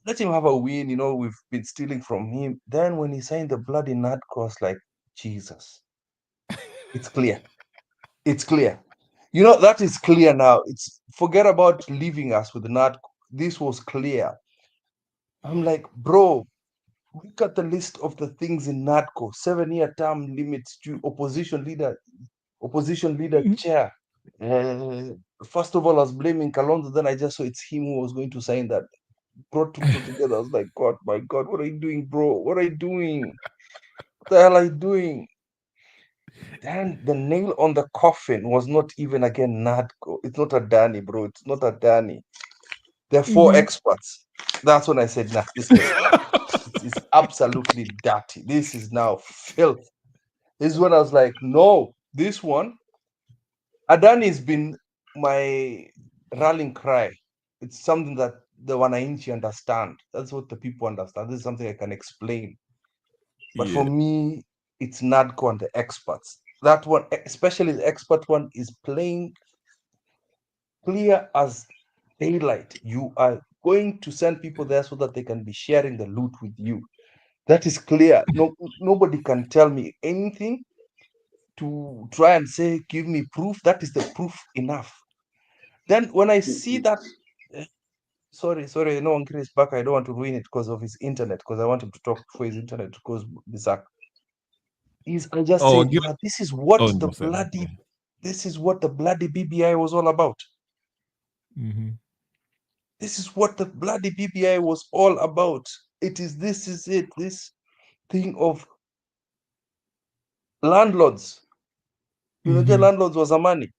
Let him have a win. We've been stealing from him. Then when he signed the bloody NADCO, I was like, Jesus, it's clear. It's clear. That is clear now. Forget about leaving us with NADCO. This was clear. I'm like, bro, look at the list of the things in NADCO. 7-year term limits to opposition leader chair. First of all, I was blaming Kalonzo. Then I just saw it's him who was going to sign that. Brought two together. I was like, God, my God, what are you doing, bro? What are you doing? What the hell are you doing? Then the nail on the coffin was not even again NADCO. It's not a Danny, bro. It's not a Danny. There are 4 experts. That's when I said, nah, this guy's dirty. It's absolutely dirty. This is now filth. This is when I was like, no, this one, Adani has been my rallying cry. It's something that the Wananchi understand. That's what the people understand. This is something I can explain. But for me, it's NADCO and the experts. That one, especially the expert one, is plain clear as daylight. You are going to send people there so that they can be sharing the loot with you. That is clear. Nobody can tell me anything to try and say, give me proof. That is the proof enough. Then when I see that, sorry, no one is back. I don't want to ruin it because of his internet, because I want him to talk before his internet goes bizarre. I just said, yeah, this is what the bloody BBI was all about. This is what the bloody BBI was all about. This thing of landlords. The landlords was zamani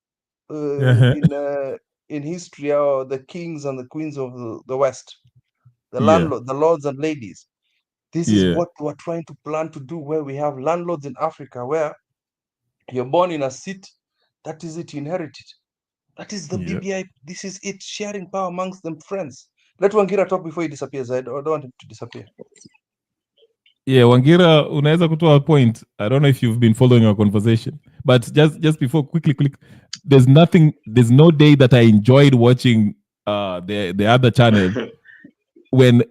in history, or the kings and the queens of the West, the lords and ladies. This is what we're trying to plan to do, where we have landlords in Africa, where you're born in a seat, that is it, you inherit it. That is the BBI. This is it, sharing power amongst them friends. Let Wangira talk before he disappears. I don't want him to disappear. Yeah, Wangira, unaweza kutoa a point. I don't know if you've been following our conversation, but just before, quickly, there's no day that I enjoyed watching the other channel when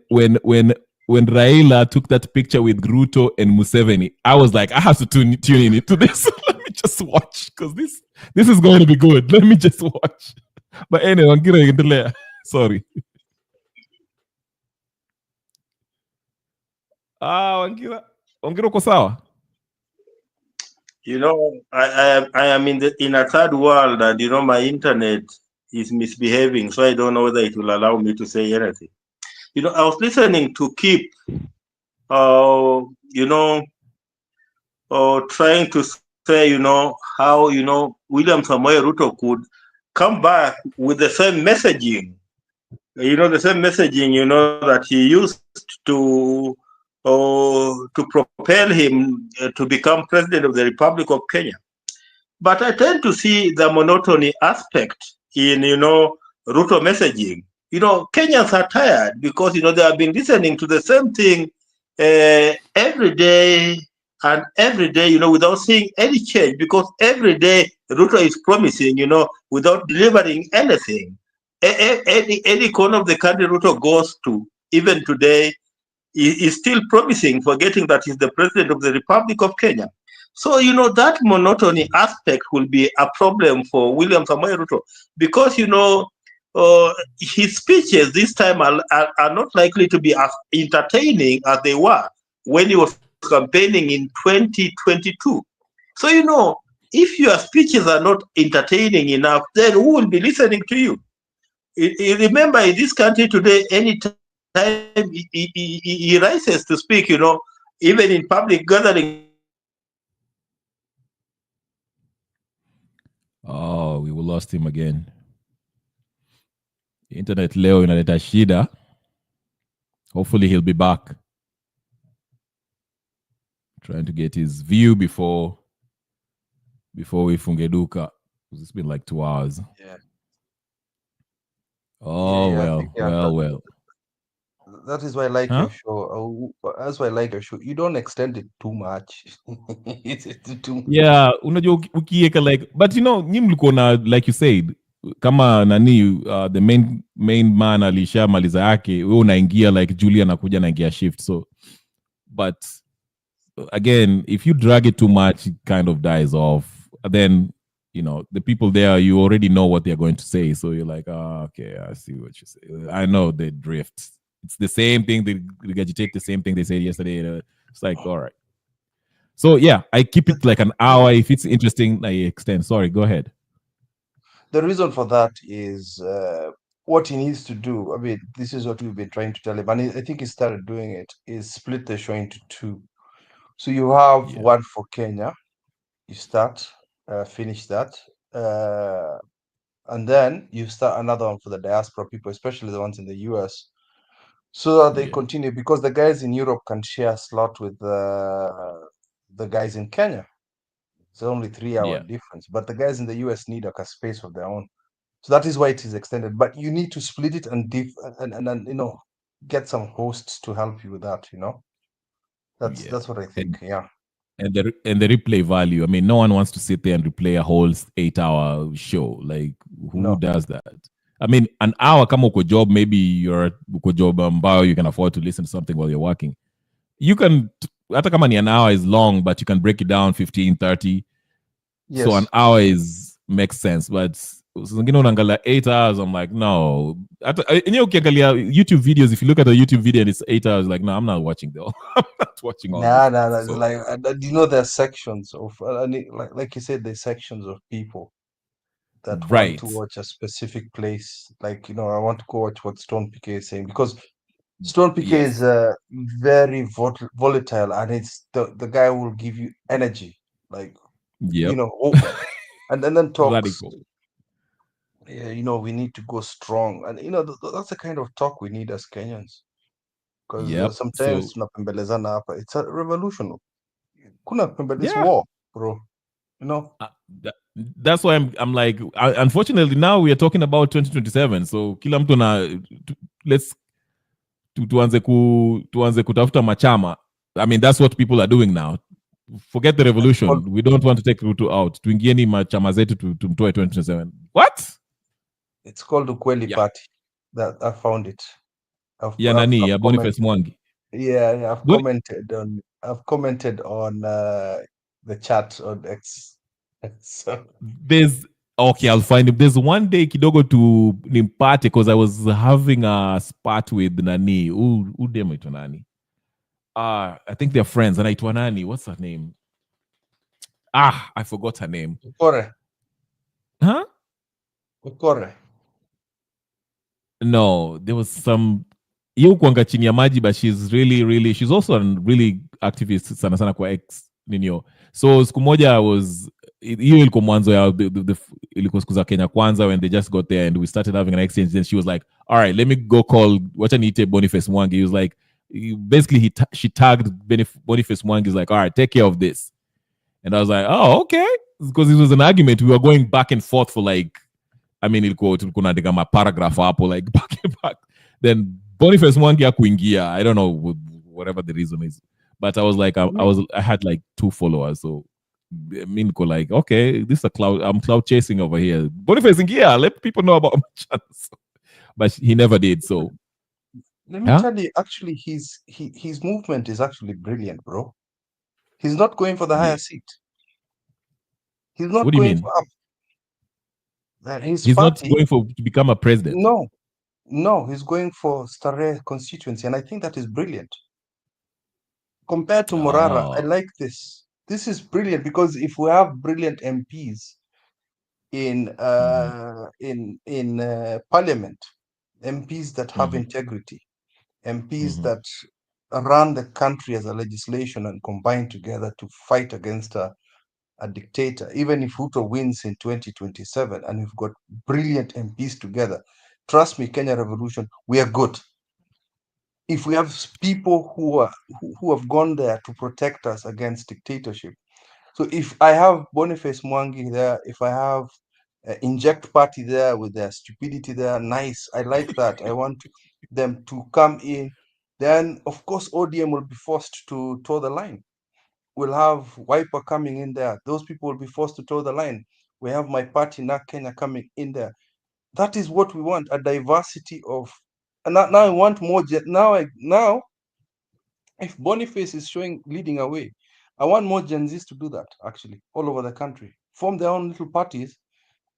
Raila took that picture with Ruto and Museveni. I was like, I have to tune in into this. Let me just watch because this is going to be good. Let me just watch. But anyway, Wangira, endelea. Sorry. Wangira uko sawa? You know, I am in a third world, and my internet is misbehaving, so I don't know whether it will allow me to say anything. I was listening to Keep, trying to say, how William Samoei Ruto could come back with the same messaging, that he used to propel him to become president of the Republic of Kenya. But I tend to see the monotony aspect in, Ruto messaging. Kenyans are tired because, they have been listening to the same thing every day and every day, without seeing any change, because every day Ruto is promising, without delivering anything. Any corner of the country Ruto goes to, even today, is still promising, forgetting that he's the president of the Republic of Kenya. So, that monotony aspect will be a problem for William Samoei Ruto because, his speeches this time are not likely to be as entertaining as they were when he was campaigning in 2022. So, if your speeches are not entertaining enough, then who will be listening to you? Remember, in this country today, anytime he rises to speak, even in public gatherings. Oh, we lost him again. Internet leo inaleta shida. Hopefully he'll be back. Trying to get his view before we fungeduka. It's been like 2 hours. Yeah. Oh, yeah, well. That is why I like your show. That's why I like your show. You don't extend it too much. It's too much. Yeah, unajua ukieka like, but nyi mlikuwa na, like you said, kama nani the main man alishamaliza yake, wewe unaingia like Julia anakuja naingia shift. So but again, if you drag it too much, it kind of dies off. Then the people there, you already know what they're going to say, so you're like, okay, I see what you say. I know the drift. It's the same thing. They regurgitate the same thing they said yesterday. It's like, all right. So yeah, I keep it like an hour. If it's interesting, I extend. Sorry, go ahead. The reason for that is what he needs to do. I mean, this is what we've been trying to tell him, and I think he started doing it, is split the show into two. So you have one for Kenya, you start, finish that, and then you start another one for the diaspora people, especially the ones in the US, so that they continue, because the guys in Europe can share a slot with the guys in Kenya. It's only 3-hour difference, but the guys in the US need a space of their own. So that is why it is extended. But you need to split it and get some hosts to help you with that. That's what I think. And the replay value. I mean, no one wants to sit there and replay a whole 8-hour show. Like, who does that? I mean, an hour, kama uko job, maybe you're uko job ambao you can afford to listen to something while you're working. You can, hata kama ni an hour is long, but you can break it down 15, 30. Yes. So an hour makes sense, but zingine unaangalia 8 hours, I'm like, no. Ukiangalia YouTube videos, if you look at a YouTube video and it's 8 hours, like, no, I'm not watching though. I'm not watching all this. Nah. So, like, there are sections of, like you said, there's sections of people that want to watch a specific place. Like, I want to go watch what Stone PK is saying, because Stone PK is very volatile, and it's the guy will give you energy, like, and then talks. Radical. Yeah, we need to go strong, and that's the kind of talk we need as Kenyans, because sometimes tunapembelezana hapa. It's a revolution. It's war, bro. That's why I'm like, unfortunately now we are talking about 2027, so kila mtu na let's tuanze kutafuta machama. I mean, that's what people are doing now. Forget the That's called, revolution. We don't want to take Ruto out. Tuingie ni machama zetu tumtoe 2027. What? it's called Ukweli Yeah. Party. That I found it. Ya nani? Ya Boniface Mwangi. Yeah, Boni- I've commented on the chat on X. So There's okay, I'll find him. There's one day kidogo to nimpate because I was having a spat with nani. Who dem ito nani? I think they're friends. Anaitwa nani? What's her name? I forgot her name. Ukore. Huh? Ukore. No, there was some hiyo kuanga chini ya maji, but she's really she's also a really activist sana sana kwa X ninio. So siku moja hiyo ilikuwa mwanzo ya ilikuwa siku za Kenya Kwanza when they just got there and we started having an exchange. Then she was like, all right, let me go call wacha niite Boniface Mwangi. He was like, basically she tagged Boniface Mwangi. He's like, all right, take care of this. And I was like, oh, okay. Because it was an argument. We were going back and forth for like, I mean, ilikuwa tulikuwa naandika maparagraph hapo like back and back. Then Boniface Mwangi hakuingia. I don't know whatever the reason is. But I was like, I had like 2 followers. So I mean, like, okay, this is I'm cloud chasing over here. Boniface ingia, let people know about my channel. But he never did. So let me tell you, actually, his movement is actually brilliant, bro. He's not going for the higher seat. He's not what do you going mean? for up. He's not going to become a president. No, he's going for Stare constituency, and I think that is brilliant. Compared to Morara, I like this. This is brilliant because if we have brilliant MPs in parliament, MPs that have integrity, MPs that run the country as a legislation and combine together to fight against a dictator, even if Ruto wins in 2027 and we've got brilliant MPs together, trust me, Kenya Revolution, we are good. If we have people who have gone there to protect us against dictatorship. So if I have Boniface Mwangi there, if I have Inject Party there with their stupidity there, nice, I like that. I want them to come in. Then, of course, ODM will be forced to toe the line. We'll have Wiper coming in there. Those people will be forced to toe the line. We have my party, NAK Kenya, coming in there. That is what we want, a diversity of. And now I want more. Now, if Boniface is leading away, I want more Gen Zs to do that, actually, all over the country. Form their own little parties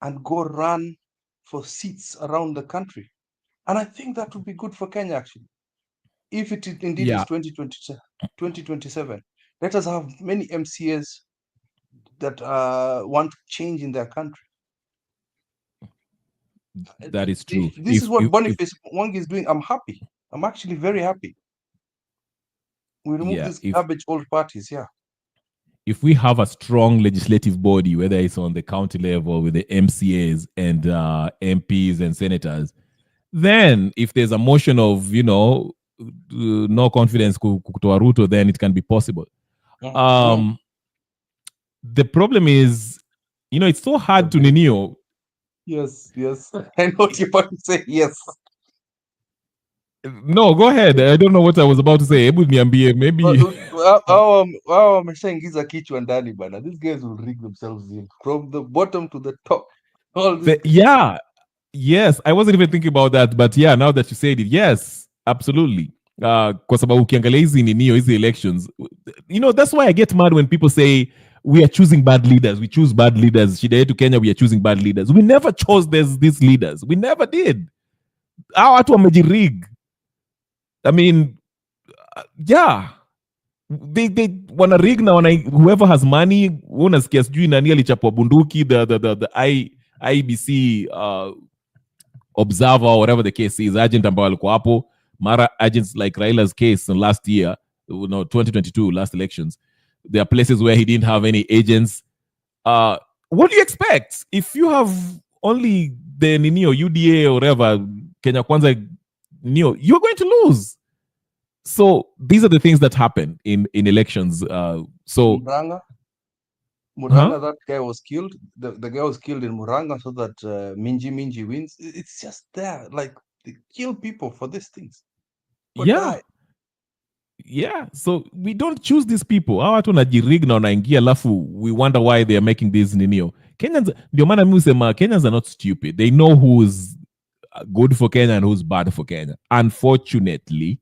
and go run for seats around the country. And I think that would be good for Kenya, actually. If it indeed is 2027, let us have many MCAs that want change in their country. That is true. If this is what Boniface Mwangi is doing, I'm happy. I'm actually very happy. We remove these garbage old parties, If we have a strong legislative body, whether it's on the county level with the MCAs and MPs and senators, then if there's a motion of, no confidence kutoa Ruto, then it can be possible. The problem is, it's so hard to Ninio. Yes. I know what you're about to say. Yes. No, go ahead. I don't know what I was about to say. Maybe ameshaingiza kichwa ndani bana. These guys will rig themselves in from the bottom to the top. Yes, I wasn't even thinking about that, but now that you said it, yes, absolutely. Kwa sababu ukiangalia hizi elections, that's why I get mad when people say we are choosing bad leaders. We choose bad leaders. Shida yetu Kenya, we are choosing bad leaders. We never chose these leaders. We never did. Hao watu wamejirig. I mean, they wanna rig na whoever has money. Unasikia sijui nani alichapwa bunduki, the IBC observer or whatever the case is, agent ambao alikuwa hapo, mara agents like Raila's case last year, 2022 last elections. There are places where he didn't have any agents. What do you expect if you have only the UDA or whatever, Kenya Kwanza, you're going to lose. So these are the things that happen in elections. So Muranga, that guy was killed. The guy was killed in Muranga so that Minji wins. It's just there. Like, they kill people for these things. But Yeah, so we don't choose these people. Hawa watu wanajirig na wanaingia, alafu we wonder why they are making this ninio. Kenyans, ndio maana mimi husema Kenyans are not stupid. They know who's good for Kenya and who's bad for Kenya. Unfortunately,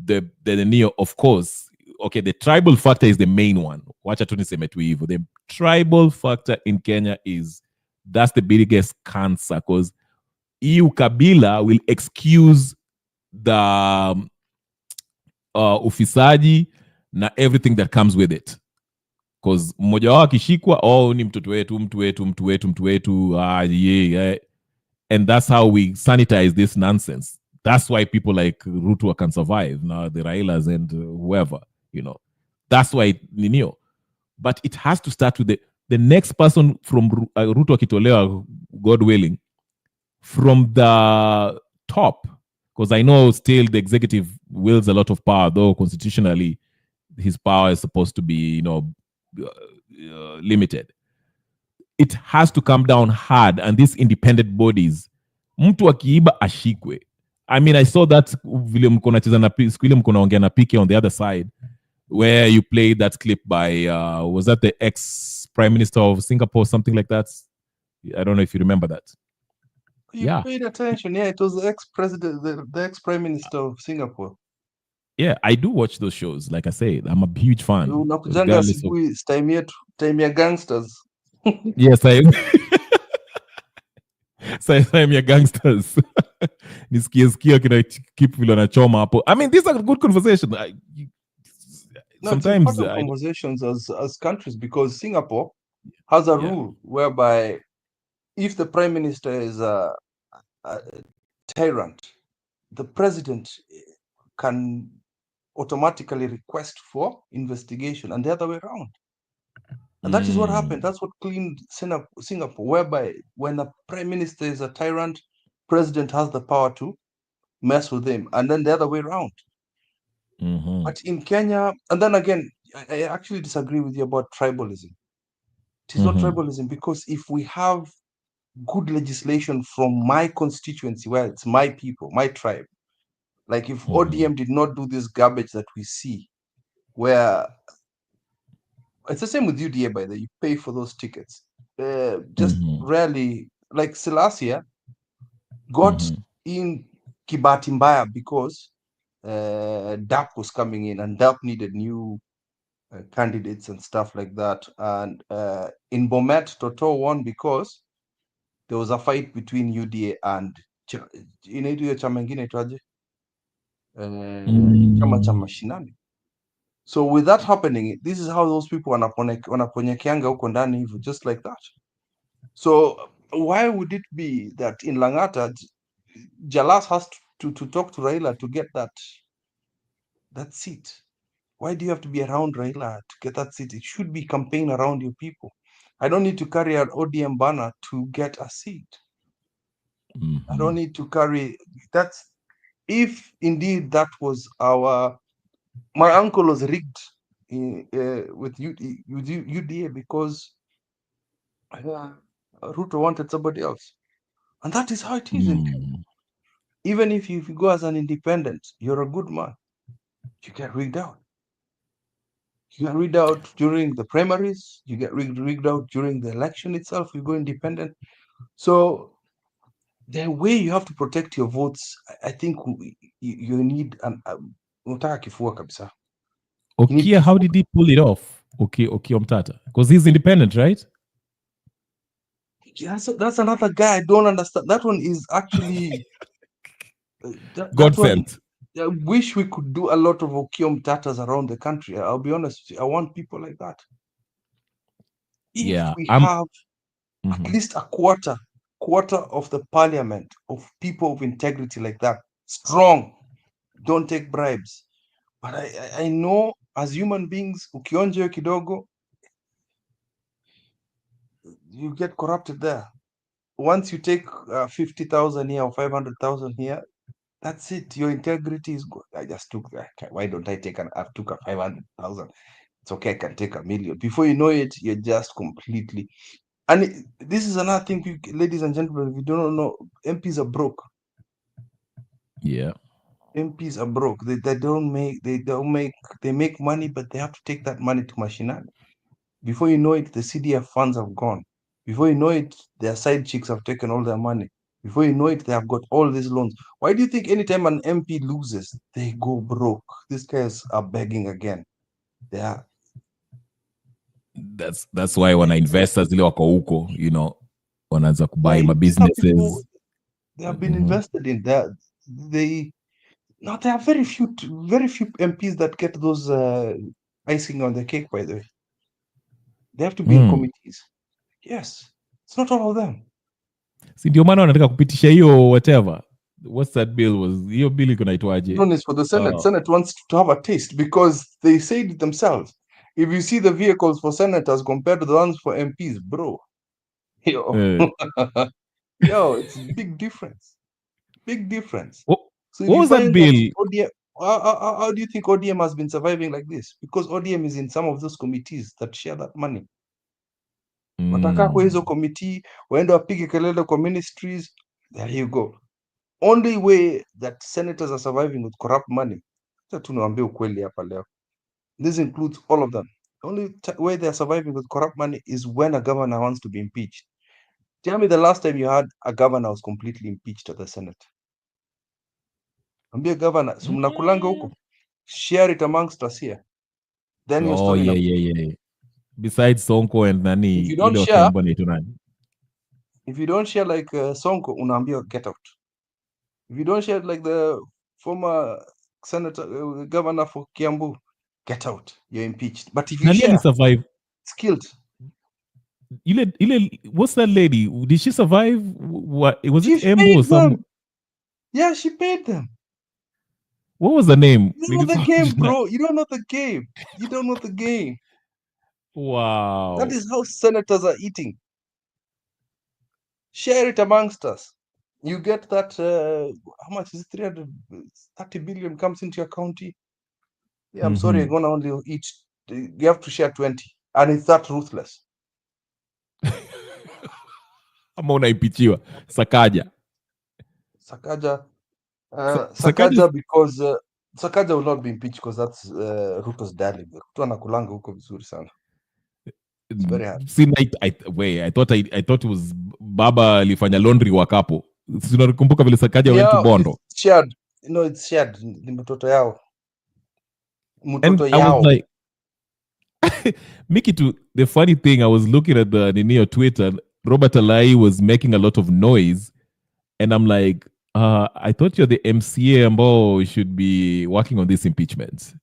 the ninio, of course, okay, the tribal factor is the main one. Wacha tu niseme tu hivyo. The tribal factor in Kenya that's the biggest cancer, because EU Kabila will excuse the ufisadi na everything that comes with it, because mmoja wao akishikwa, ni mtoto wetu, mtu wetu, and that's how we sanitize this nonsense. That's why people like Ruto can survive now, the Railas and whoever, that's why ninio. But it has to start with the next person from Ruto akitolewa, God willing, from the top, because I know still the executive wields a lot of power, though constitutionally his power is supposed to be, limited. It has to come down hard, and these independent bodies, mtu akiiba ashikwe. I mean, I saw that vile mko nacheza na siku ile mko naongea na PK on the other side, where you played that clip by was that the ex-prime minister of Singapore, something like that? I don't know if you remember that. You paid attention. Yeah, it was the ex-president, the ex-prime minister of Singapore. Yeah, I do watch those shows. Like I said, I'm a huge fan. Unakujanga asubuhi time ya gangsters. Yes, I'm your gangsters. Nisikia kina keep vile wanachoma hapo. I mean, these are good conversations. Sometimes conversations as countries, because Singapore has a rule whereby if the prime minister is a tyrant, the president can automatically request for investigation, and the other way around. And that is what happened. That's what cleaned Singapore, whereby when a prime minister is a tyrant, president has the power to mess with him, and then the other way around. But in Kenya, and then again, I actually disagree with you about tribalism. It is not tribalism, because if we have good legislation from my constituency, where it's my people, my tribe, like if ODM did not do this garbage that we see, where it's the same with UDA, by the way, you pay for those tickets. Just rarely, like Selassie got in Kibati Mbaya because DAP was coming in, and DAP needed new candidates and stuff like that. And in Bomet, Toto won because there was a fight between UDA and inaitwa chama ingine itwaje? Chama cha mashinani. So with that happening, this is how those people wanaponyekeanga huko ndani hivyo, just like that. So why would it be that in Langata, Jalas has to talk to Raila to get that seat? Why do you have to be around Raila to get that seat? It should be campaign around your people. I don't need to carry an ODM banner to get a seat. I don't need to carry that. If indeed that was my uncle was rigged with UDA because Ruto wanted somebody else, and that is how it is in Kenya. Even if you go as an independent, you're a good man, you get rigged out. You get rigged out during the primaries, you get rigged out during the election itself, you go independent. So the way you have to protect your votes, I think you need unataka kifua kabisa. Okia, how did he pull it off? Okay, Omtata. Because he's independent, right? Yeah, so that's another guy I don't understand. That one is actually God sent. I wish we could do a lot of Okiom Tatas around the country. I'll be honest, I want people like that. If we have at least a quarter of the parliament of people of integrity like that, strong, don't take bribes. But I know as human beings, ukionje kidogo, you get corrupted there. Once you take 50,000 here or 500,000 here, that's it. Your integrity is good. I just took that. Why don't I took a 500,000? It's okay. I can take $1 million. Before you know it, you're just completely. And this is another thing, ladies and gentlemen. If you don't know, MPs are broke. Yeah. MPs are broke. They make money, but they have to take that money to mashinani. Before you know it, the CDF funds have gone. Before you know it, their side chicks have taken all their money. Before you know it, they have got all these loans. Why do you think anytime an MP loses, they go broke? These guys are begging again. They are. That's why wana investors zile wako huko, wanaanza kubuy Yeah, ma these are people, businesses. they have been invested in. They now there are very few MPs that get those icing on the cake. By the way, they have to be in committees. Yes, it's not all of them. Si ndio maana wanataka kupitisha hiyo whatever. What's that bill was? Hiyo bill iko naitwaje? One is for the Senate. Senate wants to have a taste because they said it themselves. If you see the vehicles for senators compared to the ones for MPs, bro, yo, yo, it's big difference. Big difference. What So if was you that find bill? ODM, how do you think ODM has been surviving like this? Because ODM is in some of those committees that share that money. Watakaa kwa hizo committee, waende wapige kelele kwa ministries. There you go. Only way that senators are surviving with corrupt money. Tu niwaambie ukweli hapa leo. This includes all of them. The only way they are surviving with corrupt money is when a governor wants to be impeached. Tell me the last time you had a governor was completely impeached at the Senate. Ambia governor, so mnakulanga huko. Share it amongst us here. Then your story. Yeah. Besides Sonko and nani, If you don't ile share, wakembo naitwa nani? if you don't share like Sonko, unaambia get out. If you don't share like the former senator, governor for Kiambu, get out. You're impeached. But if you Nani share, survive? it's killed. What's that lady? Did she survive? What was She it? Embu paid or some? them. Yeah, she paid them. What was the name? You don't know the game, bro. You don't know the game. You don't know the game. Wow. That is how senators are eating. Share it amongst us. You get that, how much is it? 330 billion comes into your county. Yeah, I'm sorry, you're going to only eat, you have to share 20. And it's that ruthless. Ama unaipichiwa. Sakaja. Sakaja because Sakaja will not be impeached because that's Ruto's darling. Ruto anakulanga huko vizuri sana. It's very hard. I thought it was Baba alifanya laundry wakapo. Sinakumbuka vile Sakaja went to Bondo. It's shared. It's shared. Ni mtoto yao. Mtoto I was yao. like, Mickey, the funny thing, I was looking at the Nini Twitter, Robert Alai was making a lot of noise, and I'm like, I thought you're the MCA ambao should be working on this impeachment.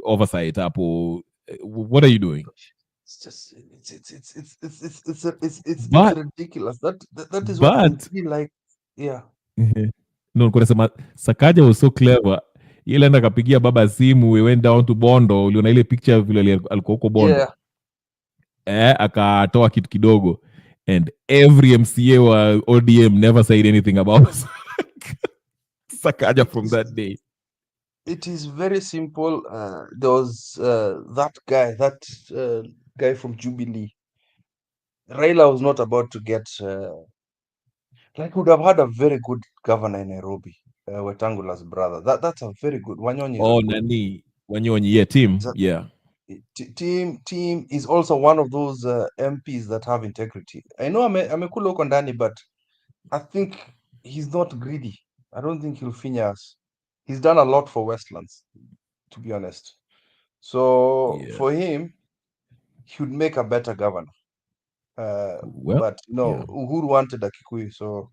Oversight, Apple. What are you doing? It's just it's ridiculous. That is what I feel like. Yeah. No, nasema Sakaja was so clever. Ile enda kapigia baba simu, we went down to Bondo, uliona ile picture vile alikuwa huko Bondo. Yeah. Akatoa kitu kidogo, and every MCA wa ODM never said anything about Sakaja from that day. It is very simple. There was that guy from Jubilee. Raila was not about to get would have had a very good governor in Nairobi, Wetangula's brother. That's a very good Wanyonyi. Oh, Nani Wanyonyi, yeah, Tim, yeah. Team is also one of those MPs that have integrity. I know amekula huko ndani, but I think he's not greedy. I don't think he'll finya us. He's done a lot for Westlands, to be honest. So for him, he would make a better governor. But Uhuru wanted a Kikuyu, so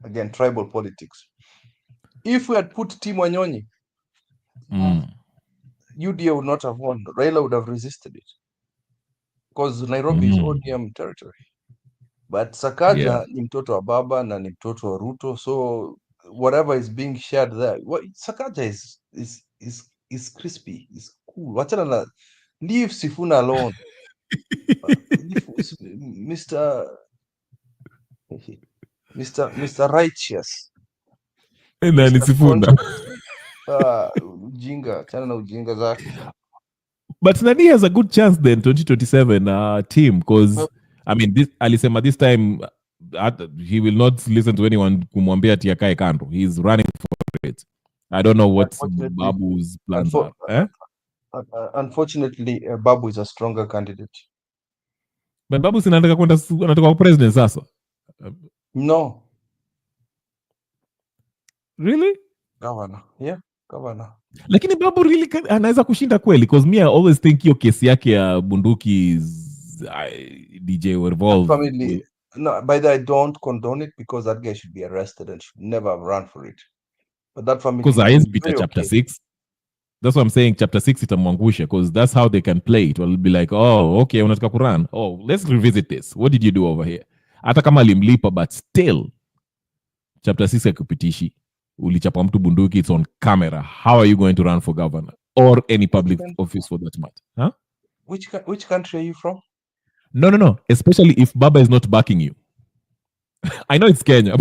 again, tribal politics. If we had put Tim Wanyonyi, UDA would not have won. Raila would have resisted it because Nairobi is ODM territory. But Sakaja ni mtoto wa baba na ni mtoto wa Ruto, so whatever is being shared there, Sakaja is crispy, is cool. Wachana na, leave Sifuna alone. Mr. Righteous. Nani Sifuna? Ujinga, chana na ujinga zake. But Nani has a good chance then 2027 team, because I mean alisema this time he will not listen to anyone kumwambia ati akae kando. He's running for it. I don't know what Unfortunately, Babu's plans are. Unfortunately, Babu is a stronger candidate. But Babu anataka kwa president sasa. No. Really? Governor. Yeah, governor. Lakini Babu really anaweza kushinda kweli? Because me I always think hiyo kesi yake ya bunduki is DJ Revolve. Family. No, by the way, I don't condone it because that guy should be arrested and should never have run for it. But that family because I is beat very chapter okay. 6. That's what I'm saying. Chapter 6 itamwangusha because that's how they can play it. Will be like, oh, okay, unataka kurun. Oh, let's revisit this. What did you do over here? Hata kama alimlipa, but still, chapter 6 yakupitishi. Ulichapa mtu bunduki, it's on camera. How are you going to run for governor or any public office for that matter? Huh? Which country are you from? No. Especially if Baba is not backing you. I know it's Kenya.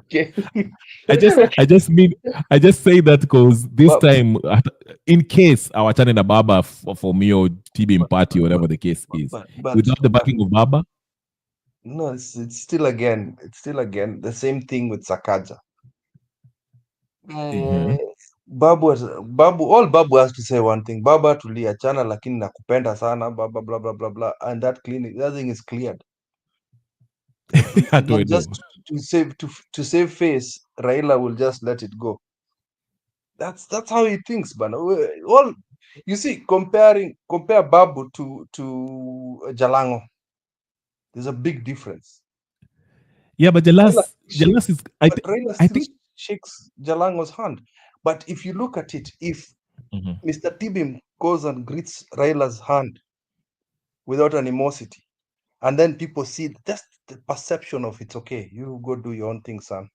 Okay. I just say that because this time, in case our channel na Baba for me or TB party or whatever the case is, without the backing of Baba. No, it's still again the same thing with Sakaja. Babu all Babu has to say one thing. Baba tuliachana lakini nakupenda sana, blah blah blah blah blah, and that thing is cleared. Just to save face, Raila will just let it go. That's how he thinks, but all you see, compare Babu to Jalango. There's a big difference. Yeah, but Jalas is Raila still shakes Jalango's hand. But if you look at it, if Mr. Tibim goes and greets Raila's hand without animosity, and then people see just the perception of it's okay, you go do your own thing, son.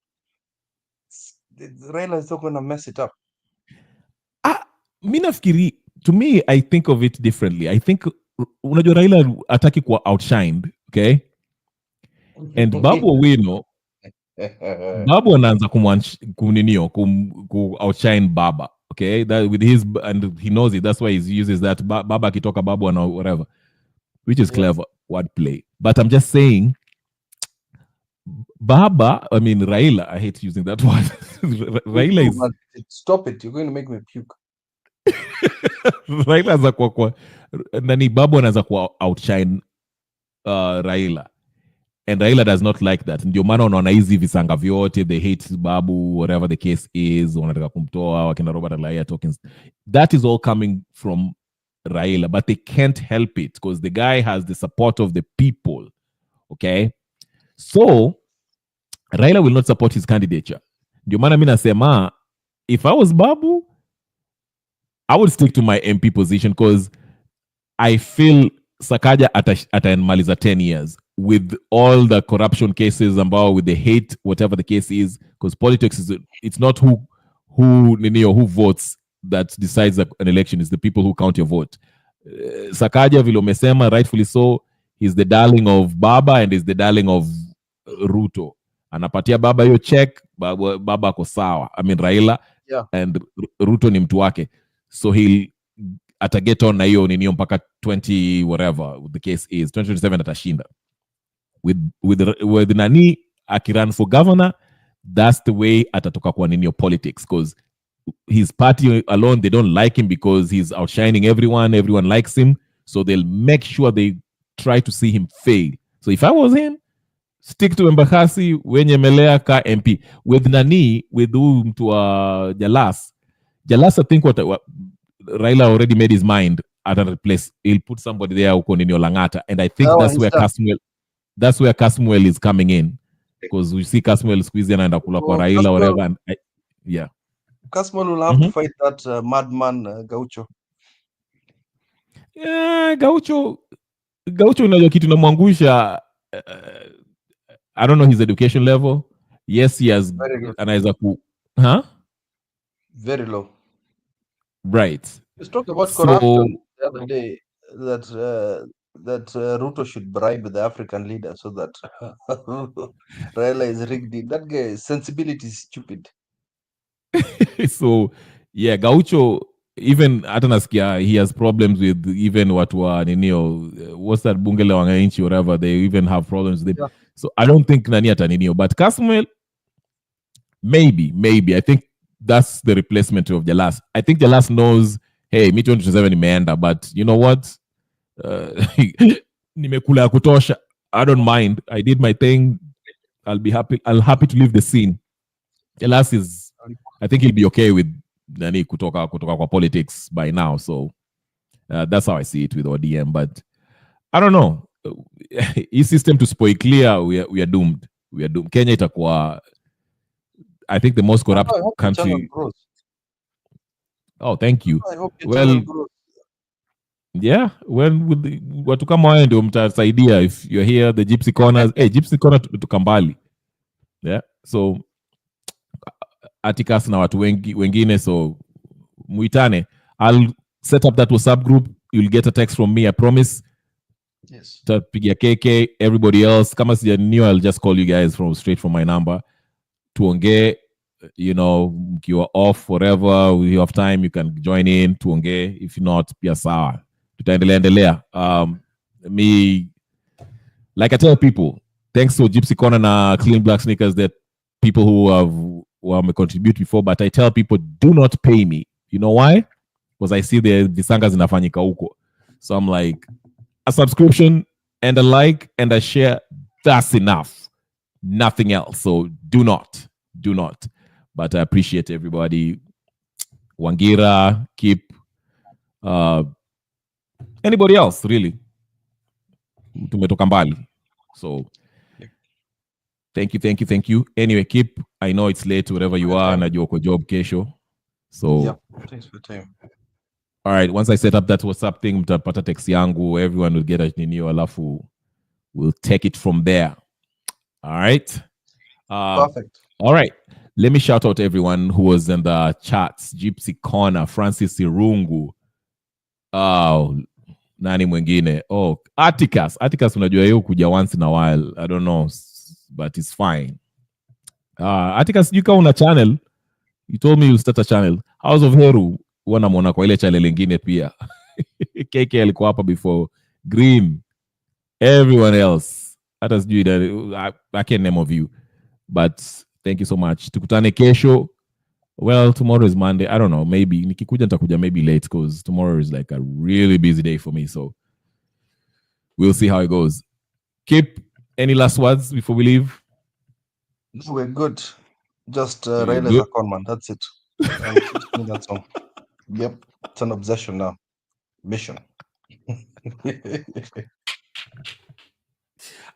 Raila is not going to mess it up. To me, I think of it differently. I think unajua Raila ataki kuwa outshined, okay? And Babu Owino, Babu anaanza ku outshine Baba, okay? That with his, and he knows it. That's why he uses that Baba akitoka Babu and whatever, which is clever wordplay. But I'm just saying, Raila, I hate using that word. Raila is... Stop it. You're going to make me puke. Raila za kwa nani Babu anaanza kwa outshine Raila. And Raila does not like that. Ndio maana unaona hizi visanga vyote, they hate Babu, whatever the case is, wanataka kumtoa, wakina Robert Alaya tokens. That is all coming from Raila, but they can't help it because the guy has the support of the people. Okay? So, Raila will not support his candidature. Ndio maana mimi nasema, if I was Babu, I would stick to my MP position because I feel Sakaja atamaliza 10 years with all the corruption cases ambao with the hate, whatever the case is, because politics is, it's not who votes that decides an election, it's the people who count your vote. Sakaja vile umesema, rightfully so, he's the darling of Baba and is the darling of Ruto. Anapatia Baba hiyo check, Baba ako sawa. Raila, and Ruto ni mtu wake. So he'll get on na hiyo nini mpaka 20 whatever the case is 2027 atashinda with nani akiran for governor. That's the way atatoka kwa nini politics, because his party alone, they don't like him because he's outshining everyone likes him, so they'll make sure they try to see him fail. So if I was him, stick to Embakasi wenye melea ka MP with nani with mtu wa Jalas, I think what Raila already made his mind at a place. He'll put somebody there uko nini Langata, and I think that's where Kasmuel is coming in, because we see Kasmuel squeezing and kula kwa Raila whatever, and Kasmuel will have to fight that madman Gaucho. Yeah, Gaucho unajua kitu namwangusha. I don't know his education level. Yes, he has anaweza very low. Right. Let's talk about corruption the other day, that Ruto should bribe the African leader so that Raila is rigged. That guy's sensibility is stupid. So, yeah, Gaucho, even Atanaskia, he has problems with even what's that Bungele Wanganchi, whatever, they even have problems with it. Yeah. So I don't think Nani Ataninio, but Kasmuel, maybe I think that's the replacement of Jalas. I think Jalas knows, hey, me 2027 nimeenda, but you know what? Nimekula ya kutosha. I don't mind. I did my thing. I'll happy to leave the scene. Jalas is, I think he'll be okay with nani kutoka kwa politics by now. So that's how I see it with ODM. But I don't know. His system to spoil clear, we are doomed. We are doomed. Kenya itakuwa, I think, the most corrupt country. Oh, thank you. I hope your Well, channel grows. yeah, when watu kama wao ndio mtasaidia if you're here, the Gypsy Corners. Hey, Gypsy Corner tukambali. Yeah, so Atticus na watu wengine, so muitane. I'll set up that WhatsApp group. You'll get a text from me, I promise. Yes. Tapigia KK, everybody else. Kama sija new, I'll just call you guys straight from my number. Tuongee, you know, you're off, whatever, you have time, you can join in, tuongee. If not, pia sawa. Tutaendelea. Me, like I tell people, thanks to Gypsy Corner na Clean Black Sneakers, that people who have contributed before, but I tell people, do not pay me. You know why? Because I see the visangas zinafanyika huko. So I'm like, a subscription and a like and a share, that's enough. Nothing else. So do not. But I appreciate everybody. Wangira, keep anybody else, really. Tumetoka mbali. So thank you. Anyway, keep. I know it's late wherever you are, najua uko job kesho. So yeah, thanks for your time. All right, once I set up that WhatsApp thing, mtapata text yangu, everyone will get a ninio, alafu we'll take it from there. All right? Perfect. All right. Let me shout out everyone who was in the chats. Gypsy Corner, Francis Irungu. Oh, nani mwingine? Oh, Atticus. Atticus unajua yeye kuja once in a while. I don't know, but it's fine. Atticus, you kama una channel. You told me you start a channel. House of Heru. Wanamwona kwa ile channel lingine pia. KK alikuwa hapa before. Green. Everyone else. Hata sijui I can't name of you. But thank you so much. Tukutane kesho. Well, tomorrow is Monday. I don't know. Maybe. Nikikuja nitakuja maybe late because tomorrow is like a really busy day for me. So we'll see how it goes. Kip, any last words before we leave? No, we're good. Just Raila is a con man. That's it. That song. Yep. It's an obsession now. Mission.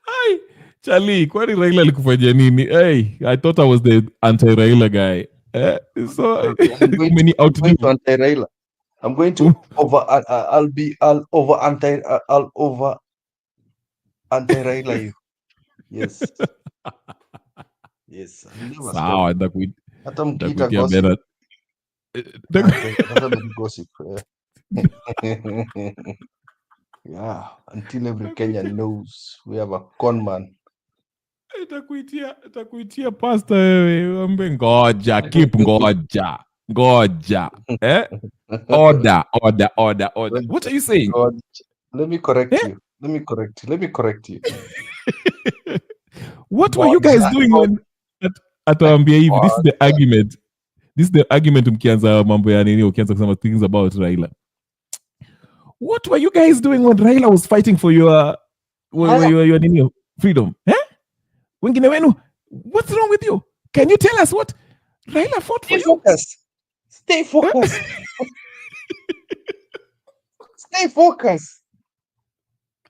Hi, Charlie, kwani Raila alikufanyia nini? Hey, I thought I was the anti-Raila guy. So I'm going to anti-Raila. I'm going to I'll over anti-Raila you. Yes. Yes. Sawa, hata mkiita gossip. Gossip. Yeah, until every Kenyan knows we have a con man. Takuitia pasta wewe, ambe ngoja, keep ngoja. Order. What are you saying? God, let me correct you. What were you guys doing when atawambia hivi? This is the argument mkianza mambo ya nini, ukianza kusema things about Raila. What were you guys doing when Raila was fighting for your freedom? Wengine wenu, what's wrong with you? Can you tell us what Raila fought for you? Stay focused. Stay focused.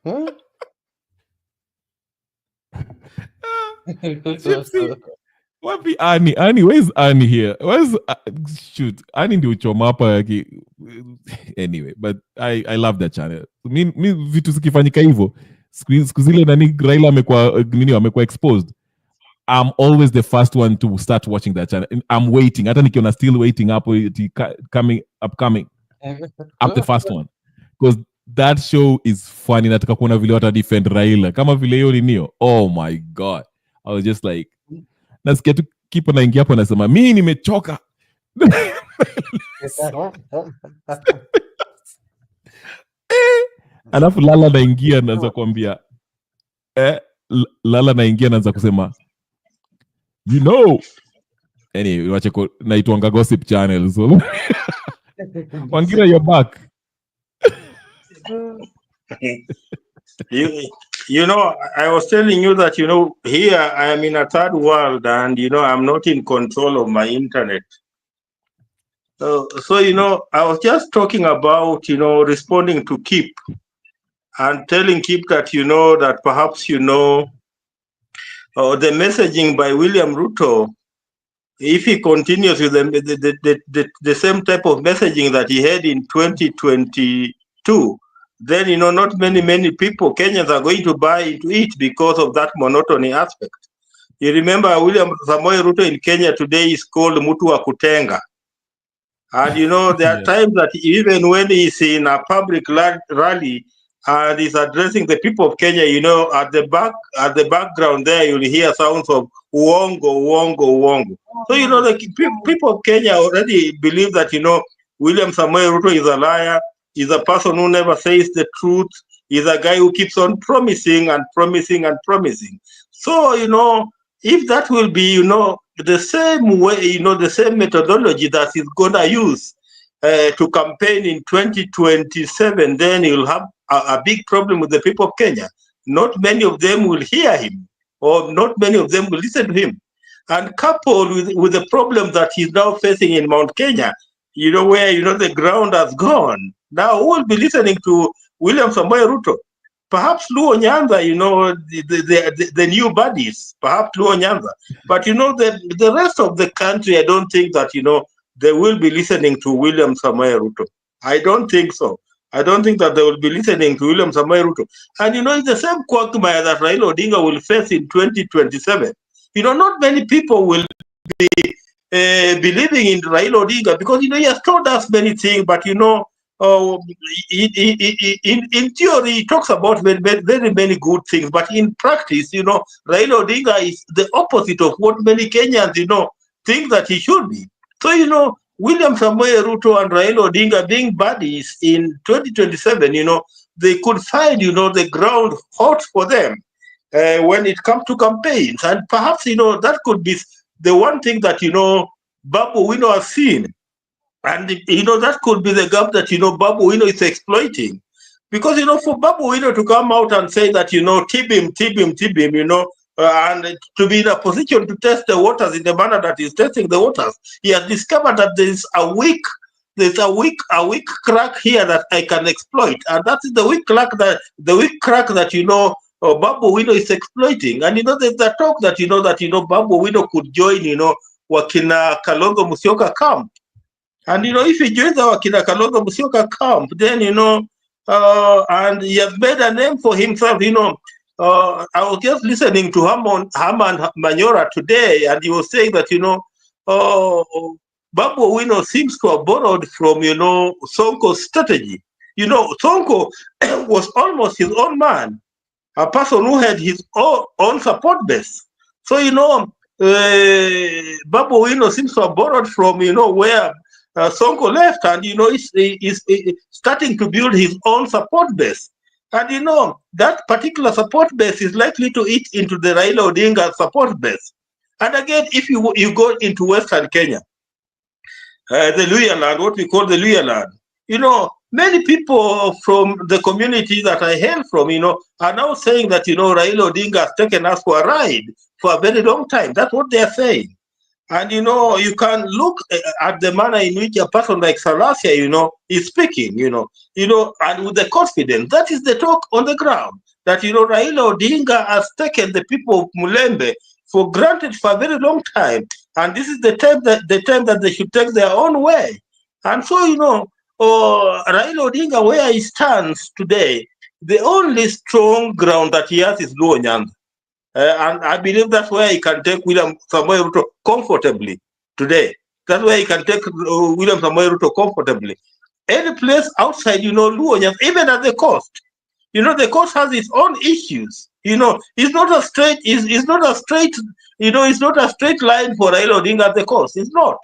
Huh? Gypsy, wapi Annie? Annie, where's Annie here? Shoot, Annie ndio uchoma hapa. Anyway, but I love that channel. Mi vitu zikifanyika hivyo, siku zile nani Raila amekuwa exposed, I'm always the first one to start watching that channel. I'm waiting. Hata nikiona still waiting up, upcoming. I'm the first one. Because that show is funny. Nataka kuona vile wata defend Raila. Kama vile hiyo ninio. Oh my God. I was just like, nasikia tu kipo naingia hapo nasema, mimi nimechoka. Alafu Lala naingia naanza kuambia, Lala naingia naanza kusema, you know, Anyway, wache naitwanga gossip channel. So Wangira, you're back. You know, I was telling you that, here I am in a third world and, I'm not in control of my internet. So, I was just talking about, responding to Kip and telling Kip that, that perhaps, the messaging by William Ruto, if he continues with the same type of messaging that he had in 2022, then, not many people, Kenyans, are going to buy into it because of that monotony aspect. You remember William Samoei Ruto in Kenya today is called Mutu wa Kutenga. And, there are times that even when he's in a public rally and he's addressing the people of Kenya, at the background there, you'll hear sounds of uongo, uongo, uongo. So, the people of Kenya already believe that, William Samoei Ruto is a liar. He's a person who never says the truth. He's a guy who keeps on promising and promising and promising. So, if that will be, the same way, the same methodology that he's going to use to campaign in 2027, then he'll have a big problem with the people of Kenya. Not many of them will hear him, or not many of them will listen to him. And coupled with the problem that he's now facing in Mount Kenya, where, the ground has gone. Now, who will be listening to William Samoei Ruto? Perhaps Luo Nyanza, the new buddies, perhaps Luo Nyanza. But, the rest of the country, I don't think that, they will be listening to William Samoei Ruto. I don't think so. I don't think that they will be listening to William Samoei Ruto. And, it's the same quagmire that Raila Odinga will face in 2027. Not many people will be believing in Raila Odinga because, he has told us many things, but, in theory, he talks about very, very many good things, but in practice, Raila Odinga is the opposite of what many Kenyans, think that he should be. So, William Samoei Ruto and Raila Odinga being buddies in 2027, they could find, the ground hot for them when it comes to campaigns. And perhaps, that could be the one thing that, Babu Wino has seen. And, that could be the gap that, Babu Wino is exploiting. Because, for Babu Wino to come out and say that, tib him, and to be in a position to test the waters in the manner that he's testing the waters, he has discovered that there's a weak crack here that I can exploit. And that is the weak crack that, Babu Wino is exploiting. And, there's the talk that, Babu Wino could join, Wakina Kalonzo Musyoka camp. And, if he joins the Wakina Kalonzo Musyoka camp, then, and he has made a name for himself, I was just listening to Herman Manyora today, and he was saying that, Babu Wino seems to have borrowed from, Sonko's strategy. Sonko was almost his own man, a person who had his own support base. So, Babu Wino seems to have borrowed from, where Sonko left, and, he's starting to build his own support base. And, that particular support base is likely to eat into the Raila Odinga support base. And again, if you go into Western Kenya, the Luhya land, what we call the Luhya land, many people from the community that I hail from, are now saying that, Raila Odinga has taken us for a ride for a very long time. That's what they are saying. And, you can look at the manner in which a person like Salasia, is speaking, and with the confidence. That is the talk on the ground, that, Raila Odinga has taken the people of Mulembe for granted for a very long time. And this is the time that they should take their own way. And so, Raila Odinga, where he stands today, the only strong ground that he has is Luo Nyanza. And I believe that's where he can take William Samoei Ruto comfortably today. That's where he can take William Samoei Ruto comfortably. Any place outside, Luo Nyanza, even at the coast, the coast has its own issues. It's not a straight, it's not a straight, it's not a straight line for Raila Odinga at the coast. It's not.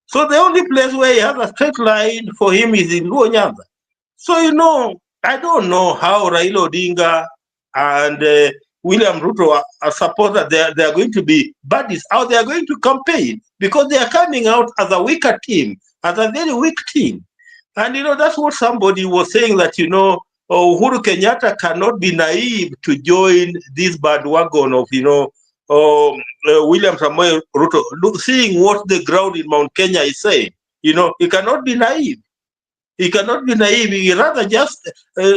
So the only place where he has a straight line for him is in Luo Nyanza. So, I don't know how Raila Odinga and William Ruto suppose that they are going to be buddies, how they are going to campaign, because they are coming out as a weaker team, as a very weak team. And, that's what somebody was saying, that, Uhuru Kenyatta cannot be naive to join this bandwagon of, William Samoei Ruto, seeing what the ground in Mount Kenya is saying. He cannot be naive. He cannot be naive. He rather just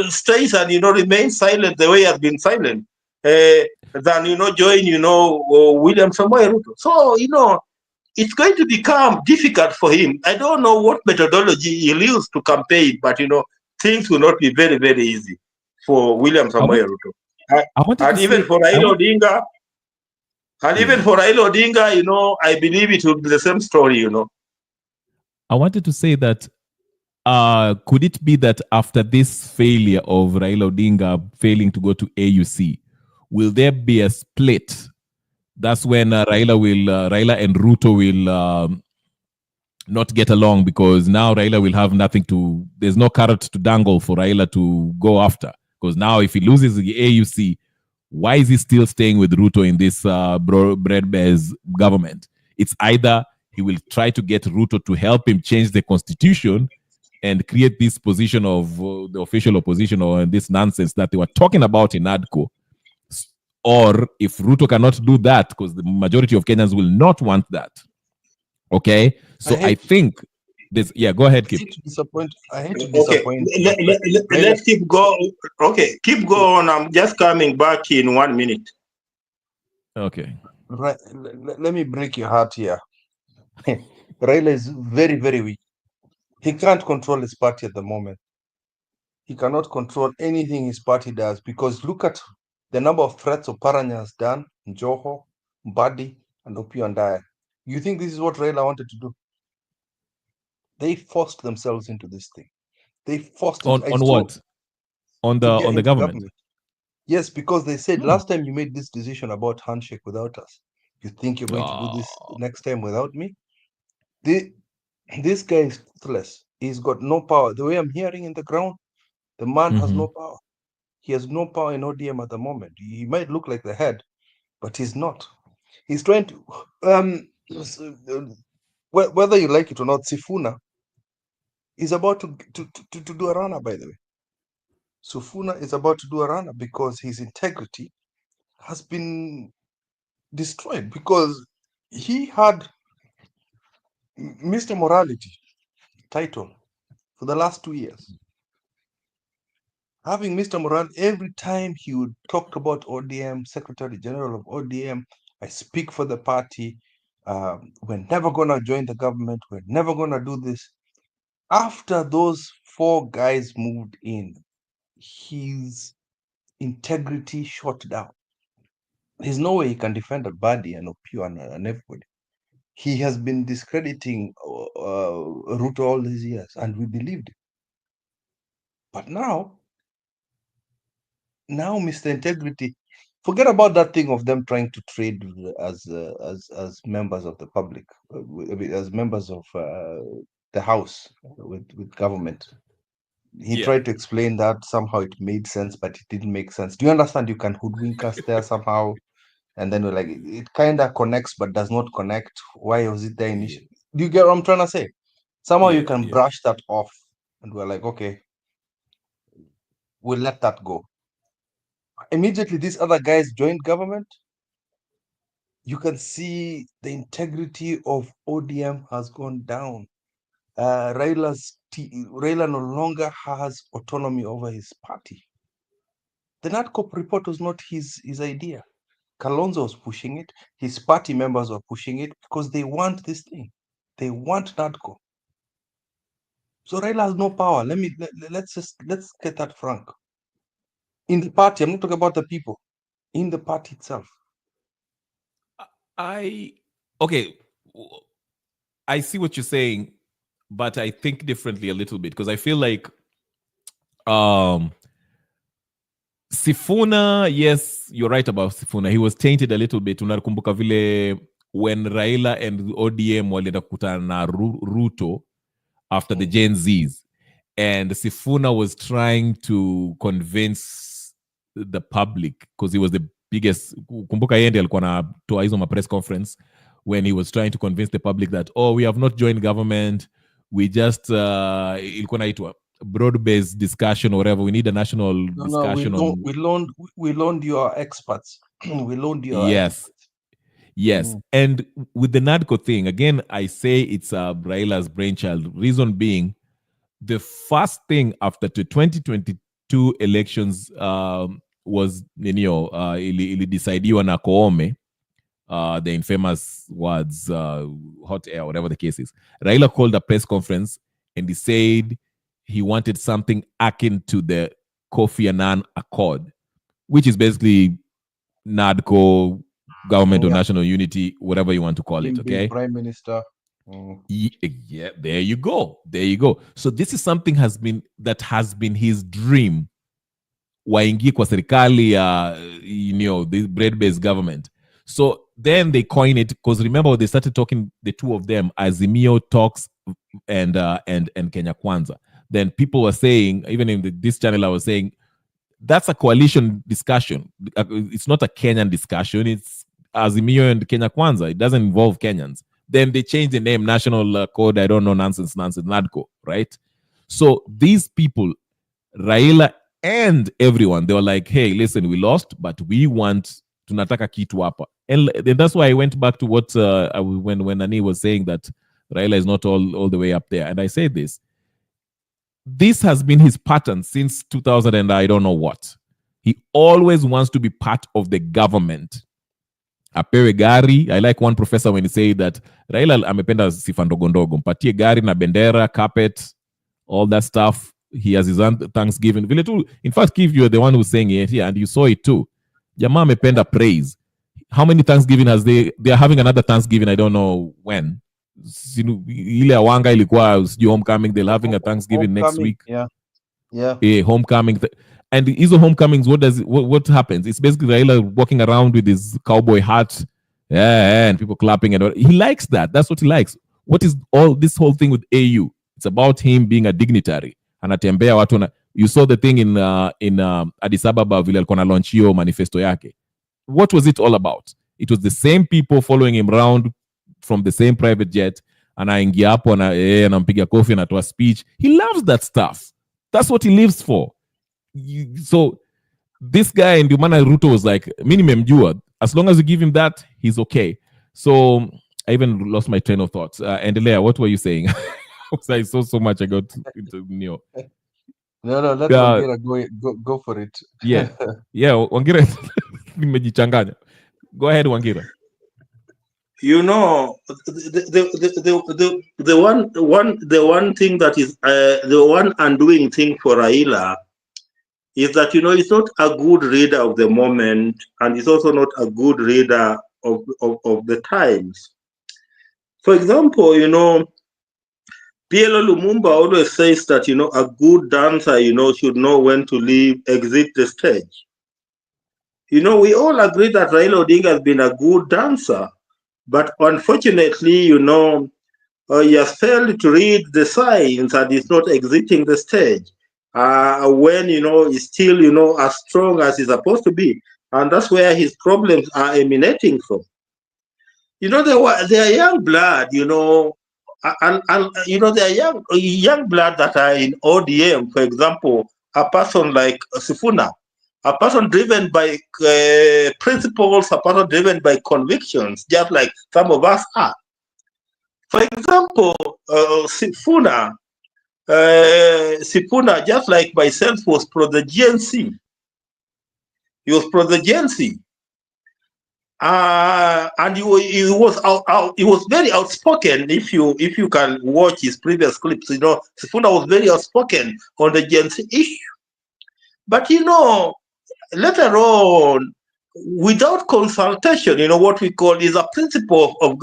stays and, remain silent the way he has been silent than, join, William Samoei Ruto. So, it's going to become difficult for him. I don't know what methodology he'll use to campaign, but, things will not be very, very easy for William Samoei Ruto. And even for Raila Odinga, I believe it will be the same story, I wanted to say that could it be that after this failure of Raila Odinga failing to go to AUC, will there be a split? That's when Raila and Ruto will not get along, because now Raila will have there's no carrot to dangle for Raila to go after. Because now if he loses the AUC, why is he still staying with Ruto in this Bread Bears government? It's either he will try to get Ruto to help him change the constitution and create this position of the official opposition, or this nonsense that they were talking about in ADCO. Or if Ruto cannot do that, because the majority of Kenyans will not want that. Okay? So I think this, go ahead, Kip. I hate to disappoint. Let's keep going. Okay, keep going. I'm just coming back in 1 minute. Okay. Right. Let me break your heart here. Raila is very, very weak. He can't control his party at the moment. He cannot control anything his party does, because look at the number of threats Oparanya has done, Joho, Mbadi, and Opiyo Ndaya. You think this is what Raila wanted to do? They forced themselves into this thing. They forced on what? On the government. Yes, because they said last time you made this decision about handshake without us. You think you're going to do this next time without me? This guy is toothless. He's got no power. The way I'm hearing in the ground, the man has no power. He has no power in ODM at the moment. He might look like the head, but he's not. He's trying to, whether you like it or not, Sifuna is about to do a runner, by the way. Sifuna is about to do a runner because his integrity has been destroyed, because he had Mr. Morality title for the last 2 years. Having Mr. Moran, every time he would talk about ODM, Secretary General of ODM, I speak for the party, we're never going to join the government, we're never going to do this. After those 4 guys moved in, his integrity shot down. There's no way he can defend a body and Opiyo and everybody. He has been discrediting Ruto all these years, and we believed it. But now Mr. Integrity, forget about that thing of them trying to trade as members of the public, as members of the house with government. He tried to explain that somehow it made sense, but it didn't make sense. Do you understand? You can hoodwink us there somehow, and then we're like, it kind of connects but does not connect. Why was it there initially? Do you get what I'm trying to say? Somehow you can brush that off, and we're like, okay, we'll let that go. Immediately these other guys joined government, you can see the integrity of ODM has gone down. Raila no longer has autonomy over his party. The NADCO report was not his idea. Kalonzo was pushing it. His party members were pushing it because they want this thing. They want NADCO. So Raila has no power. Let's get that frank. In the party, I'm not talking about the people. In the party itself. I see what you're saying, but I think differently a little bit, because I feel like Sifuna, yes, you're right about Sifuna. He was tainted a little bit. Unakumbuka vile when Raila and ODM walienda kukutana na Ruto after the Gen Zs, and Sifuna was trying to convince the public, because he was the biggest, kumbuka yeye ndiye alikuwa anatoa hizo ma press conference when he was trying to convince the public that, oh, we have not joined government, we just ilikuwa naitwa broad-based discussion or whatever, we need a national discussion on... we loaned your experts. We loaned your Yes. Yes. And with the NADCO thing, again, I say it's Raila's brainchild. Reason being, the first thing after the 2022 elections was, ilidecidiwa na Koome, the infamous words, hot air, whatever the case is. Raila called a press conference and he said he wanted something akin to the Kofi Annan Accord, which is basically NADCO, Government of National Unity, whatever you want to call it, okay? Prime Minister. Yeah, there you go. So this is something that has been his dream. Waingie kwa serikali, the bread-based government. So then they coin it, because remember they started talking, the two of them, Azimio talks and Kenya Kwanza. Then people were saying, even in this channel I was saying, that's a coalition discussion. It's not a Kenyan discussion. It's Azimio and Kenya Kwanza. It doesn't involve Kenyans. Then they changed the name, National Code, I don't know, nonsense, NADCO, right? So these people, Raila and everyone, they were like, hey, listen, we lost, but we want tunataka kitu hapa. And that's why I went back to what when Ani was saying that Raila is not all the way up there. And I say this has been his pattern since 2000 and I don't know what. He always wants to be part of the government. Apewe gari. I like one professor when he said that Raila amependa sifa ndogo ndogo. Mpatie gari na bendera, carpet, all that stuff. He has his own Thanksgiving. In fact, Keith, you're the one who's saying it here, and you saw it too. Jamaa amependa praise. How many Thanksgiving has they are having another Thanksgiving, I don't know when. Ile awanga ilikuwa homecoming, they're having a Thanksgiving next week. Homecoming. And hizo homecomings, what happens? It's basically Raila walking around with his cowboy hat, and people clapping, and he likes that. That's what he likes. What is all this whole thing with AU? It's about him being a dignitary. Anatembea watu you saw the thing in Addis Ababa vile alikuwa na launch hiyo manifesto yake. What was it all about? It was the same people following him around from the same private jet. Anaingia hapo anampiga kofi, anatoa speech. He loves that stuff. That's what he lives for. So this guy, and Dumana Ruto was like, minimum jua. As long as you give him that, he's okay. So I even lost my train of thoughts. Endelea, what were you saying? I saw so much, I got into No, let Wangira go for it. Yeah, Wangira nimejichanganya. Go ahead, Wangira. The one thing that is the one undoing thing for Raila is that he's not a good reader of the moment, and he's also not a good reader of the times. For example, PLO Lumumba always says that a good dancer should know when to exit the stage. We all agree that Raila Odinga has been a good dancer, but unfortunately, he has failed to read the signs and is not exiting the stage when he's still as strong as he's supposed to be, and that's where his problems are emanating from. They are young blood, and there are young blood that are in ODM. For example, a person like Sifuna, a person driven by principles, a person driven by convictions, just like some of us are. For example, Sifuna, just like myself, was pro the GNC. He was pro the GNC. And he was very outspoken. If you can watch his previous clips, Sifuna was very outspoken on the GNC issue. But later on, without consultation, what we call is a principle of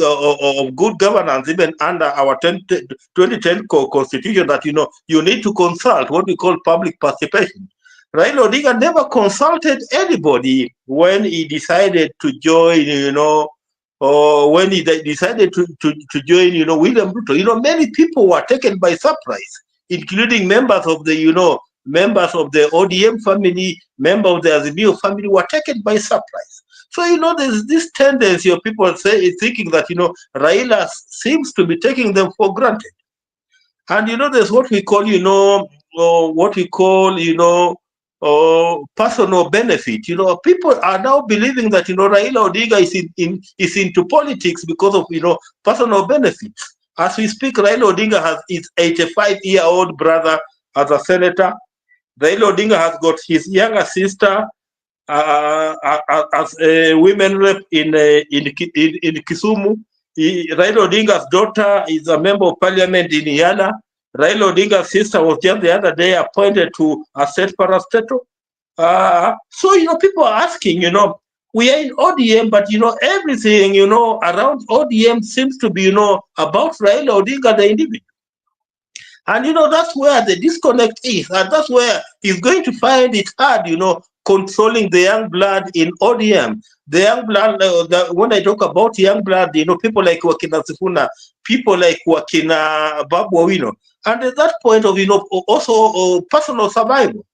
good governance, even under our 2010 constitution, that you need to consult, what we call public participation. Raila Odinga never consulted anybody when he decided to join, or when he decided to join, William Ruto. Many people were taken by surprise, including members of the, members of the ODM family, members of the Azimio family were taken by surprise. So, there's this tendency of people thinking that, Raila seems to be taking them for granted. And, there's what we call, personal benefit. People are now believing that, Raila Odinga is into politics because of, personal benefits. As we speak, Raila Odinga has his 85-year-old brother as a senator. Raila Odinga has got his younger sister as a women rep in Kisumu. Raila Odinga's daughter is a member of parliament in Yala. Raila Odinga's sister was just the other day appointed to a state parastatal. So, people are asking, we are in ODM, but, everything, around ODM seems to be, about Raila Odinga, the individual. And, that's where the disconnect is. And that's where he's going to find it hard, controlling the young blood in ODM. The young blood, when I talk about young blood, people like Wakina Sifuna, people like Wakina Babu Owino. And at that point of, also personal survival.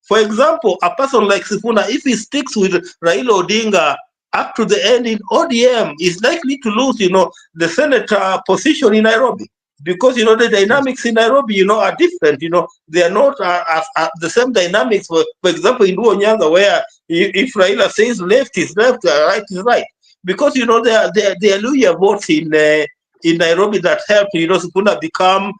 For example, a person like Sifuna, if he sticks with Raila Odinga up to the end in ODM, is likely to lose, the senator position in Nairobi. Because, the dynamics in Nairobi, are different. They are not the same dynamics. For example, in Luonyanga, where if Raila says left is left, right is right. Because, there are Luya votes in Nairobi that help, Sifuna become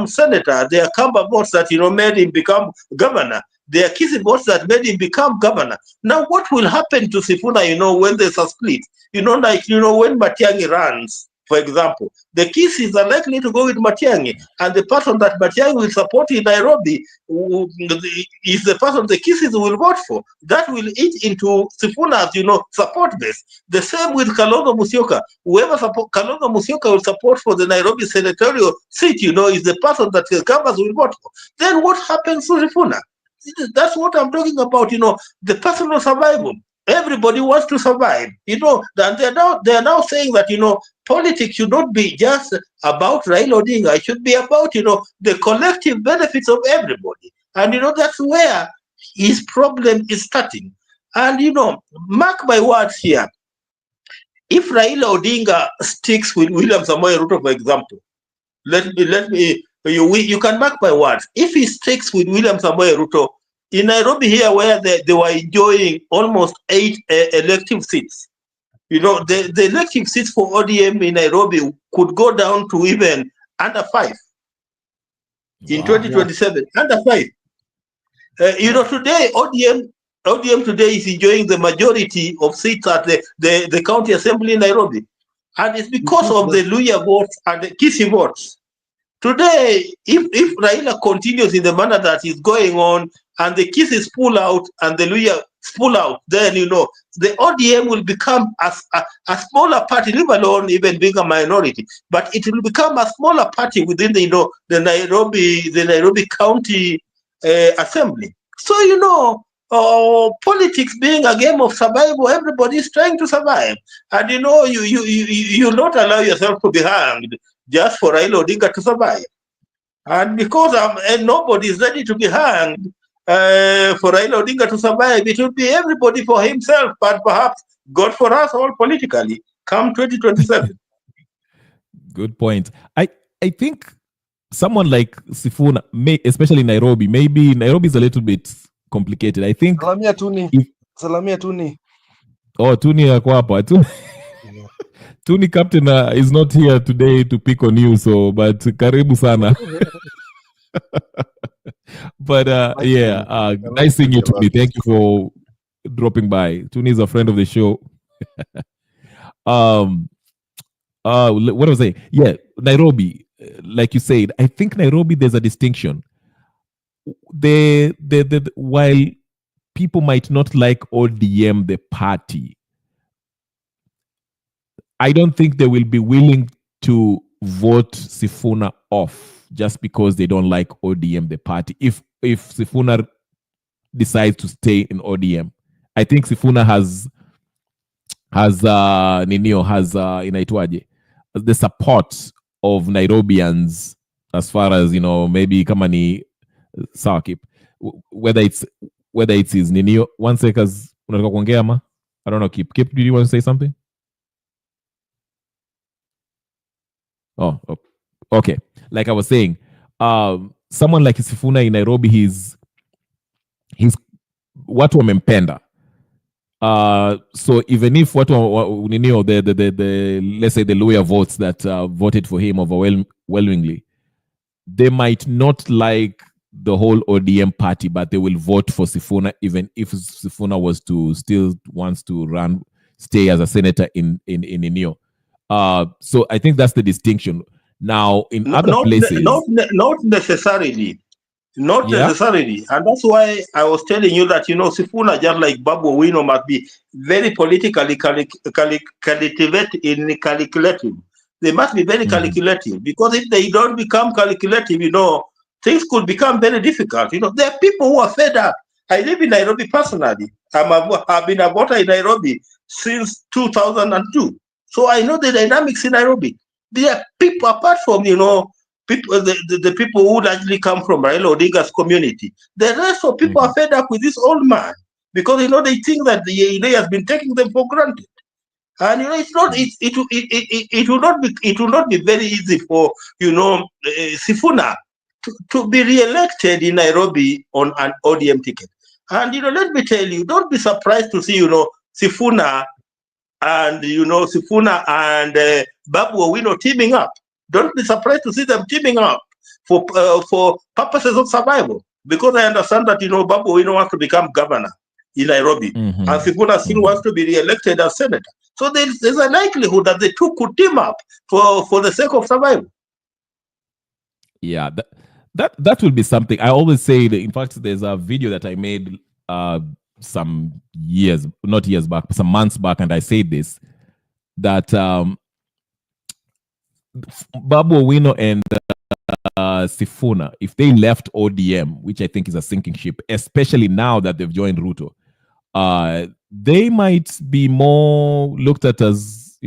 senator. There are Kamba votes that, made him become governor. There are Kisi votes that made him become governor. Now, what will happen to Sifuna, when there's a split? When Matiang'i runs, for example, the Kisis are likely to go with Matiang'i, and the person that Matiang'i will support in Nairobi is the person the Kisis will vote for. That will eat into Sifuna's, support base. The same with Kalonzo Musyoka. Whoever Kalonzo Musyoka will support for the Nairobi senatorial seat, is the person that the Kambas will vote for. Then what happens to Sifuna? That's what I'm talking about, the personal survival. Everybody wants to survive, and they're now saying that, politics should not be just about Raila Odinga. It should be about, the collective benefits of everybody. And, that's where his problem is starting. And, mark my words here. If Raila Odinga sticks with William Samoei Ruto, for example, you can mark my words. If he sticks with William Samoei Ruto, in Nairobi here, where they were enjoying almost 8 elective seats, the elective seats for ODM in Nairobi could go down to even under 5 in 2027. Yeah. Under 5. Today ODM today is enjoying the majority of seats at the county assembly in Nairobi, and it's because of the Luya votes and the Kisi votes. Today, if Raila continues in the manner that is going on, and the Kisis pull out and the Luya pull out, then the ODM will become a smaller party, leave alone even being a minority. But it will become a smaller party within the Nairobi County Assembly. So politics being a game of survival, everybody is trying to survive, and you not allow yourself to be hanged just for Raila Odinga to survive. And because nobody is ready to be hanged for Raila Odinga to survive, it will be everybody for himself, but perhaps God for us all politically, come 2027. Good point. I think someone like Sifuna, especially Nairobi, maybe Nairobi is a little bit complicated. I think Salamia Tuni. Oh, Tuni ako hapa. Tuni captain is not here today to pick on you, but karibu sana. But nice seeing you, Tuni. Thank you for dropping by. Tuni is a friend of the show. What was I saying? Yeah, Nairobi, like you said, I think Nairobi there's a distinction. While people might not like ODM, the party, I don't think they will be willing to vote Sifuna off just because they don't like ODM, the party. If Sifuna decides to stay in ODM, I think Sifuna has inaitwaje, the support of Nairobians, as far as maybe kama ni sawa keep, whether it's his ninio. One seconds unataka kuongea ma I don't know, Kip. Kip, do you want to say something? Oh, okay. Like I was saying, someone like Sifuna in Nairobi, he's watu wamempenda. So even if the let's say the lower votes that voted for him overwhelmingly, they might not like the whole ODM party, but they will vote for Sifuna, even if Sifuna was to still wants to stay as a senator in Inio. So I think that's the distinction. Now, in other places, not necessarily. Not necessarily. And that's why I was telling you that, Sifuna, just like Babu Owino, must be very politically calculative. They must be very calculative, because if they don't become calculative, things could become very difficult. There are people who are fed up. I live in Nairobi personally. I've been a voter in Nairobi since 2002. So I know the dynamics in Nairobi. There are people, apart from, people, the people who largely come from Raila Odinga's community. The rest of people are fed up with this old man, because they think that he has been taking them for granted. And it's not. It will not be very easy for Sifuna to be re-elected in Nairobi on an ODM ticket. And let me tell you, don't be surprised to see Sifuna and Babu Owino teaming up. Don't be surprised to see them teaming up for purposes of survival. Because I understand that Babu Owino wants to become governor in Nairobi, and Sifuna still wants to be re-elected as senator. So there's a likelihood that the two could team up for the sake of survival. Yeah, that will be something. I always say that, in fact, there's a video that I made some years, not years back, but some months back, and I said this, that Babu Owino and Sifuna, if they left ODM, which I think is a sinking ship, especially now that they've joined Ruto, they might be more looked at as,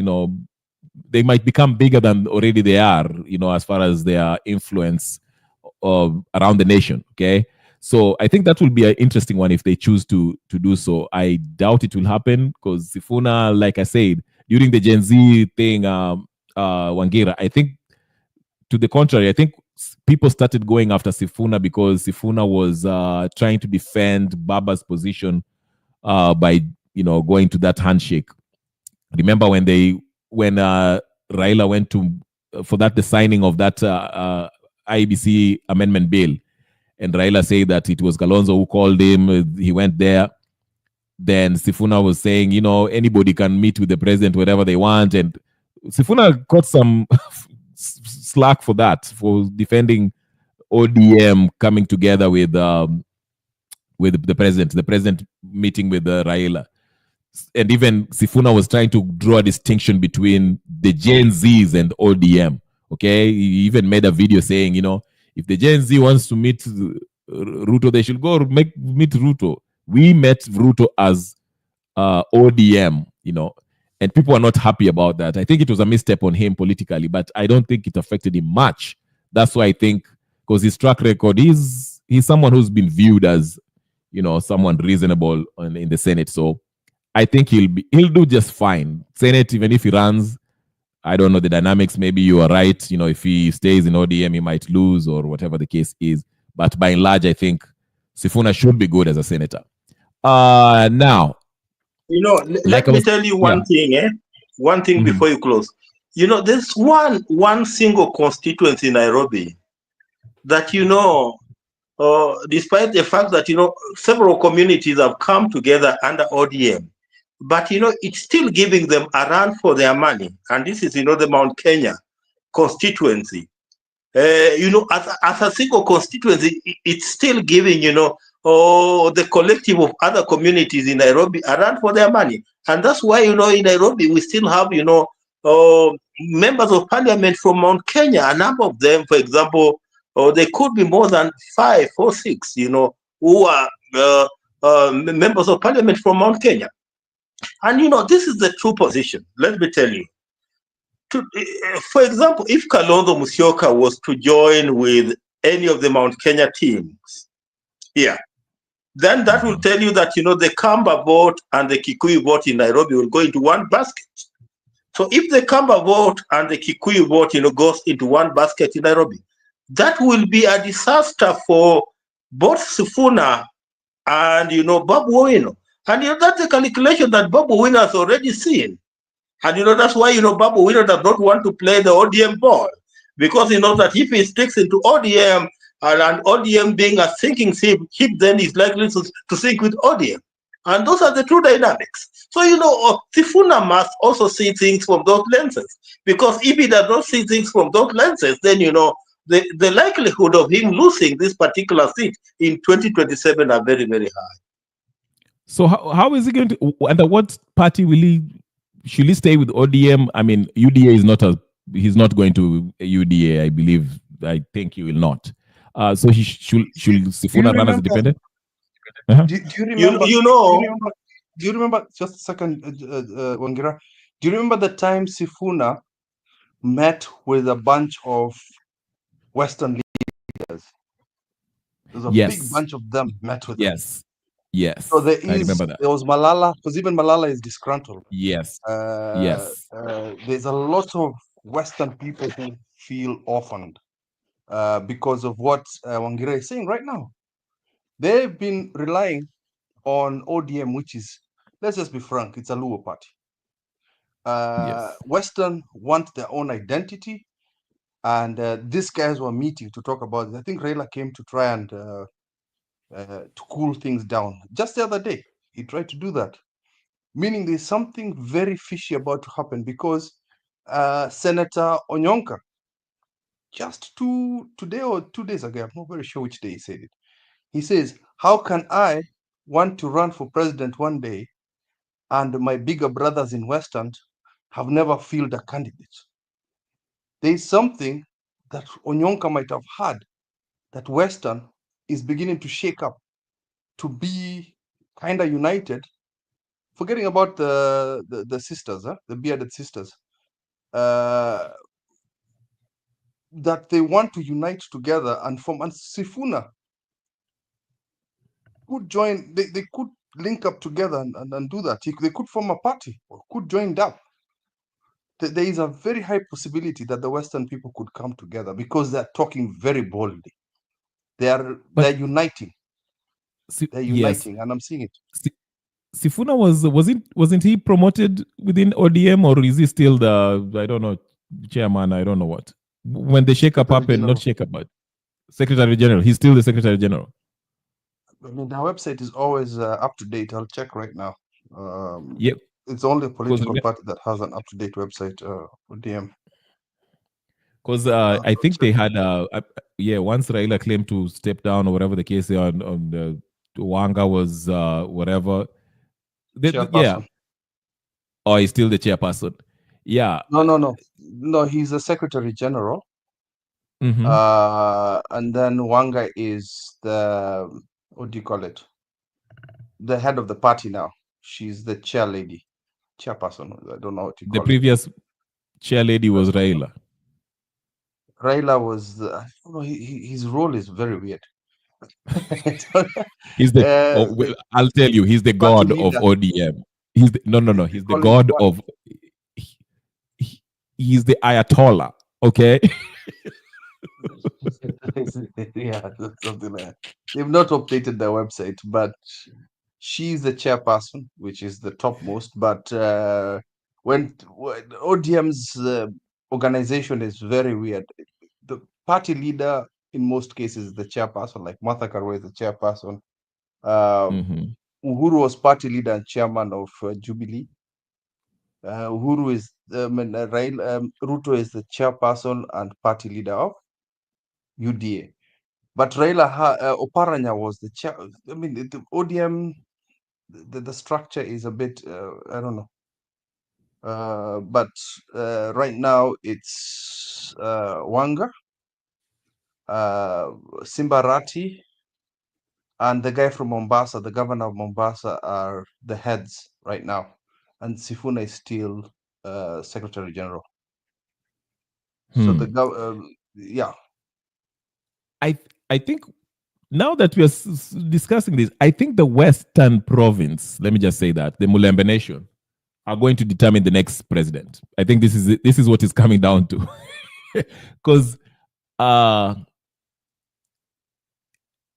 they might become bigger than already they are, as far as their influence around the nation. Okay. So I think that will be an interesting one if they choose to do so. I doubt it will happen, because Sifuna, like I said, during the Gen Z thing, Wangira, I think, to the contrary, I think people started going after Sifuna because Sifuna was trying to defend Baba's position by going to that handshake. Remember when Raila went to for the signing of that IBC amendment bill, and Raila said that it was Kalonzo who called him. He went there. Then Sifuna was saying, anybody can meet with the president wherever they want, and Sifuna got some slack for that, for defending ODM coming together with the president meeting with Raila. And even Sifuna was trying to draw a distinction between the Gen Zs and ODM. Okay, he even made a video saying, if the Gen Z wants to meet Ruto, they should go meet Ruto. We met Ruto as ODM, and people are not happy about that. I think it was a misstep on him politically, but I don't think it affected him much. That's why I think, because his track record, he's someone who's been viewed as, someone reasonable in the Senate. So I think he'll do just fine. Senate, even if he runs, I don't know the dynamics. Maybe you are right. If he stays in ODM, he might lose, or whatever the case is. But by and large, I think Sifuna should be good as a senator. Now, let me tell you one thing, One thing before you close. There's one single constituency in Nairobi that, despite the fact that, several communities have come together under ODM, but, it's still giving them a run for their money. And this is, the Mount Kenya constituency. As a single constituency, it's still giving, the collective of other communities in Nairobi a run for their money. And that's why, in Nairobi, we still have, members of parliament from Mount Kenya. A number of them, for example, they could be more than 5 or 6, who are members of parliament from Mount Kenya. And, this is the true position. Let me tell you. For example, if Kalonzo Musyoka was to join with any of the Mount Kenya teams here, then that will tell you that, the Kamba vote and the Kikuyu vote in Nairobi will go into one basket. So if the Kamba vote and the Kikuyu vote, goes into one basket in Nairobi, that will be a disaster for both Sifuna and, Babu Owino. And, that's a calculation that Babu Owino has already seen. And, that's why, Babu Owino does not want to play the ODM ball, because he knows that if he sticks into ODM, and ODM being a sinking ship, then is likely to sink with ODM. And those are the true dynamics. So, Sifuna must also see things from those lenses, because if he does not see things from those lenses, then, the likelihood of him losing this particular seat in 2027 are very, very high. So how is he going to, under what party will he, should he stay with ODM? I mean, UDA is not he's not going to UDA, I believe. I think he will not. So he should Sifuna run as independent? Do you remember? Do you remember? Just a second, Wangira. Do you remember the time Sifuna met with a bunch of Western leaders? There's a big bunch of them met with them. Yes. So I remember that. There was Malala, because even Malala is disgruntled. Yes. There's a lot of Western people who feel orphaned because of what Wangira is saying right now. They've been relying on ODM, which is, let's just be frank, it's a Luo party. Western want their own identity, and these guys were meeting to talk about it. I think Raila came to try and to cool things down. Just the other day, he tried to do that, meaning there's something very fishy about to happen, because Senator Onyonka, just today or 2 days ago, I'm not very sure which day he said it. He says, how can I want to run for president one day and my bigger brothers in Western have never fielded a candidate? There is something that Onyonka might have had, that Western is beginning to shake up, to be kind of united, forgetting about the sisters, the bearded sisters, that they want to unite together and form. And Sifuna could join, they could link up together and do that. They could form a party, or could join DAP. There is a very high possibility that the Western people could come together, because they're talking very boldly. They're uniting. They're uniting, and I'm seeing it. Sifuna wasn't he promoted within ODM, or is he still the, I don't know, chairman? I don't know what. When the shake-up happened, not shake-up, but Secretary General. He's still the Secretary General. I mean, our website is always up to date. I'll check right now. It's only a political party that has an up-to-date website, ODM. Because I think they had, once Raila claimed to step down, or whatever the case on the Wanga was, whatever. Oh, he's still the chairperson. Yeah. No, he's the Secretary General. And then Wanga is the, what do you call it? The head of the party now. She's the chairperson. I don't know what you call it. The previous chair lady was Raila. Raila was, I don't know, his role is very weird. He's the, I'll tell you, he's the god of ODM. He's the, no, he's the god of, he's the Ayatollah, okay? Yeah, that's something like that. They've not updated their website, but she's the chairperson, which is the topmost. But when ODM's organization is very weird. The party leader, in most cases, the chairperson, like Martha Karua is the chairperson. Uhuru was party leader and chairman of Jubilee. Uhuru is, Ruto is the chairperson and party leader of UDA. But Raila Oparanya was the chair. I mean, the ODM, the structure is a bit, I don't know. But right now it's Wanga, Simbarati, and the guy from Mombasa, the governor of Mombasa, are the heads right now. And Sifuna is still Secretary General. So the I think now that we are discussing this, I think the Western province, let me just say that, the Mulembe Nation, are going to determine the next president. I think this is what it's coming down to. Because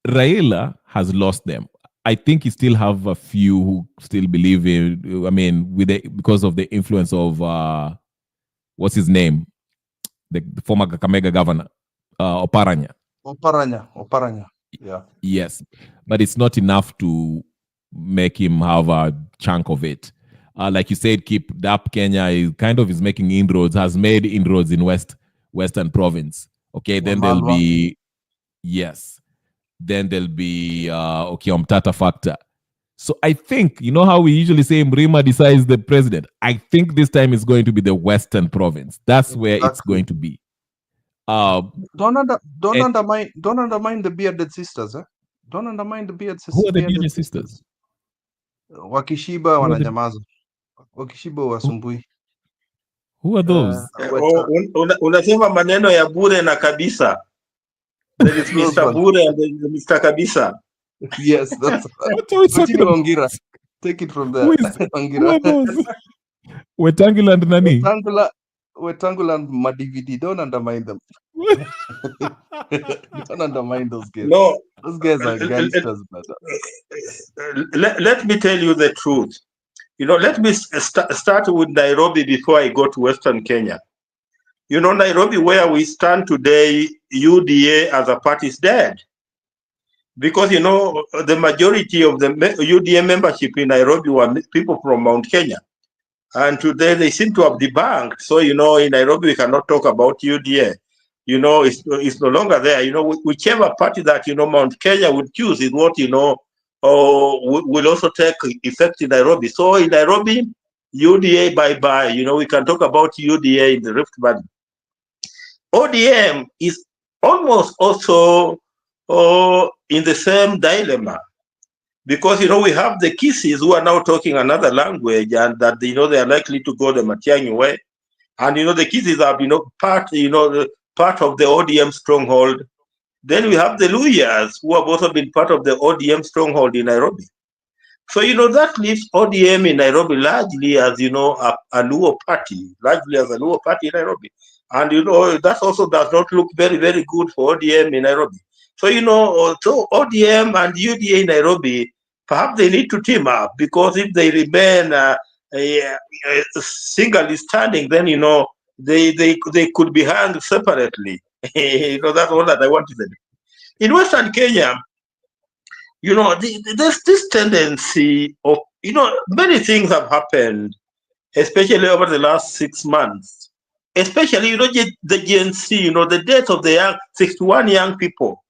Raila has lost them. I think you still have a few who still believe in, I mean, because of the influence of, what's his name? The former Kakamega governor, Oparanya. Oparanya. Yeah. Yes. But it's not enough to make him have a chunk of it. Like you said, Keep DAP Kenya is making inroads, has made inroads in Western province. Okay, then there'll be, yes. Then there'll be Mtata factor. So I think, you know how we usually say Mrima decides the president? I think this time it's going to be the Western province. That's where it's going to be. Don't undermine the bearded sisters. Don't undermine the bearded sisters. Who are the bearded sisters? Wakishiba wananyamaza. Wakishiba wasumbui. Who are those? Unasema maneno ya bure na kabisa. There is Mr. Bure and Mr. Kabisa. Yes, that's what are we talking about? Take it from there. Who are those? Wetangula and Nani? Wetangula and Madividi. Don't undermine them. Don't undermine those guys. No, those guys are gangsters, brother. Let me tell you the truth. You know, let me start with Nairobi before I go to Western Kenya. You know, Nairobi, where we stand today, UDA as a party is dead. Because, you know, the majority of the UDA membership in Nairobi were people from Mount Kenya. And today they seem to have debunked. So, you know, in Nairobi, we cannot talk about UDA. You know, it's no longer there. You know, whichever party that, you know, Mount Kenya would choose is what, you know, will also take effect in Nairobi. So in Nairobi, UDA bye-bye. You know, we can talk about UDA in the Rift Valley. ODM is almost also in the same dilemma, because, you know, we have the Kisses who are now talking another language, and that, you know, they are likely to go the Matiang'i way. And, you know, the Kisses are, you know, part of the ODM stronghold. Then we have the Luyas who have also been part of the ODM stronghold in Nairobi. So, you know, that leaves ODM in Nairobi largely as, you know, a Luo party, in Nairobi. And, you know, that also does not look very, very good for ODM in Nairobi. So, you know, so ODM and UDA in Nairobi, perhaps they need to team up, because if they remain singly standing, then, you know, they could be hanged separately. You know, that's all that I want to say. In Western Kenya, you know, there's this tendency of, you know, many things have happened, especially over the last 6 months. Especially, you know, the Gen Z, you know, the death of the 61 young people.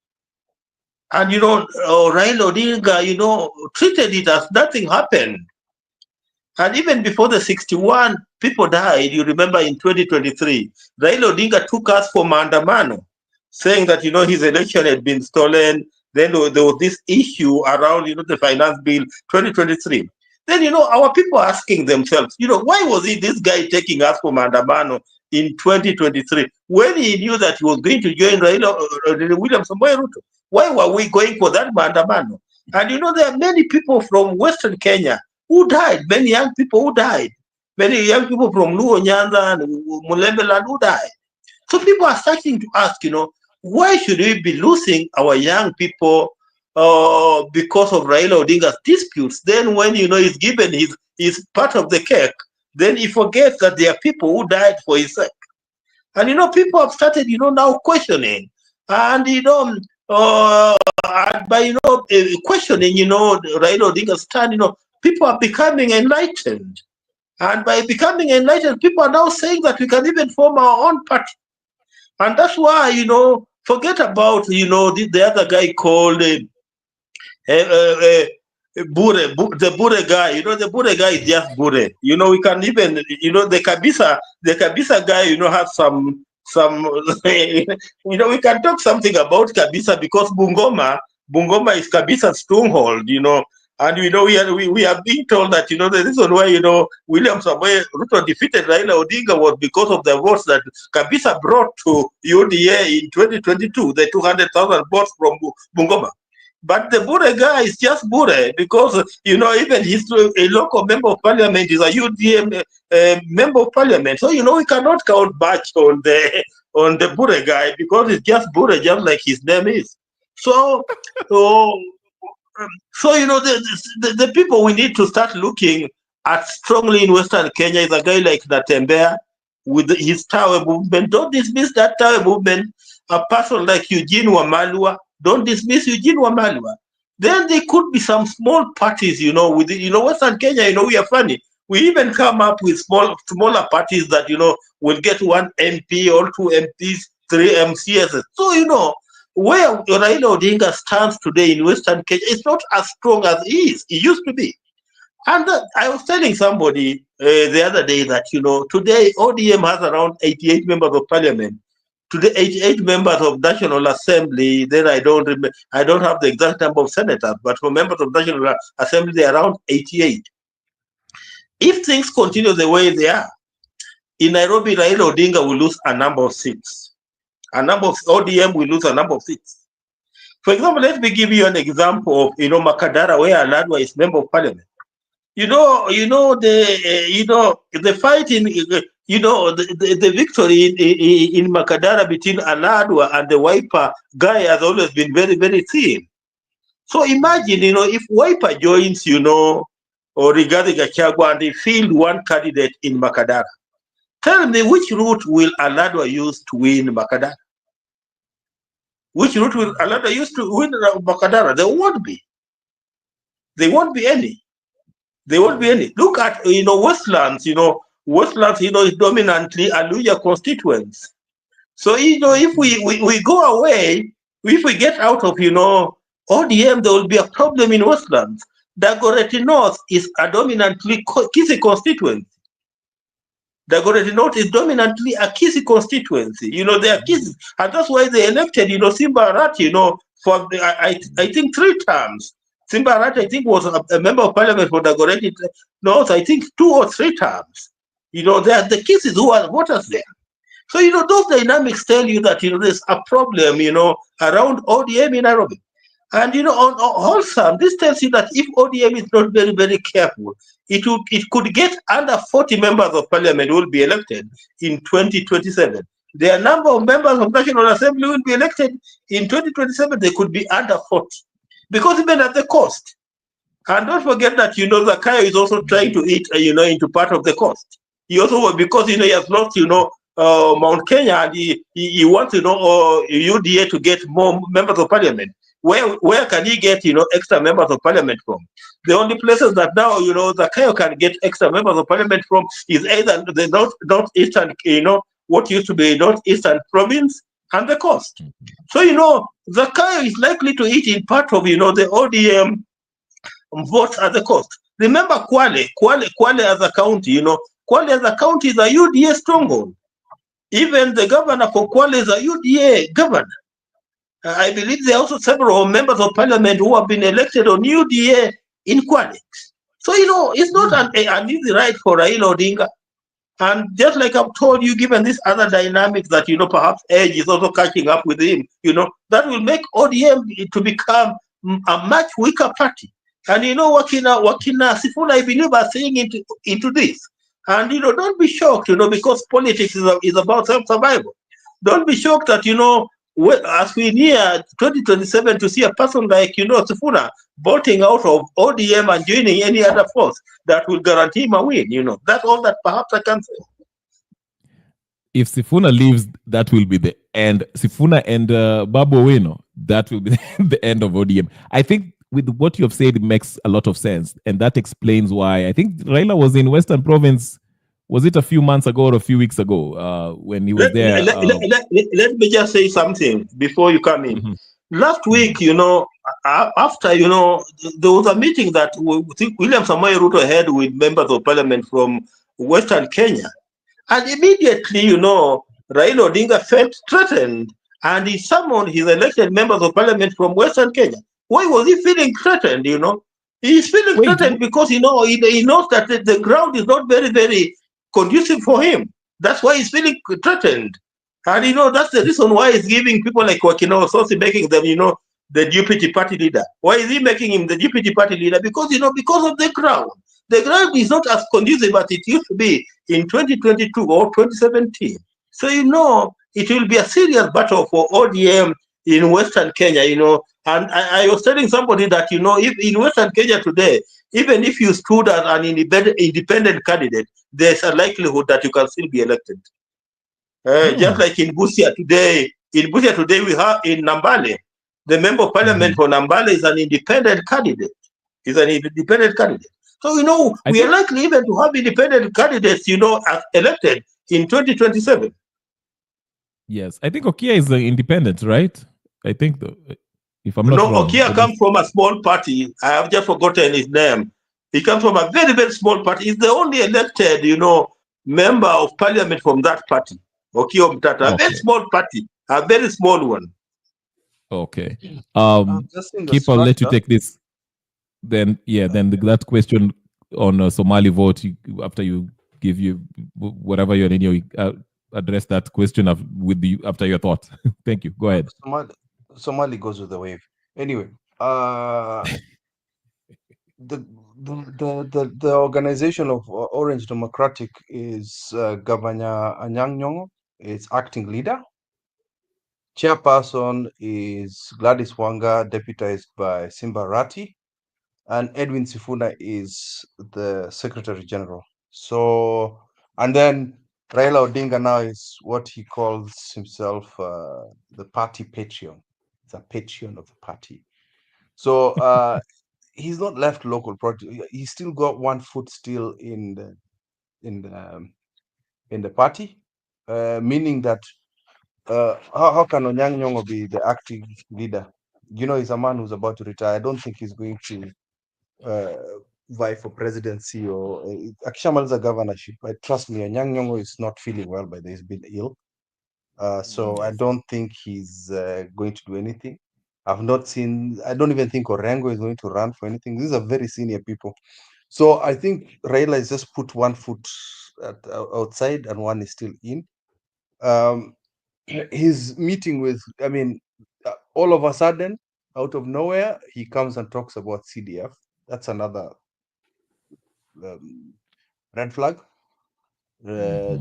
And, you know, Raila Odinga, you know, treated it as nothing happened. And even before the 61 people died, you remember in 2023, Raila Odinga took us for maandamano, saying that, you know, his election had been stolen. Then there was this issue around, you know, the finance bill 2023. Then, you know, our people asking themselves, you know, why was this guy taking us for maandamano in 2023 when he knew that he was going to join William Samoei Ruto? Why were we going for that maandamano? And, you know, there are many people from Western Kenya who died, many young people who died, many young people from Luo Nyanza and Mulembeland who died. So people are starting to ask, you know, why should we be losing our young people because of Raila Odinga's disputes? Then when, you know, he's given his part of the cake, then he forgets that there are people who died for his sake. And, you know, people have started, you know, now questioning. And, you know, by, you know, questioning, you know, Raila Odinga's stand, you know, people are becoming enlightened. And by becoming enlightened, people are now saying that we can even form our own party. And that's why, you know, forget about, you know, the other guy called Bure, the Bure guy. You know, the Bure guy is just Bure. You know, we can even, you know, the Kabisa guy, you know, has some, you know, we can talk something about Kabisa, because Bungoma is Kabisa's stronghold, you know. And, you know, we are being told that, you know, the reason why, you know, William Samoei Ruto defeated Raila Odinga was because of the votes that Kabisa brought to UDA in 2022, the 200,000 votes from Bungoma. But the Bure guy is just Bure because, even his a local member of parliament is a UDM member of parliament. So, we cannot count much on the Bure guy because it's just Bure, just like his name is. So, oh, the people we need to start looking at strongly in Western Kenya is a guy like Natembea with his Tawe movement. Don't dismiss that Tawe movement. A person like Eugene Wamalwa, don't dismiss Eugene Wamalwa. Then there could be some small parties, with Western Kenya, we are funny. We even come up with smaller parties that, will get one MP or two MPs, three MCS. So, where Raila Odinga stands today in Western Kenya is not as strong as it used to be. And I was telling somebody the other day that, today ODM has around 88 members of parliament. Today, 88 members of National Assembly, then I don't have the exact number of senators, but for members of National Assembly, they're around 88. If things continue the way they are, in Nairobi, Raila Odinga will lose a number of seats. A number of ODM will lose a number of seats. For example, let me give you an example of Makadara, where Aladwa is member of parliament. The fight in the victory in Makadara between Aladwa and the Wiper guy has always been very, very thin. So imagine, if Wiper joins, or Rigathi Gachagua, and they field one candidate in Makadara. Tell me, which route will Aladwa use to win Makadara? Which route will Aladwa use to win Makadara? There won't be. There won't be any. There won't be any. Look at, Westlands, Westlands, is dominantly Aluya constituents. So, if we go away, if we get out of, ODM, there will be a problem in Westlands. Dagoretti North is a dominantly Kisii constituency. Dagoretti North is dominantly a Kisii constituency. They are Kisii. And that's why they elected, Simba Arati, for, I think, 3 terms. Simba Arati, I think, was a member of parliament for Dagoretti North, I think, 2 or 3 terms. They are the Kisii who are voters there. So, those dynamics tell you that, there's a problem, around ODM in Nairobi. And, on wholesome, this tells you that if ODM is not very, very careful, it could get under 40 members of parliament who will be elected in 2027. Their number of members of National Assembly will be elected in 2027. They could be under 40. Because even at the cost. And don't forget that, Zakayo is also trying to eat, into part of the cost. He also, because, he has lost, Mount Kenya, and he wants, UDA to get more members of parliament. Where can he get, extra members of parliament from? The only places that now, Zakayo can get extra members of parliament from is either the northeastern, what used to be northeastern province and the coast. So, Zakayo is likely to eat in part of, the ODM votes at the coast. Remember Kwale as a county, Kwale as a county is a UDA stronghold. Even the governor for Kwale is a UDA governor. I believe there are also several members of parliament who have been elected on UDA in Kwale. So, it's not an easy ride for Raila Odinga. And just like I've told you, given this other dynamic that, perhaps Edge is also catching up with him, that will make ODM to become a much weaker party. And, Wakina Sifuna, I believe, are saying into this. And, don't be shocked, because politics is about self-survival. Don't be shocked that, as we near 2027 to see a person like, Sifuna bolting out of ODM and joining any other force that will guarantee him a win. That's all that perhaps I can say. If Sifuna leaves, that will be the end. Sifuna and Babu Owino, that will be the end of ODM. I think with what you have said, it makes a lot of sense. And that explains why I think Raila was in Western Province. Was it a few months ago or a few weeks ago when he was there? Let me just say something before you come in. Mm-hmm. Last week, after, there was a meeting that William Samoei Ruto had with members of parliament from Western Kenya. And immediately, Raila Odinga felt threatened and he summoned his elected members of parliament from Western Kenya. Why was he feeling threatened, He's feeling threatened because, he knows that the ground is not very, very conducive for him. That's why he's feeling threatened. And, that's the reason why he's giving people like Wakina Ososi, making them, the deputy party leader. Why is he making him the deputy party leader? Because, because of the ground. The ground is not as conducive as it used to be in 2022 or 2017. So, it will be a serious battle for ODM in Western Kenya, And I was telling somebody that, if in Western Kenya today, even if you stood as an independent candidate, there's a likelihood that you can still be elected. Just like in Busia today, we have in Nambale, the member of parliament for Nambale is an independent candidate. So, we are likely even to have independent candidates, as elected in 2027. Yes, I think Okia is independent, right? I think, if I'm not wrong. Okia comes from a small party. I have just forgotten his name. He comes from a very, very small party. He's the only elected, member of parliament from that party. Okia Mtata, a very small party, a very small one. Okay. Just in the Keep, I'll let you structure. take this. Then, that question on Somali vote, after you give whatever you're in, you address that question after your thought. Thank you. Go ahead. Somali goes with the wave. Anyway, the organization of Orange Democratic is Governor Anyang' Nyong'o, its acting leader. Chairperson is Gladys Wanga, deputized by Simba Rati, and Edwin Sifuna is the Secretary General. So, and then Raila Odinga now is what he calls himself the party patron. It's a patron of the party. So he's not left local project. He's still got one foot still in the party, meaning that how can Onyang' Nyong'o be the acting leader? He's a man who's about to retire. I don't think he's going to vie for presidency or akishamaliza governorship. But trust me, Anyang' Nyong'o is not feeling well, but he's been ill. So I don't think he's going to do anything. I don't even think Orengo is going to run for anything. These are very senior people. So I think Raila has just put one foot outside and one is still in. His meeting with, all of a sudden, out of nowhere, he comes and talks about CDF. That's another red flag. The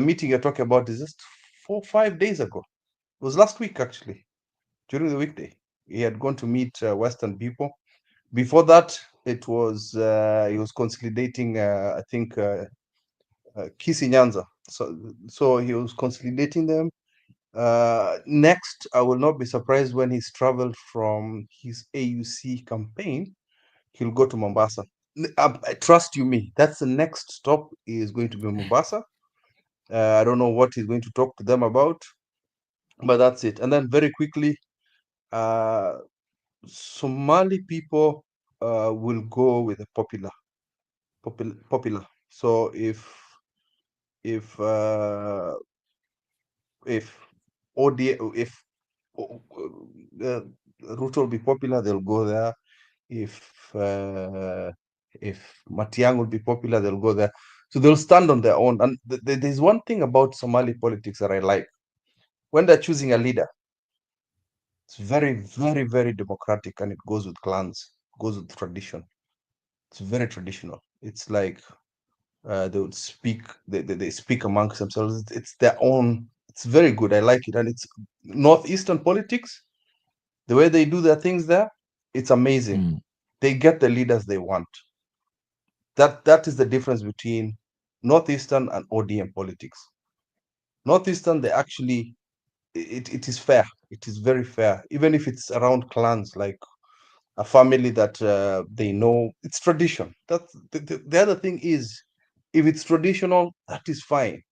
meeting you're talking about is just 4-5 days ago. It was last week, actually, during the weekday. He had gone to meet Western people. Before that, it was he was consolidating, I think, Kisi Nyanza. So he was consolidating them. Next, I will not be surprised when he's traveled from his AUC campaign. He'll go to Mombasa. Trust you me, that's the next stop is going to be Mombasa. I don't know what he's going to talk to them about, but that's it. And then very quickly, Somali people will go with a popular. So if Ruto will be popular, they'll go there. If Matiang will be popular, they'll go there. So they'll stand on their own. And there's one thing about Somali politics that I like. When they're choosing a leader, it's very, very, very democratic, and it goes with clans, goes with tradition. It's very traditional. It's like they would speak, they speak amongst themselves. It's their own. It's very good. I like it. And it's Northeastern politics, the way they do their things there, it's amazing. They get the leaders they want. That is the difference between Northeastern and ODM politics. Northeastern, they actually, it is fair. It is very fair. Even if it's around clans, like a family that they know, it's tradition. That's the other thing is, if it's traditional, that is fine.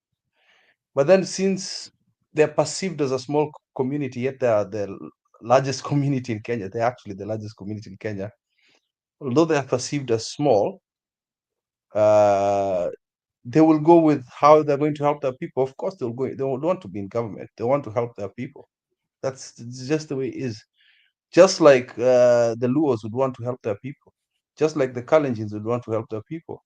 But then since they're perceived as a small community, yet they are the largest community in Kenya. They're actually the largest community in Kenya. Although they are perceived as small, they will go with how they're going to help their people. Of course, they will want to be in government. They want to help their people. That's just the way it is. Just like the Luos would want to help their people. Just like the Kalenjins would want to help their people.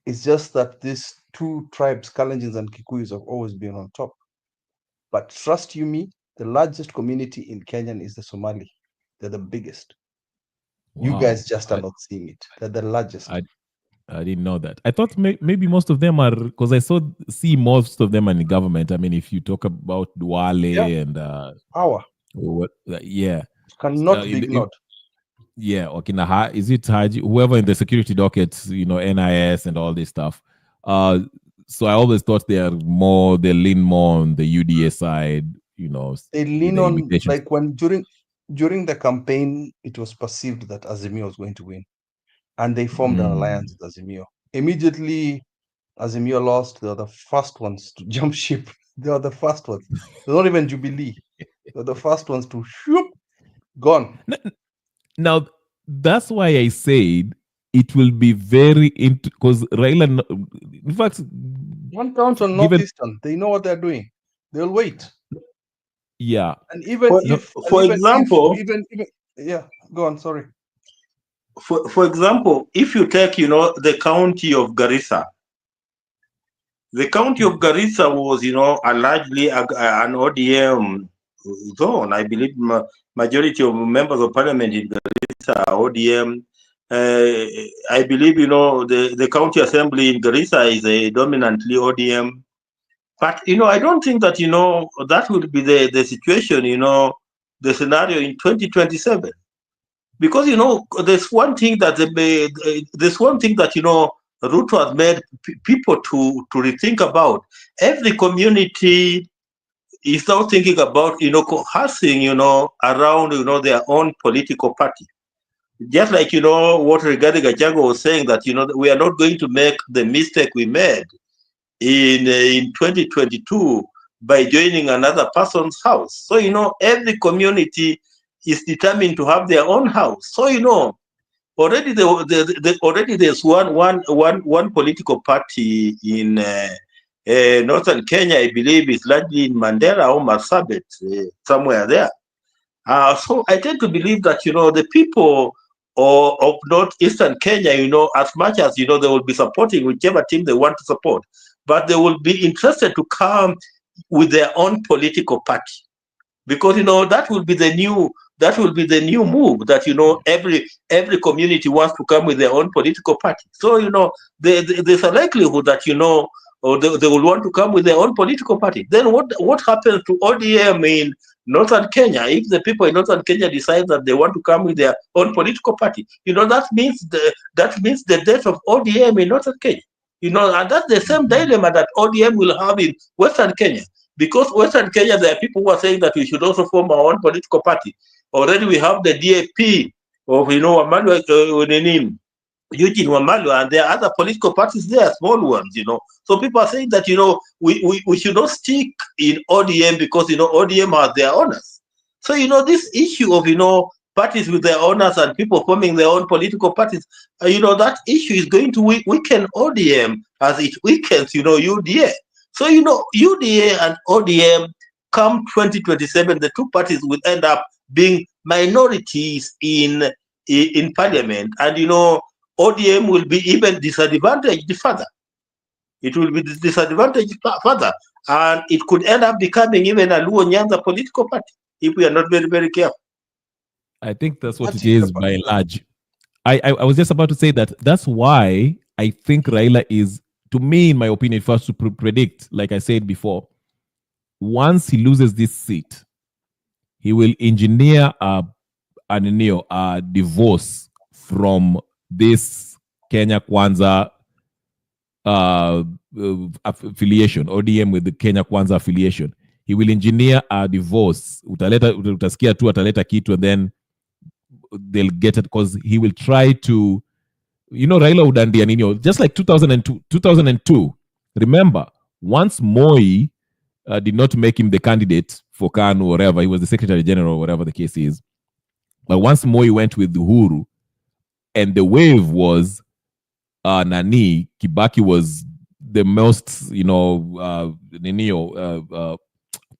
It's just that these two tribes, Kalenjins and Kikuyus, have always been on top. But trust you me, the largest community in Kenya is the Somali. They're the biggest. You Wow. guys just are not seeing it. They're the largest. I didn't know that. I thought maybe most of them are, because I see most of them are in the government. I mean, if you talk about Duale and yeah, cannot be ignored. Yeah, okay. Is it Haji? Whoever in the security dockets, NIS and all this stuff. So I always thought they lean more on the UDA side. They lean on, like, when during the campaign, it was perceived that Azimio was going to win, and they formed an alliance with Azimio. Immediately, Azimio lost. They were the first ones to jump ship. They were the first ones. They're not even Jubilee. They're the first ones to shoot. Gone. Now, that's why I said it will be very because Raila, in fact, one count on Northeastern. They know what they're doing. They'll wait. Yeah. And even yeah, go on, sorry. For example, if you take, the county of Garissa, the county of Garissa was, a largely an ODM zone. I believe majority of members of parliament in Garissa are ODM. I believe, the county assembly in Garissa is a dominantly ODM. But, I don't think that, that would be the situation, the scenario in 2027. Because, there's one thing that Ruto has made people to rethink about. Every community is now thinking about, coercing, around, their own political party. Just like, what Rigathi Gachagua was saying, that, we are not going to make the mistake we made in 2022 by joining another person's house. So, every community is determined to have their own house. So, already already there's one political party in northern Kenya, I believe, is largely in Mandera or Marsabit, somewhere there. So I tend to believe that, the people of northeastern Kenya, as much as, they will be supporting whichever team they want to support, but they will be interested to come with their own political party, because, that will be the new move, that, every community wants to come with their own political party. So, there's a likelihood that, or they will want to come with their own political party. Then what happens to ODM in northern Kenya if the people in northern Kenya decide that they want to come with their own political party? That means the death of ODM in northern Kenya. And that's the same dilemma that ODM will have in western Kenya. Because western Kenya, there are people who are saying that we should also form our own political party. Already we have the DAP of, Eugene Wamalwa, and there are other political parties there, small ones, So people are saying that, we should not stick in ODM because, ODM has their owners. So, this issue of, parties with their owners and people forming their own political parties, that issue is going to weaken ODM as it weakens, UDA. So, UDA and ODM, come 2027, the two parties will end up being minorities in parliament. And, ODM will be even disadvantaged further. It will be disadvantaged further. And it could end up becoming even a Luo Nyanza political party if we are not very, very careful. I think that's what it is by and large. I was just about to say that's why I think Raila is, to me, in my opinion, if I was to predict, like I said before, once he loses this seat, he will engineer a divorce from this Kenya Kwanza affiliation, ODM with the Kenya Kwanza affiliation. He will engineer a divorce. Utasikia tu ataleta kitu, and then they'll get it, because he will try to, Raila udandia nini, just like 2002. Remember, once Moi did not make him the candidate for KANU or whatever, he was the Secretary General or whatever the case is. But once Moi went with Uhuru, and the wave was Nani, Kibaki was the most,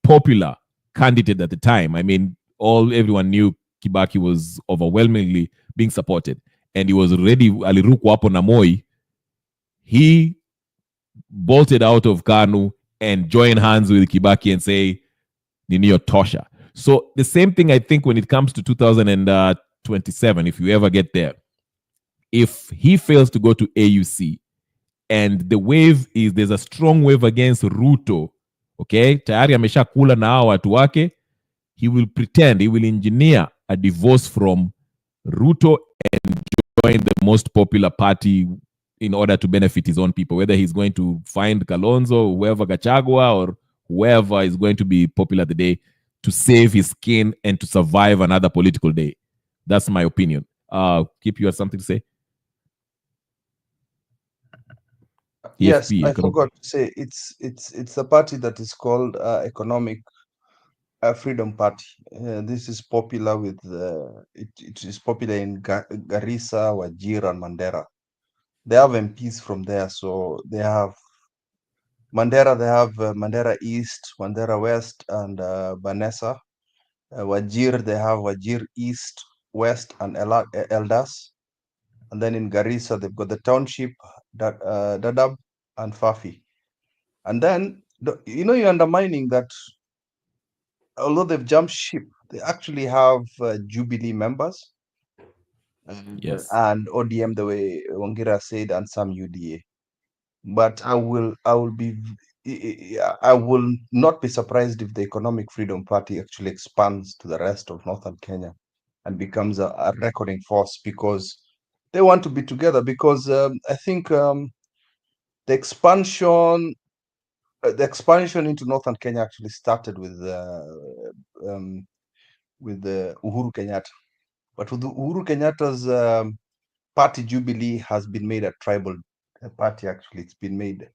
popular candidate at the time. I mean, everyone knew Kibaki was overwhelmingly being supported, and he was already aliruku hapo na Moi. He bolted out of KANU and joined hands with Kibaki and say, Ninio Tosha. So the same thing, I think, when it comes to 2027, if you ever get there, if he fails to go to AUC, and the wave is, there's a strong wave against Ruto, okay, tayari amesha kula na hawa watu wake, he will pretend, he will engineer a divorce from Ruto and join the most popular party in order to benefit his own people, whether he's going to find Kalonzo, whoever, Gachagua, or whoever is going to be popular today, to save his skin and to survive another political day. That's my opinion. Keep, you have something to say? Yes, EFP, I forgot to say it's a party that is called Economic Freedom Party. This is popular with it is popular in Garissa, Wajir, and Mandera. They have MPs from there, so they have Mandera. They have Mandera East, Mandera West, and Banessa. Wajir, they have Wajir East, West, and Eldas. And then in Garissa, they've got the township, Dadab, and Fafi. And then, you're undermining that, although they've jumped ship, they actually have Jubilee members yes. and ODM, the way Wangira said, and some UDA. But I will not be surprised if the Economic Freedom Party actually expands to the rest of northern Kenya and becomes a reckoning force, because they want to be together. Because I think the expansion into northern Kenya actually started with Uhuru Kenyatta. But with Uhuru Kenyatta's party, Jubilee, has been made a tribal party. Actually, it's been made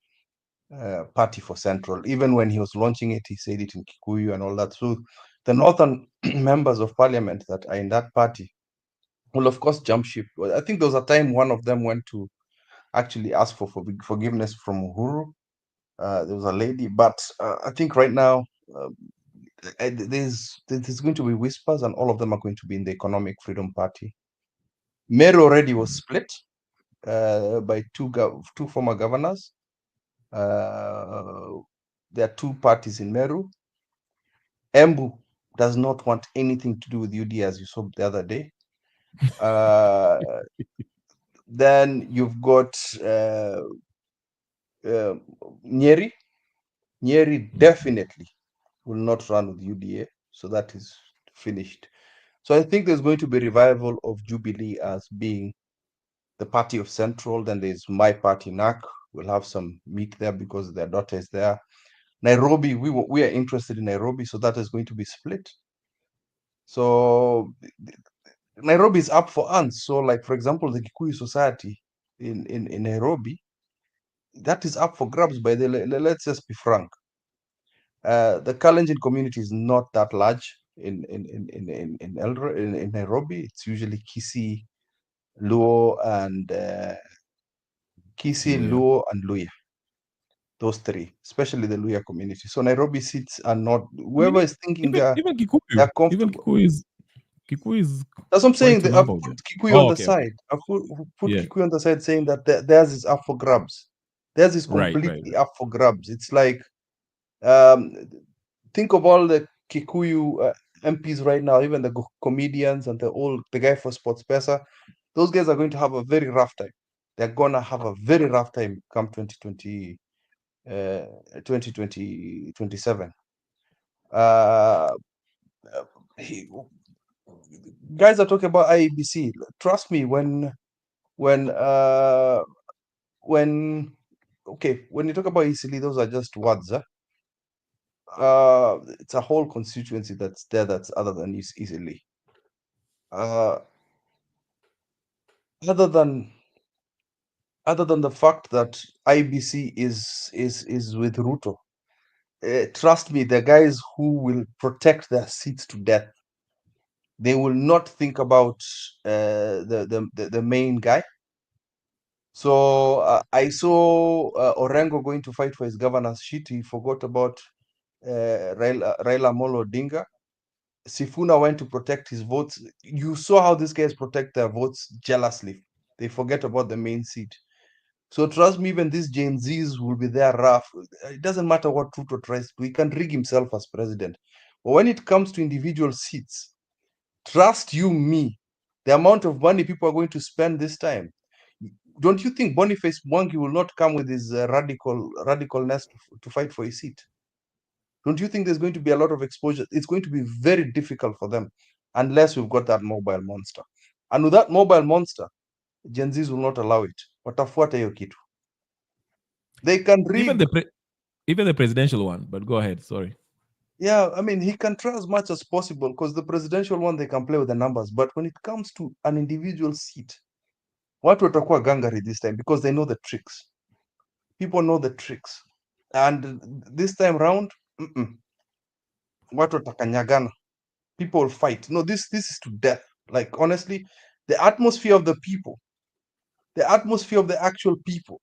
party for Central. Even when he was launching it, he said it in Kikuyu and all that. So the northern members of parliament that are in that party will, of course, jump ship. I think there was a time one of them went to actually ask for forgiveness from Uhuru. There was a lady, but I think right now there's going to be whispers, and all of them are going to be in the Economic Freedom Party. Meru already was split by two former governors. There are two parties in Meru. Embu does not want anything to do with UD, as you saw the other day. Then you've got Nyeri. Nyeri definitely will not run with UDA, so that is finished. So I think there's going to be revival of Jubilee as being the party of Central. Then there's my party, NAC. We'll have some meat there because their daughter is there. Nairobi, we are interested in Nairobi, so that is going to be split. So Nairobi is up for uns. So, like, for example, the Kikuyu Society in Nairobi, that is up for grabs. Let's just be frank. The Kalenjin community is not that large in Nairobi. It's usually Kisii, Luo, and Luya. Those three, especially the Luya community. So Nairobi seats are not. Whoever is thinking they're comfortable. Kikuyu is. That's what I'm saying. I've reasonable put there. Kikuyu on the Okay. side. I've put Yeah. Kikuyu on the side, saying that theirs is up for grabs. Theirs is Right. completely up for grabs. It's like, think of all the Kikuyu MPs right now, even the comedians and the guy for Sports Pesa. Those guys are going to have a very rough time. They're gonna have a very rough time come 2027. Guys are talking about IEBC. Trust me, when you talk about easily, those are just words. It's a whole constituency that's there that's other than easily. Other than the fact that IBC is with Ruto, trust me, the guys who will protect their seats to death, they will not think about the main guy. So I saw Orengo going to fight for his governor's seat. He forgot about Raila Molo Odinga. Sifuna went to protect his votes. You saw how these guys protect their votes jealously. They forget about the main seat. So trust me, even these Gen Zs will be there rough. It doesn't matter what Ruto tries to do. He can rig himself as president. But when it comes to individual seats, trust you me, the amount of money people are going to spend this time. Don't you think Boniface Mwangi will not come with his radicalness to fight for a seat? Don't you think there's going to be a lot of exposure? It's going to be very difficult for them unless we've got that mobile monster. And with that mobile monster, Gen Zs will not allow it. Watafuata hiyo kitu. They can rig. Even the presidential one, but go ahead, sorry. Yeah, I mean, he can try as much as possible because the presidential one, they can play with the numbers. But when it comes to an individual seat, watu watakuwa gangari this time because they know the tricks. People know the tricks. And this time round, watu watakanyagana. People will fight. No, this is to death. Like, honestly, the atmosphere of the people, the atmosphere of the actual people,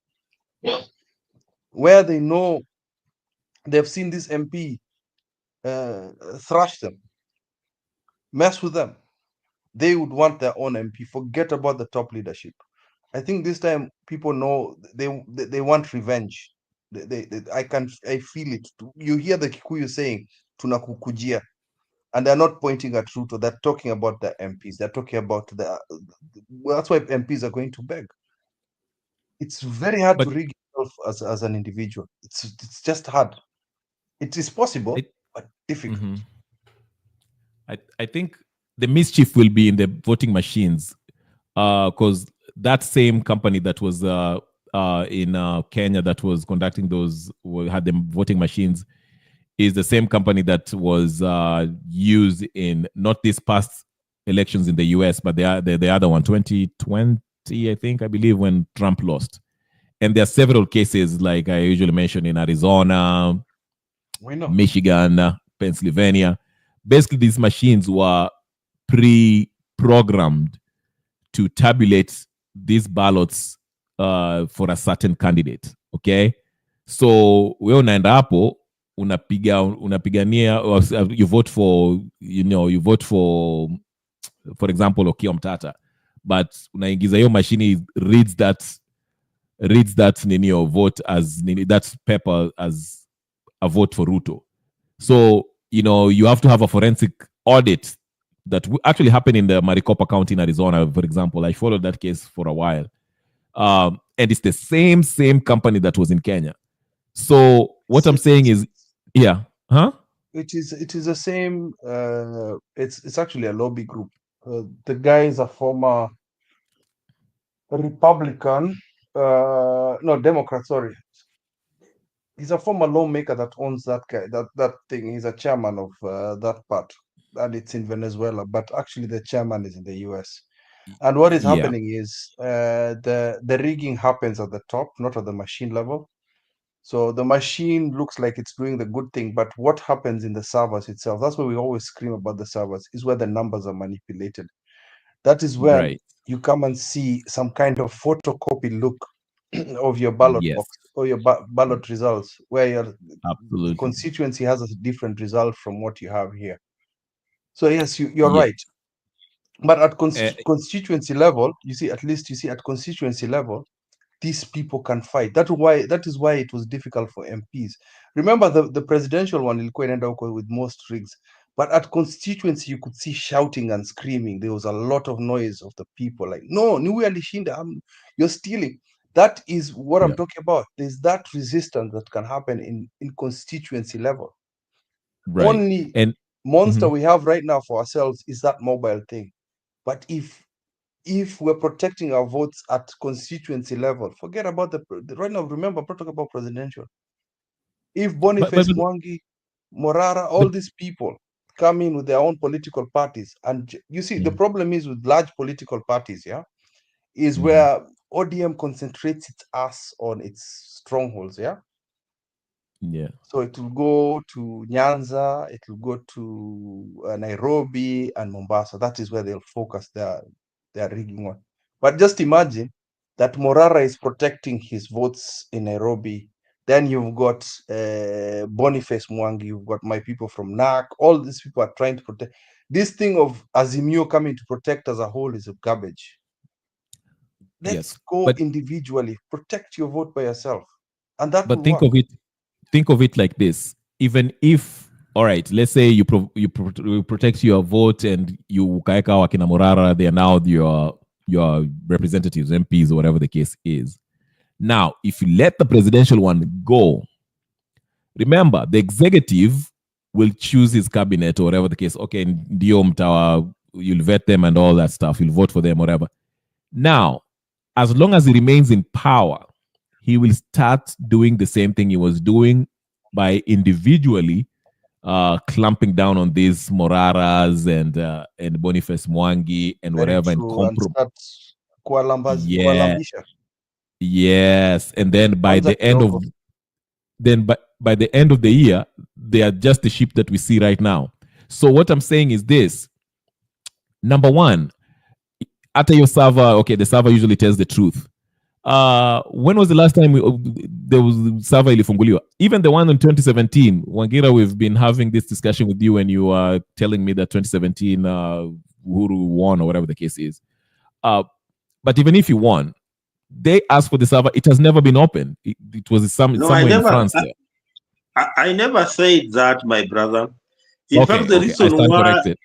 where they know they've seen this MP thrash them, mess with them, they would want their own MP. Forget about the top leadership. I think this time people know they want revenge. I feel it. You hear the Kikuyu saying tunakukujia, and they're not pointing at Ruto. They're talking about the MPs. They're talking about that's why MPs are going to beg. It's very hard to rig yourself as an individual. It's just hard. It is possible, but difficult. I think the mischief will be in the voting machines, because that same company that was in Kenya that was conducting those, had the voting machines, is the same company that was used in not this past elections in the US, but the other one, 2020, I believe, when Trump lost. And there are several cases, like I usually mention, in Arizona, Michigan, Pennsylvania. Basically, these machines were pre-programmed to tabulate these ballots for a certain candidate. Okay, so we unaenda hapo unapigania, you vote for, you vote for example, Okiya Mtata, but unaingiza hiyo machine reads that nini your vote as nini, that paper as a vote for Ruto. So you have to have a forensic audit that actually happened in the Maricopa County in Arizona, for example. I followed that case for a while, and it's the same company that was in Kenya. So what I'm saying is, yeah, huh? It is the same. It's actually a lobby group. The guy is a former Republican, no, Democrat. Sorry, he's a former lawmaker that owns that guy. That thing. He's a chairman of that part, and it's in Venezuela. But actually, the chairman is in the U.S. And what is happening is the rigging happens at the top, not at the machine level. So the machine looks like it's doing the good thing, but what happens in the servers itself, that's why we always scream about the servers, is where the numbers are manipulated. That is when you come and see some kind of photocopy look of your ballot box or your ballot results, where the constituency has a different result from what you have here. So yes, you're right. But at constituency level, at constituency level, these people can fight. That is why it was difficult for MPs. Remember the presidential one, ilikuwa inaenda huko with most rigs, but at constituency you could see shouting and screaming. There was a lot of noise of the people, like, no, niwe alishinda, you're stealing. That is what I'm talking about. There's that resistance that can happen in constituency level. Right. Only monster we have right now for ourselves is that mobile thing. But if we're protecting our votes at constituency level, forget about right now. Remember, we're talking about presidential. If Boniface Mwangi, Morara, all these people come in with their own political parties, and you see, the problem is with large political parties, is where ODM concentrates its ass on its strongholds, So it will go to Nyanza, it will go to Nairobi and Mombasa. That is where they'll focus their rigging on. But just imagine that Morara is protecting his votes in Nairobi. Then you've got Boniface Mwangi, you've got my people from NAC. All these people are trying to protect. This thing of Azimio coming to protect as a whole is a garbage. Let's go individually. Protect your vote by yourself. And that will work. Think of it like this. Even if all right, let's say you protect your vote and you kaeka wakina Morara, they are now your representatives, MPs, or whatever the case is. Now, if you let the presidential one go, remember the executive will choose his cabinet or whatever the case. Okay, ndio mtawa, you'll vet them and all that stuff. You'll vote for them, whatever. Now, as long as he remains in power, he will start doing the same thing he was doing by individually clamping down on these Moraras and Boniface Mwangi and Very whatever and true. And start yeah, kuwalambisha. yes, and then by Kwanza the end of kidogo. by the end of the year, they are just the sheep that we see right now. So what I'm saying is this: number one, after your server, okay, the server usually tells the truth. When was the last time there was server ilifunguliwa? Even the one in 2017, Wangira, we've been having this discussion with you when you are telling me that 2017 Uhuru won or whatever the case is. But even if you won, they asked for the server. It has never been open. It was No, I somewhere in never. France there. I never said that, my brother. In fact, Okay, the okay, I reason stand why, corrected.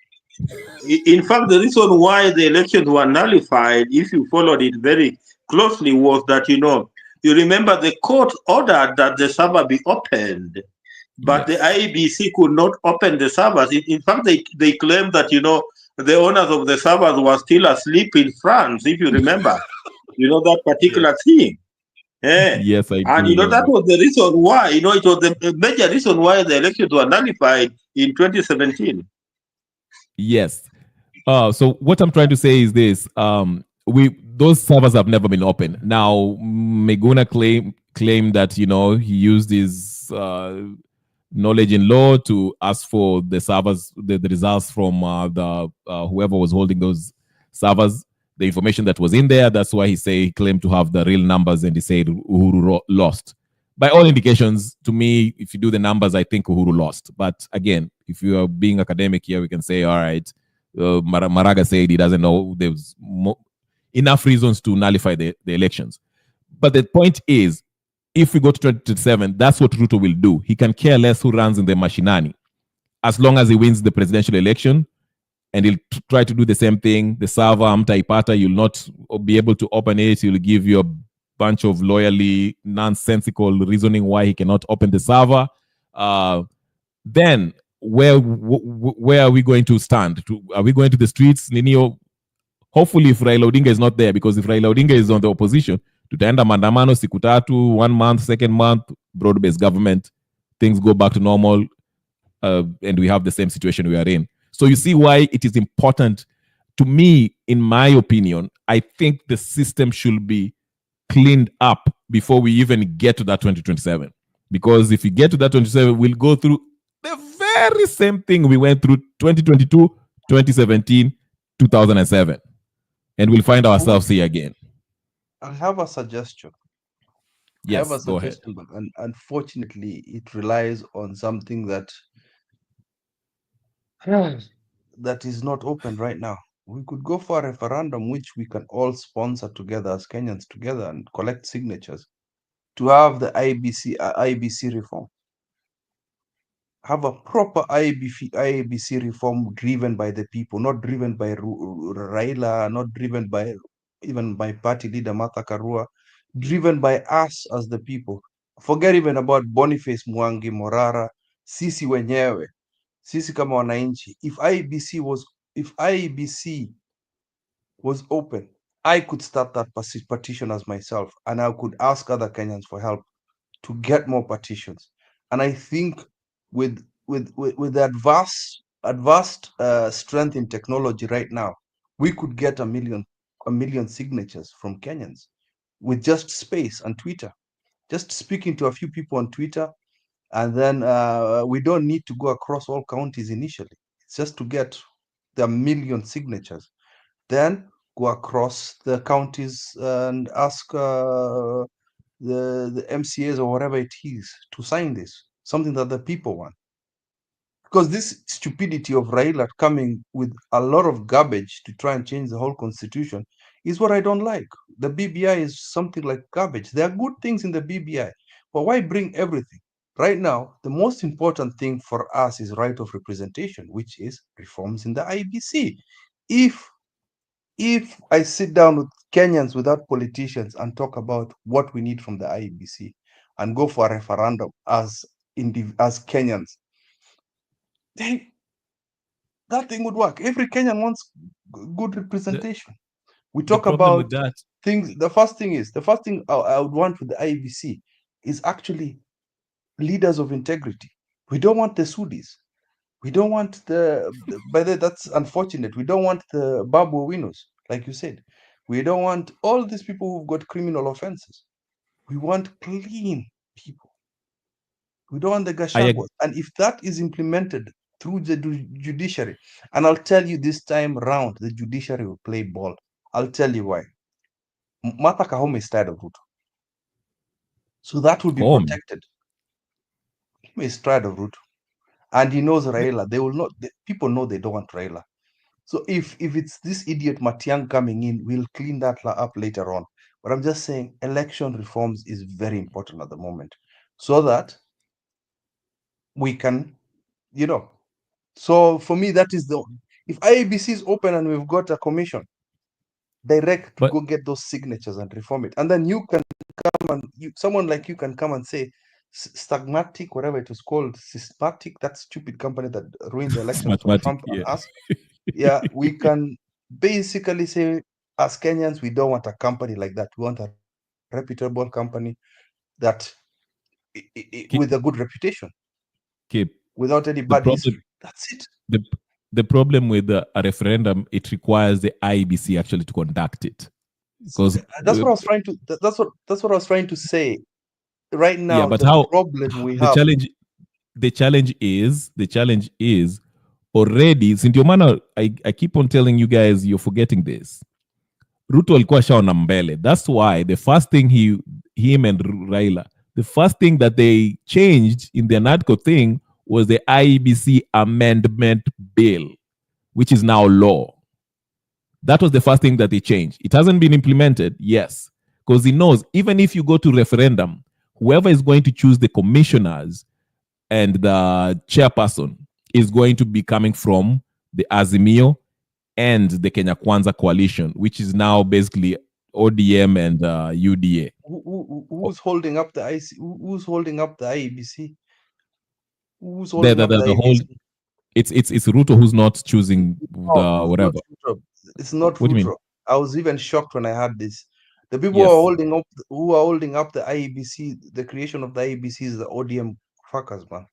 in fact, the reason why the elections were nullified, if you followed it very closely, was that you remember the court ordered that the server be opened, but the Yes. IEBC could not open the servers. In fact, they claimed that the owners of the servers were still asleep in France. If you remember, that Yes. particular thing. Yeah. Yes, I And do that remember. was the reason why, it was the major reason why the elections were nullified in 2017. Yes. So what I'm trying to say is this: we those servers have never been open. Now, Meguna claimed that he used his knowledge in law to ask for the servers, the results from the whoever was holding those servers, the information that was in there. That's why he claimed to have the real numbers, and he said Uhuru lost. By all indications, to me, if you do the numbers, I think Uhuru lost. But again, if you are being academic here, we can say, all right, Maraga said he doesn't know. There's enough reasons to nullify the elections. But the point is, if we go to 2027, that's what Ruto will do. He can care less who runs in the machinani, as long as he wins the presidential election, and he'll try to do the same thing. The server, Mtaipata, you'll not be able to open it. He'll give you a bunch of loyally nonsensical reasoning why he cannot open the server. Then where are we going to stand? Are we going to the streets? Ninio, hopefully if Raila Odinga is not there, because if Raila Odinga is on the opposition, tutaenda maandamano siku tatu, 1 month, second month, broad-based government, things go back to normal, and we have the same situation we are in. So you see why it is important to me, in my opinion. I think the system should be cleaned up before we even get to that 2027. Because if we get to that 2027, we'll go through the very same thing we went through 2022, 2017, 2007. And we'll find ourselves here again. I have a suggestion. Yes, go ahead. But unfortunately, it relies on something that that is not open right now. We could go for a referendum, which we can all sponsor together as Kenyans together and collect signatures to have the IBC reform. Have a proper IBC reform driven by the people, not driven by Raila, not driven by even by party leader Martha Karua, driven by us as the people. Forget even about Boniface Mwangi, Morara, sisi wenyewe, sisi kama wananchi. If IBC was open, I could start that petition as myself, and I could ask other Kenyans for help to get more petitions. And I think with the advanced strength in technology right now, we could get a million signatures from Kenyans with just space on Twitter, just speaking to a few people on Twitter, and then we don't need to go across all counties initially. It's just to get the million signatures, then go across the counties and ask the MCAs or whatever it is to sign this, something that the people want. Because this stupidity of Raila coming with a lot of garbage to try and change the whole constitution is what I don't like. The BBI is something like garbage. There are good things in the BBI, but why bring everything? Right now, the most important thing for us is right of representation, which is reforms in the IBC. If I sit down with Kenyans without politicians and talk about what we need from the IBC and go for a referendum as Kenyans, then that thing would work. Every Kenyan wants good representation. We The talk problem about with that, things. The first thing I would want with the IBC is actually leaders of integrity. We don't want the Sudis. We don't want that's unfortunate. We don't want the Babu Winos, like you said. We don't want all these people who've got criminal offenses. We want clean people. We don't want the I Gashagwas. And if that is implemented through the judiciary, and I'll tell you this time round, the judiciary will play ball. I'll tell you why. Martha Kahome is tired of Ruto. So that will be home. protected. He is tired of Ruto. And he knows Raila. They will not, people know they don't want Raila. So if it's this idiot Matiang coming in, we'll clean that up later on. But I'm just saying election reforms is very important at the moment so that we can, so for me, that is if IABC is open and we've got a commission, direct to But go get those signatures and reform it. And then you can come and someone like you can come and say, Stagmatic, whatever it was called, Systematic, that stupid company that ruined the elections for mathematic, Trump and yeah. us. Yeah, we can basically say, as Kenyans, we don't want a company like that. We want a reputable company that with a good reputation, Okay. without any The bad problem, history. That's it. the problem with a referendum, it requires the IBC actually to conduct it. Because That's what I was trying to. That's what I was trying to say. Right yeah, now, but the how problem we the have. challenge is already, since your manner, I keep on telling you guys you're forgetting this. Ruto alikuwa shaona mbele. That's why the first thing him and Raila, the first thing that they changed in the NADCO thing was the IEBC amendment bill, which is now law. That was the first thing that they changed. It hasn't been implemented, yes, because he knows even if you go to referendum, whoever is going to choose the commissioners and the chairperson is going to be coming from the Azimio and the Kenya Kwanza coalition, which is now basically ODM and UDA. Who's holding up the IC? Who's holding up the IEBC? Who's holding up the The whole IEBC? it's Ruto who's not choosing No, the it's not whatever. Ruto. It's not What do you mean? Ruto. I was even shocked when I heard this. The people Yes. who are holding up the IEBC, the creation of the IEBC is the ODM fuckers, man.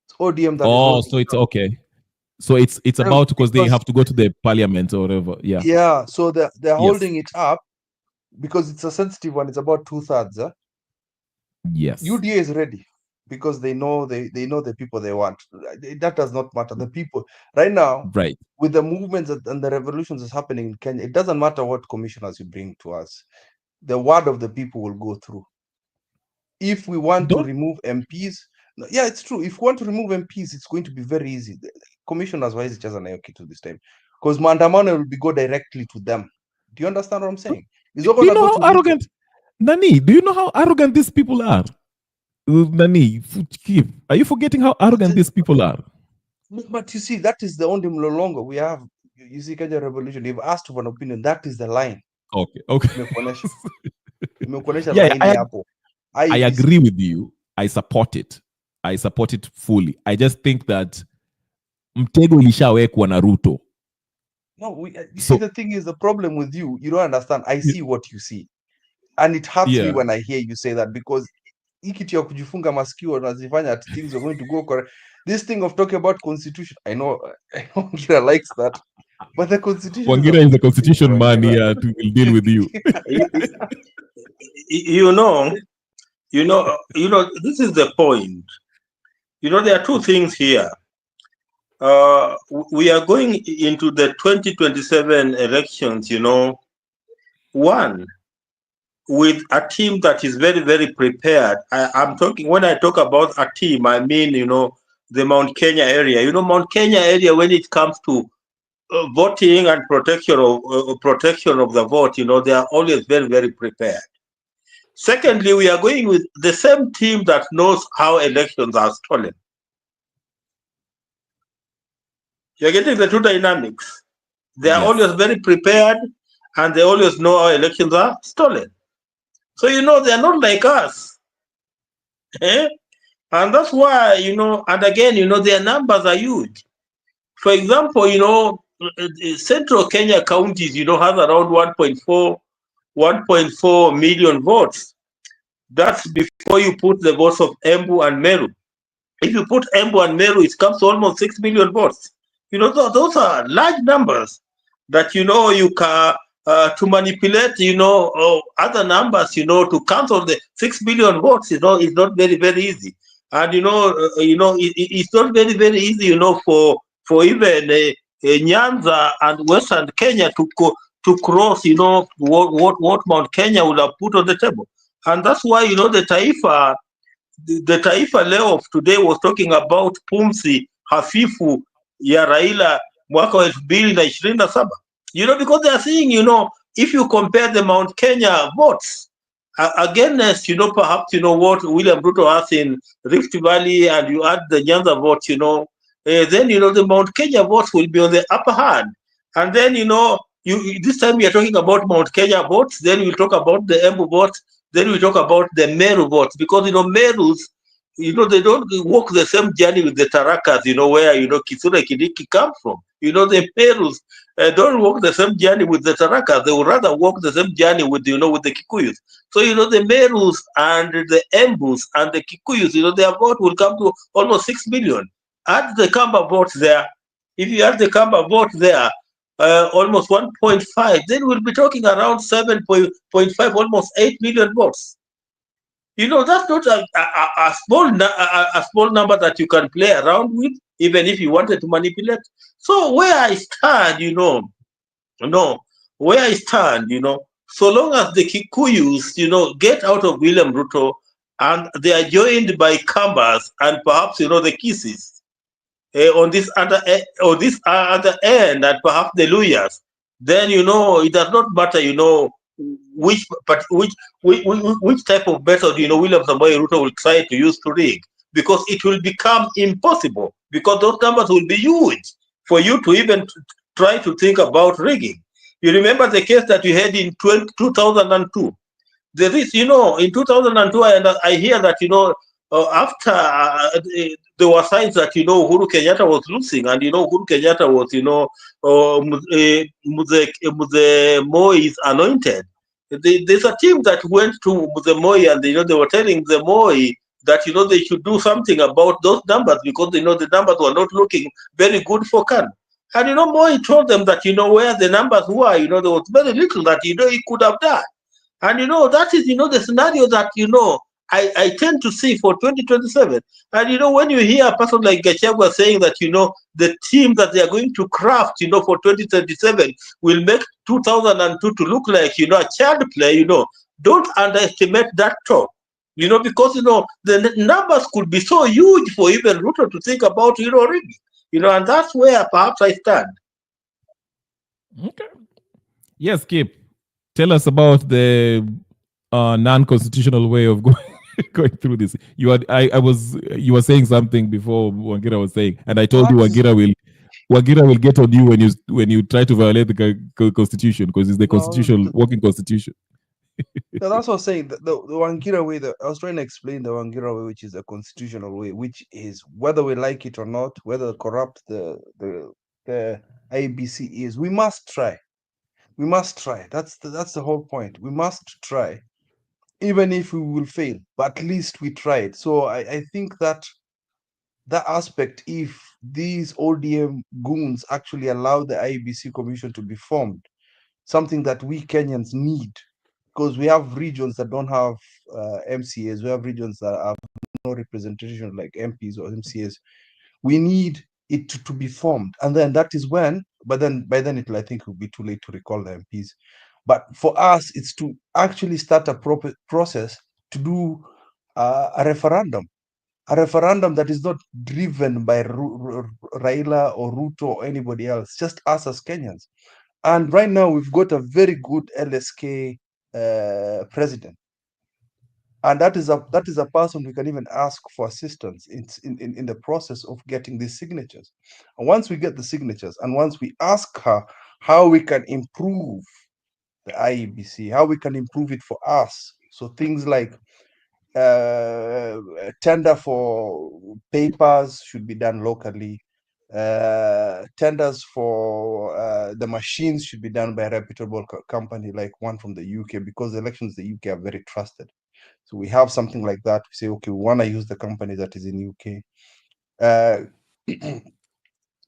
It's ODM that is Oh, holding so it it's up. okay. So it's about because they Because have to go to the parliament or whatever. Yeah. yeah, so they're Yes. holding it up because it's a sensitive one. It's about 2/3. Yes. UDA is ready because they know the people they want. That does not matter. The people right now Right. with the movements and the revolutions that's happening in Kenya, it doesn't matter what commissioners you bring to us. The word of the people will go through. If we want to Don't remove MPs, yeah, it's true. If we want to remove MPs, it's going to be very easy. The commissioners wise just an to this time because Mandamano will go directly to them. Do you understand what I'm saying? It's not do you gonna know go how to Ruto. arrogant Nani? Do you know how arrogant these people are? Nani, are you forgetting how arrogant these people are? But you see, that is the only no longer we have. You see, Kenya Revolution, they've asked for an opinion. That is the line. Okay. Okay. Imekuonesha Yeah, line hapo. I agree with you. I support it. I support it fully. I just think that mtego ilishawekwa na Ruto. No, you see, the thing is, the problem with you don't understand. I see what you see. And it hurts me Yeah. when I hear you say that because hii kitu ya kujifunga masikio unazifanya that things are going to go correct. This thing of talking about constitution, I know Wangira likes that, but the constitution Wangira is the constitution man here to deal with you. You know, this is the point. There are two things here. We are going into the 2027 elections, one, with a team that is very, very prepared. I'm talking, when I talk about a team, I mean, the Mount Kenya area. Mount Kenya area, when it comes to voting and protection of the vote, they are always very, very prepared. Secondly, we are going with the same team that knows how elections are stolen. You're getting the two dynamics. They are Yes. always very prepared and they always know how elections are stolen. So, they are not like us. Eh? And that's why, and again, their numbers are huge. For example, central Kenya counties, has around 1.4 million votes. That's before you put the votes of Embu and Meru. If you put Embu and Meru, it comes to almost 6 million votes. Those are large numbers that, you can, to manipulate, other numbers, to cancel the 6 billion votes, is not very, very easy. And, it's not very, very easy, for even Nyanza and Western Kenya to cross, what Mount Kenya would have put on the table. And that's why, the Taifa Leo of today was talking about pumzi hafifu ya Raila mwaka wa 2027. Because they are saying, if you compare the Mount Kenya votes against, perhaps, what William Ruto has in Rift Valley, and you add the Nyanza votes, then, the Mount Kenya votes will be on the upper hand. And then, this time we are talking about Mount Kenya votes, then we'll talk about the Embu votes, then we talk about the Meru votes, because, Merus, they don't walk the same journey with the Tarakas, where, Kisura Kidiki comes from. The Merus don't walk the same journey with the Tarakas. They would rather walk the same journey with, with the Kikuyus. So, the Merus and the Embus and the Kikuyus, their vote will come to almost 6 million. Add the Kamba votes there. If you add the Kamba vote there, almost 1.5, then we'll be talking around 7.5, almost 8 million votes. That's not a small number that you can play around with, even if you wanted to manipulate. So where I stand, where I stand, so long as the Kikuyus, get out of William Ruto and they are joined by Kambas and perhaps, the Kisses, on this other end, and perhaps the lawyers, then it does not matter which but which type of method William Samoei Ruto will try to use to rig, because it will become impossible, because those numbers will be huge for you to even try to think about rigging. You remember the case that we had in 2002. There is, in 2002, I hear that, after there were signs that, Uhuru Kenyatta was losing, and, Uhuru Kenyatta was, Muze Moi is anointed. There's a team that went to Muze Moi, and, they were telling Muze Moi that, they should do something about those numbers, because, the numbers were not looking very good for Khan. And, Moi told them that, where the numbers were, there was very little that, he could have done. And that is the scenario that I tend to see for 2027. And when you hear a person like Gachagua saying that the team that they are going to craft for 2037 will make 2002 to look like a child play, don't underestimate that talk. Because the numbers could be so huge for even Ruto to think about rigging. And that's where perhaps I stand. Okay. Yes, Kip. Tell us about the non-constitutional way of going through this. You were saying something before Wangira was saying, and I told you Wangira will get on you when you try to violate the constitution, because it's the constitutional working constitution. No, that's what I was saying. The Wangira way, I was trying to explain the Wangira way, which is a constitutional way, which is, whether we like it or not, whether corrupt the IBC is, we must try. We must try. That's the whole point. We must try, even if we will fail, but at least we tried. So I think that aspect, if these ODM goons actually allow the IBC commission to be formed, something that we Kenyans need, because we have regions that don't have MCAs, we have regions that have no representation like MPs or MCAs. We need it to be formed, and then that is when, but then by then I think it will be too late to recall the MPs. But for us, it's to actually start a proper process to do a referendum that is not driven by Raila or Ruto or anybody else, just us as Kenyans. And right now we've got a very good LSK president. And that is a person we can even ask for assistance in the process of getting these signatures. And once we get the signatures, and once we ask her how we can improve the IEBC, how we can improve it for us, so things like tender for papers should be done locally. Tenders for the machines should be done by a reputable company like one from the UK, because the elections in the UK are very trusted. So we have something like that. We say, okay, we want to use the company that is in UK.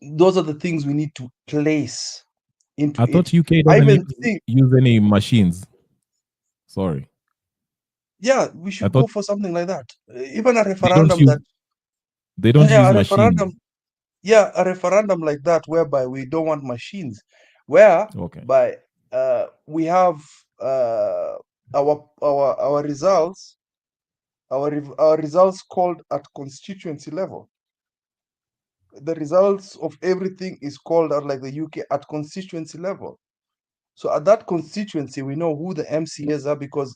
Those are the things we need to place into I thought it. UK I doesn't even think, use any machines. Sorry. yeah, we should go for something like that. Even a referendum they don't yeah, use a machines. referendum. Yeah, a referendum like that, whereby we don't want machines, where by we have our results, our results called at constituency level. The results of everything is called out like the UK at constituency level. So at that constituency, we know who the MCAs are, because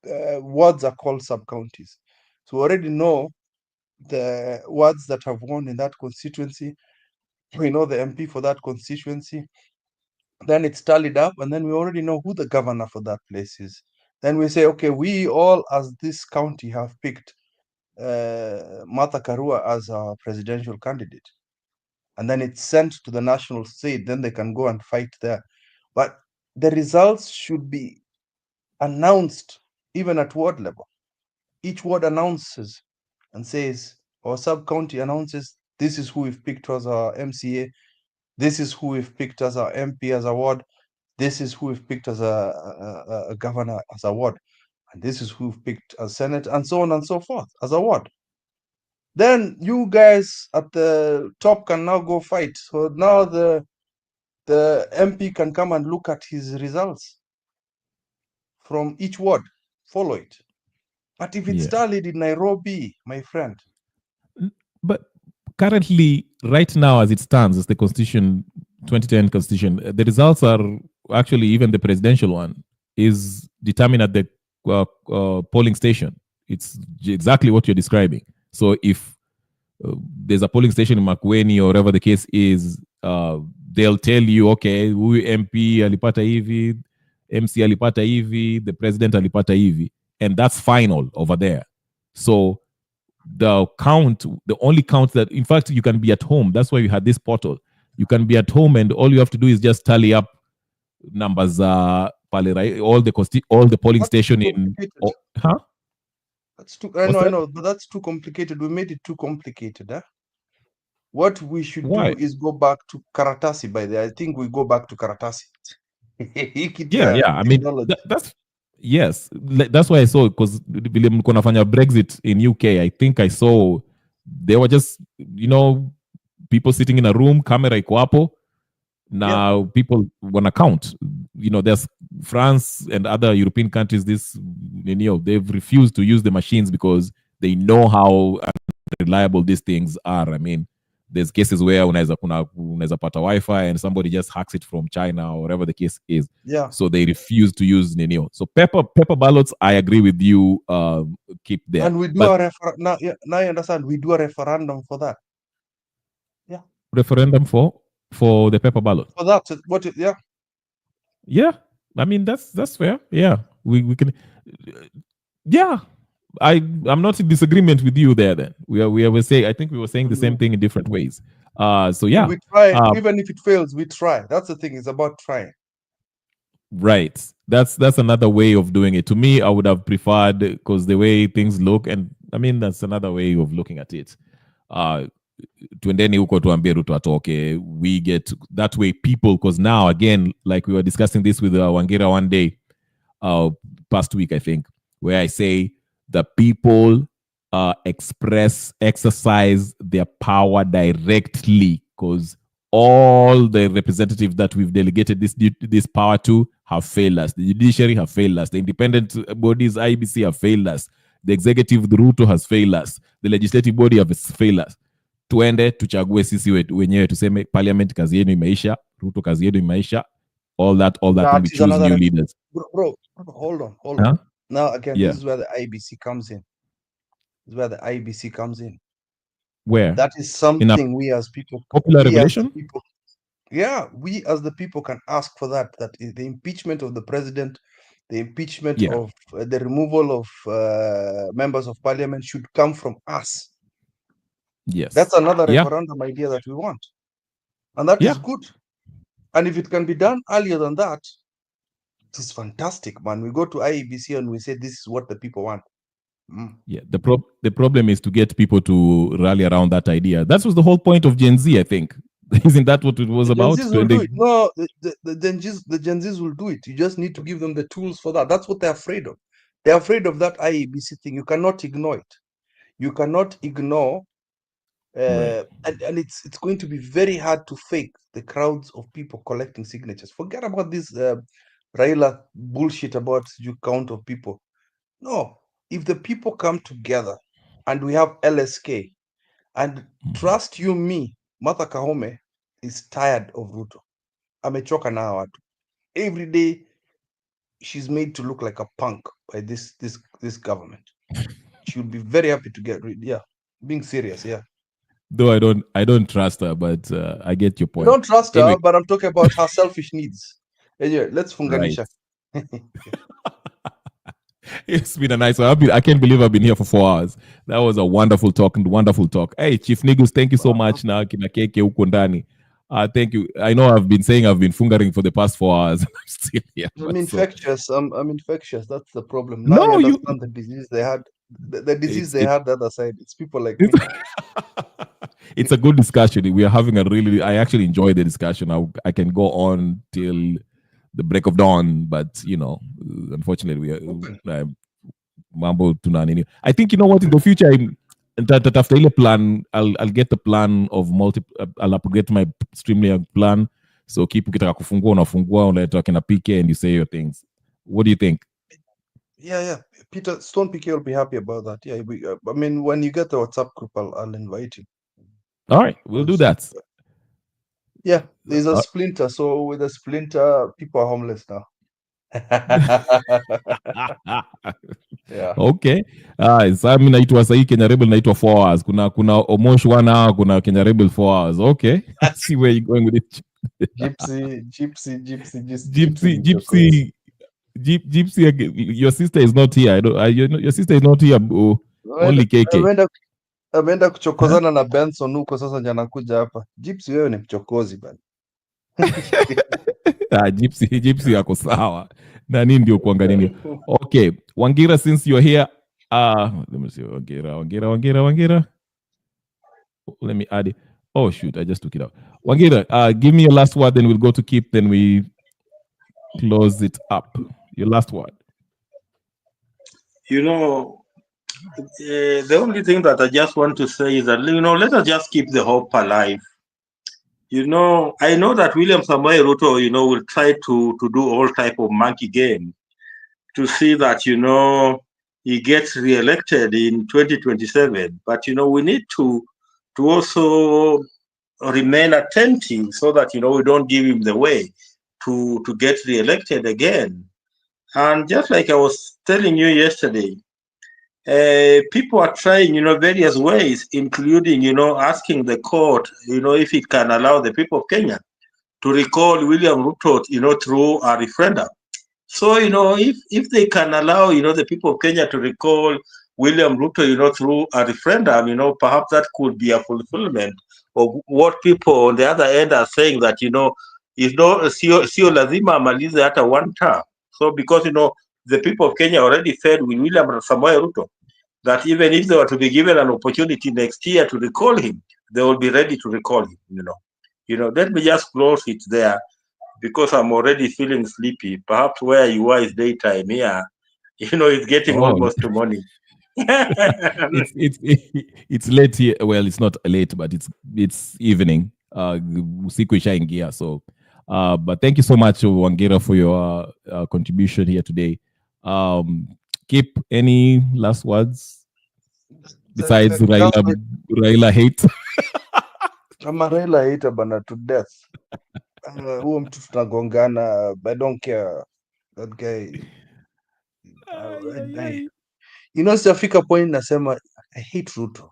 wards are called sub-counties. So we already know the wards that have won in that constituency. We know the MP for that constituency. Then it's tallied up, and then we already know who the governor for that place is. Then we say, okay, we all as this county have picked Martha Karua as our presidential candidate. And then it's sent to the national state, then they can go and fight there. But the results should be announced even at ward level. Each ward announces and says, or sub-county announces, this is who we've picked as our MCA, this is who we've picked as our MP as a ward, this is who we've picked as a governor as a ward, and this is who we've picked as Senate, and so on and so forth as a ward. Then you guys at the top can now go fight. So now the MP can come and look at his results from each ward, follow it. But if it's tallied in Nairobi, my friend. But currently, right now, as it stands, as the Constitution, 2010 Constitution, the results are actually, even the presidential one, is determined at the polling station. It's exactly what you're describing. So if there's a polling station in Makueni or whatever the case is, they'll tell you, okay, huyu MP alipata hivi, MC alipata hivi, the president alipata hivi, and that's final over there. So the only count that, in fact, you can be at home. That's why we had this portal. You can be at home, and all you have to do is just tally up numbers. All the polling station in. Huh? That's too. I know, but that's too complicated. We made it too complicated. Huh? What we should do is go back to Karatasi. By the, I think we go back to Karatasi. Yeah. I mean, that's yes. That's why I saw, because William Konafanya Brexit in UK. I think I saw they were just, people sitting in a room, camera iko hapo. Now people wanna count. There's France and other European countries. They've refused to use the machines because they know how unreliable these things are. I mean, there's cases where unaweza pata Wi-Fi and somebody just hacks it from China or whatever the case is. Yeah. So they refuse to use Nenio. So paper ballots, I agree with you. Keep there. And we do now you understand. We do a referendum for that. Yeah. Referendum for the paper ballot. For that, Yeah. I mean, that's fair. Yeah, we can. Yeah. I'm not in disagreement with you there. Then we were saying, I think we were saying the same thing in different ways. So yeah, we try. Even if it fails, we try. That's the thing. It's about trying. Right. That's another way of doing it. To me, I would have preferred, because the way things look, and I mean, that's another way of looking at it. Tuendeni huko tuambie Ruto atoke. We get that way people, because now again, like we were discussing this with Wangira one day, past week I think, where I say the people exercise their power directly, because all the representatives that we've delegated this power to have failed us. The judiciary have failed us. The independent bodies, IBC, have failed us. The executive, the Ruto, has failed us. The legislative body has failed us. Tuende tuchague sisi wenyewe, tuseme parliament kazi yenu imeisha, Ruto kazi yenu imeisha, all that, and we choose new leaders. Bro, hold on. Now again, Yeah. this is where the IBC comes in. This is where the IBC comes in. Where? That is In a something we as people, popular we as the regulation? people, yeah, we as the people can ask for that. That is the impeachment of the president, the impeachment Yeah. of the removal of members of parliament should come from us. Yes. That's another Yeah. referendum idea that we want, and that Yeah. is good. And if it can be done earlier than that, it is fantastic, man. We go to IEBC and we say this is what the people want. Yeah. The problem is to get people to rally around that idea. That was the whole point of Gen Z, I think. Isn't that what it was The Gen about? Zs will do it. No, the Gen Zs will do it. You just need to give them the tools for that. That's what they're afraid of. They're afraid of that IEBC thing. You cannot ignore it. You cannot ignore, Right. and it's going to be very hard to fake the crowds of people collecting signatures. Forget about this Raila bullshit about you count of people. No, if the people come together and we have LSK, and trust you me, Martha Kahome is tired of Ruto. Amechoka na hawa watu. Every day she's made to look like a punk by this government. She would be very happy to get rid. Yeah, being serious. Yeah, Though I don't trust her, but I get your I point. don't trust her, Anyway, but I'm talking about her selfish needs. Anyway, let's right. funganisha. It's been a nice one. I can't believe I've been here for 4 hours. That was a wonderful talk. Hey, Chief Nigus, thank you so much. Now, kina keke huko ndani. Thank you. I know I've been saying I've been fungering for the past 4 hours. I'm still here. I'm infectious. I'm infectious. That's the problem. Now No, I understand the disease they had. The disease they had the other side. It's people like me. It's a good discussion. We are having I actually enjoy the discussion. I can go on till the break of dawn, but unfortunately we are mambo tuna nini. I think you know what, in the future after ile plan I'll get the plan of I'll upgrade my Streamlabs plan, so keep ukitaka kufungua unafungua, unaleta kina PK and you say your things. What do you think? Yeah. Peter Stone PK will be happy about that. Yeah, I mean, when you get the WhatsApp group, I'll invite you. All right, we'll do that. Yeah, there's a splinter. So with a splinter, people are homeless now. Yeah. Okay. Sasa mimi naitwa sahi Kenya Rebel, naitwa 4 hours. Kuna Omosh 1 hour, kuna Kenya Rebel 4 hours. Okay. I see where you're going with it. Gypsy, your sister is not here. Your sister is not here. Only KK. Ameenda kuchokozana na Benson huko, sasa ndio anakuja hapa. Gypsy, wewe ni mchokozi bana. Gypsy yako sawa. Na nini ndio kuangalia. Okay, Wangira, since you're here, let me see. Wangira. Let me add it. Oh shoot, I just took it out. Wangira, give me your last word, then we'll go to Keep, then we close it up. Your last word. The only thing that I just want to say is that, let us just keep the hope alive. I know that William Samoei Ruto, will try to do all type of monkey game to see that, he gets re-elected in 2027. But, we need to also remain attentive so that, we don't give him the way to get re-elected again. And just like I was telling you yesterday, people are trying, various ways, including, asking the court, if it can allow the people of Kenya to recall William Ruto, through a referendum. So, if they can allow, the people of Kenya to recall William Ruto, through a referendum, perhaps that could be a fulfillment of what people on the other end are saying, that, sio lazima amalize hata one term. So, because, the people of Kenya already fed with William Samoei Ruto, that even if they were to be given an opportunity next year to recall him, they will be ready to recall him, Let me just close it there, because I'm already feeling sleepy. Perhaps where you are is daytime here. It's getting almost to morning. It's late here. Well, it's not late, but it's evening. Usiku ishaingia. So, but thank you so much, Wangira, for your contribution here today. Keep any last words besides Raila hate? I'm a Raila hater bana to death. Huo mtu tunagongana, I don't care. That guy Sijafika point nasema I hate Ruto,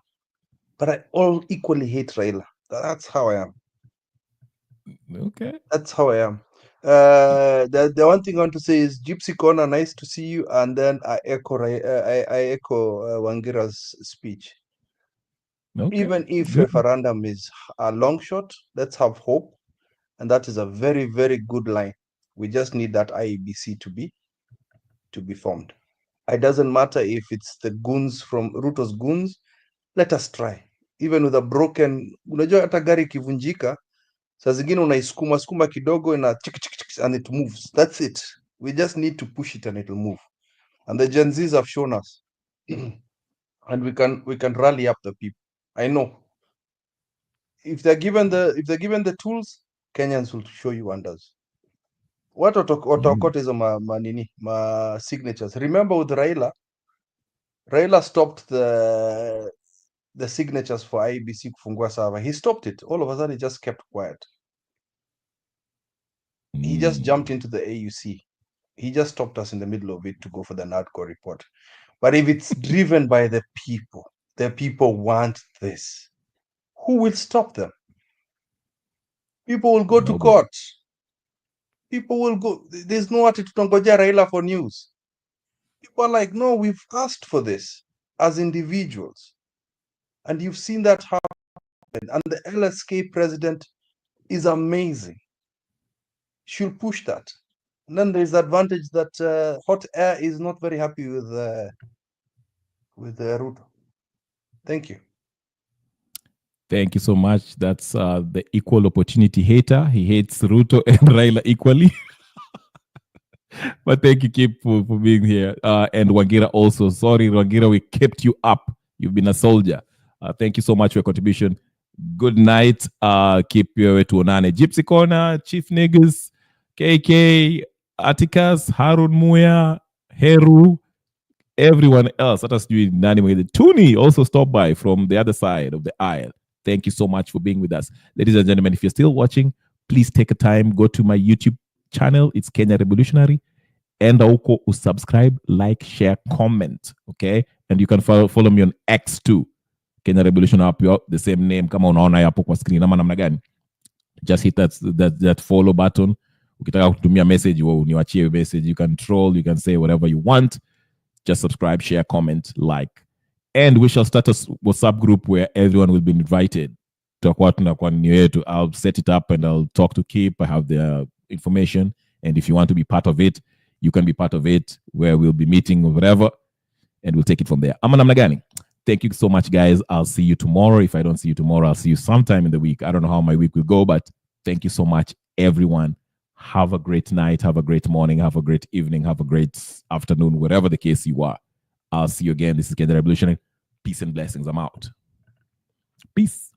but I equally hate Raila. That's how I am. Okay. That's how I am. The one thing I want to say is Gypsy Corner, nice to see you. And then I echo Wangira's speech. Okay. Even if Good. referendum is a long shot, let's have hope. And that is a very, very good line. We just need that IEBC to be formed. It doesn't matter if it's the goons from Ruto's goons. Let us try. Even with a broken, unajua hata gari ikivunjika, saa zingine unaisukuma skuma kidogo ina and it moves. That's it. We just need to push it and it will move. And the Gen Zs have shown us. And we can rally up the people. I know. If they're given the tools, Kenyans will show you wonders. What wataokota hizo ma signatures. Remember with Raila stopped the signatures for IEBC kufungua server. He stopped it. All of a sudden, he just kept quiet. He just jumped into the AUC. He just stopped us in the middle of it to go for the NADCO report. But if it's driven by the people want this, who will stop them? People will go to court. People will go. There's no ati tutangoja Raila for news. People are like, no, we've asked for this as individuals. And you've seen that happen. And the LSK president is amazing. She'll push that. And then there's the advantage that hot air is not very happy with Ruto. Thank you. Thank you so much. That's the equal opportunity hater. He hates Ruto and Raila equally. But thank you, Kip, for being here. And Wangira also. Sorry, Wangira, we kept you up. You've been a soldier. Thank you so much for your contribution. Good night. Keep your way to Onane. Gypsy Corner, Chief Niggas, KK, Atticus, Harun Muya, Heru, everyone else. Let us do it. Tuni also stopped by from the other side of the aisle. Thank you so much for being with us. Ladies and gentlemen, if you're still watching, please take a time, go to my YouTube channel. It's Kenya Revolutionary. And also subscribe, like, share, comment. Okay? And you can follow me on X too. Kenya Revolutionary up, the same name. Come on, hapo kwa screen. Namna gani? Just hit that follow button. Ukitaka kutumia message, niwachie message. You can troll, you can say whatever you want. Just subscribe, share, comment, like. And we shall start a WhatsApp group where everyone will be invited. I'll set it up and I'll talk to Kip. I have the information. And if you want to be part of it, you can be part of it, where we'll be meeting or whatever. And we'll take it from there. Namnagani. Thank you so much, guys. I'll see you tomorrow. If I don't see you tomorrow, I'll see you sometime in the week. I don't know how my week will go, but thank you so much, everyone. Have a great night. Have a great morning. Have a great evening. Have a great afternoon, whatever the case you are. I'll see you again. This is Kenya Revolutionary. Peace and blessings. I'm out. Peace.